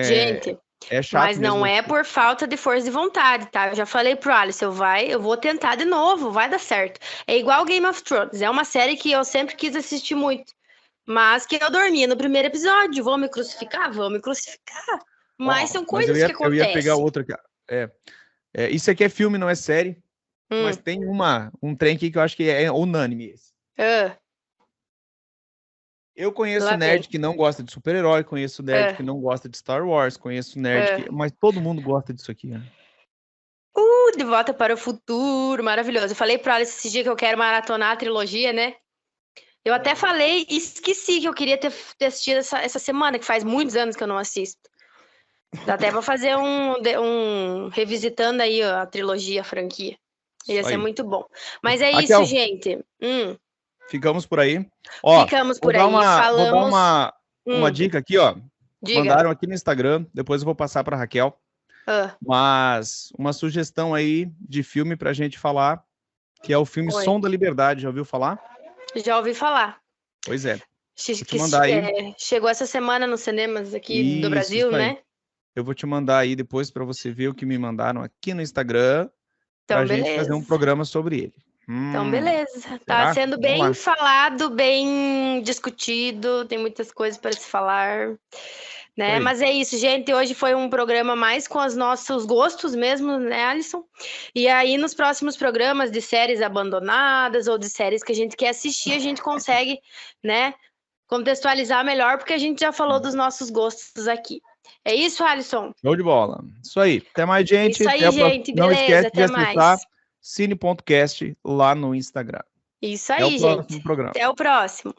Gente. É chato mas não é por falta de força de vontade, tá? Eu já falei pro Alisson, eu vou tentar de novo, vai dar certo. É igual Game of Thrones, é uma série que eu sempre quis assistir muito, mas que eu dormia no primeiro episódio. Vou me crucificar? Vou me crucificar. Mas são coisas que acontecem. Eu ia pegar outra aqui. Isso aqui é filme, não é série, mas tem um trem aqui que eu acho que é unânime esse. Eu conheço nerd que não gosta de super-herói, conheço nerd que não gosta de Star Wars, conheço nerd mas todo mundo gosta disso aqui, né? De Volta para o Futuro, maravilhoso. Eu falei pra Alice esse dia que eu quero maratonar a trilogia, né? Eu até falei e esqueci que eu queria ter assistido essa semana, que faz muitos anos que eu não assisto. Dá até pra fazer um revisitando aí a trilogia, a franquia. Ia ser muito bom. Mas é isso, gente. Ficamos por aí. Ó, ficamos por aí. Vou dar uma dica aqui, ó. Diga. Mandaram aqui no Instagram, depois eu vou passar para Raquel. Mas uma sugestão aí de filme pra gente falar, que é o filme Som da Liberdade. Já ouviu falar? Já ouvi falar. Pois é. Vou te mandar aí. Chegou essa semana nos cinemas aqui do Brasil, né? Eu vou te mandar aí depois para você ver o que me mandaram aqui no Instagram. para a gente fazer um programa sobre ele. Então, beleza. Tá será? sendo bem falado, bem discutido, tem muitas coisas para se falar, né? Aí. Mas é isso, gente. Hoje foi um programa mais com os nossos gostos mesmo, né, Alisson? E aí, nos próximos programas de séries abandonadas ou de séries que a gente quer assistir, a gente consegue, né, contextualizar melhor, porque a gente já falou dos nossos gostos aqui. É isso, Alisson? Show de bola. Isso aí. Até mais, gente. Isso aí, gente. Não Beleza, esquece de até acessar mais. cine.cast lá no Instagram. Isso aí, Até o próximo gente. programa. Até o próximo.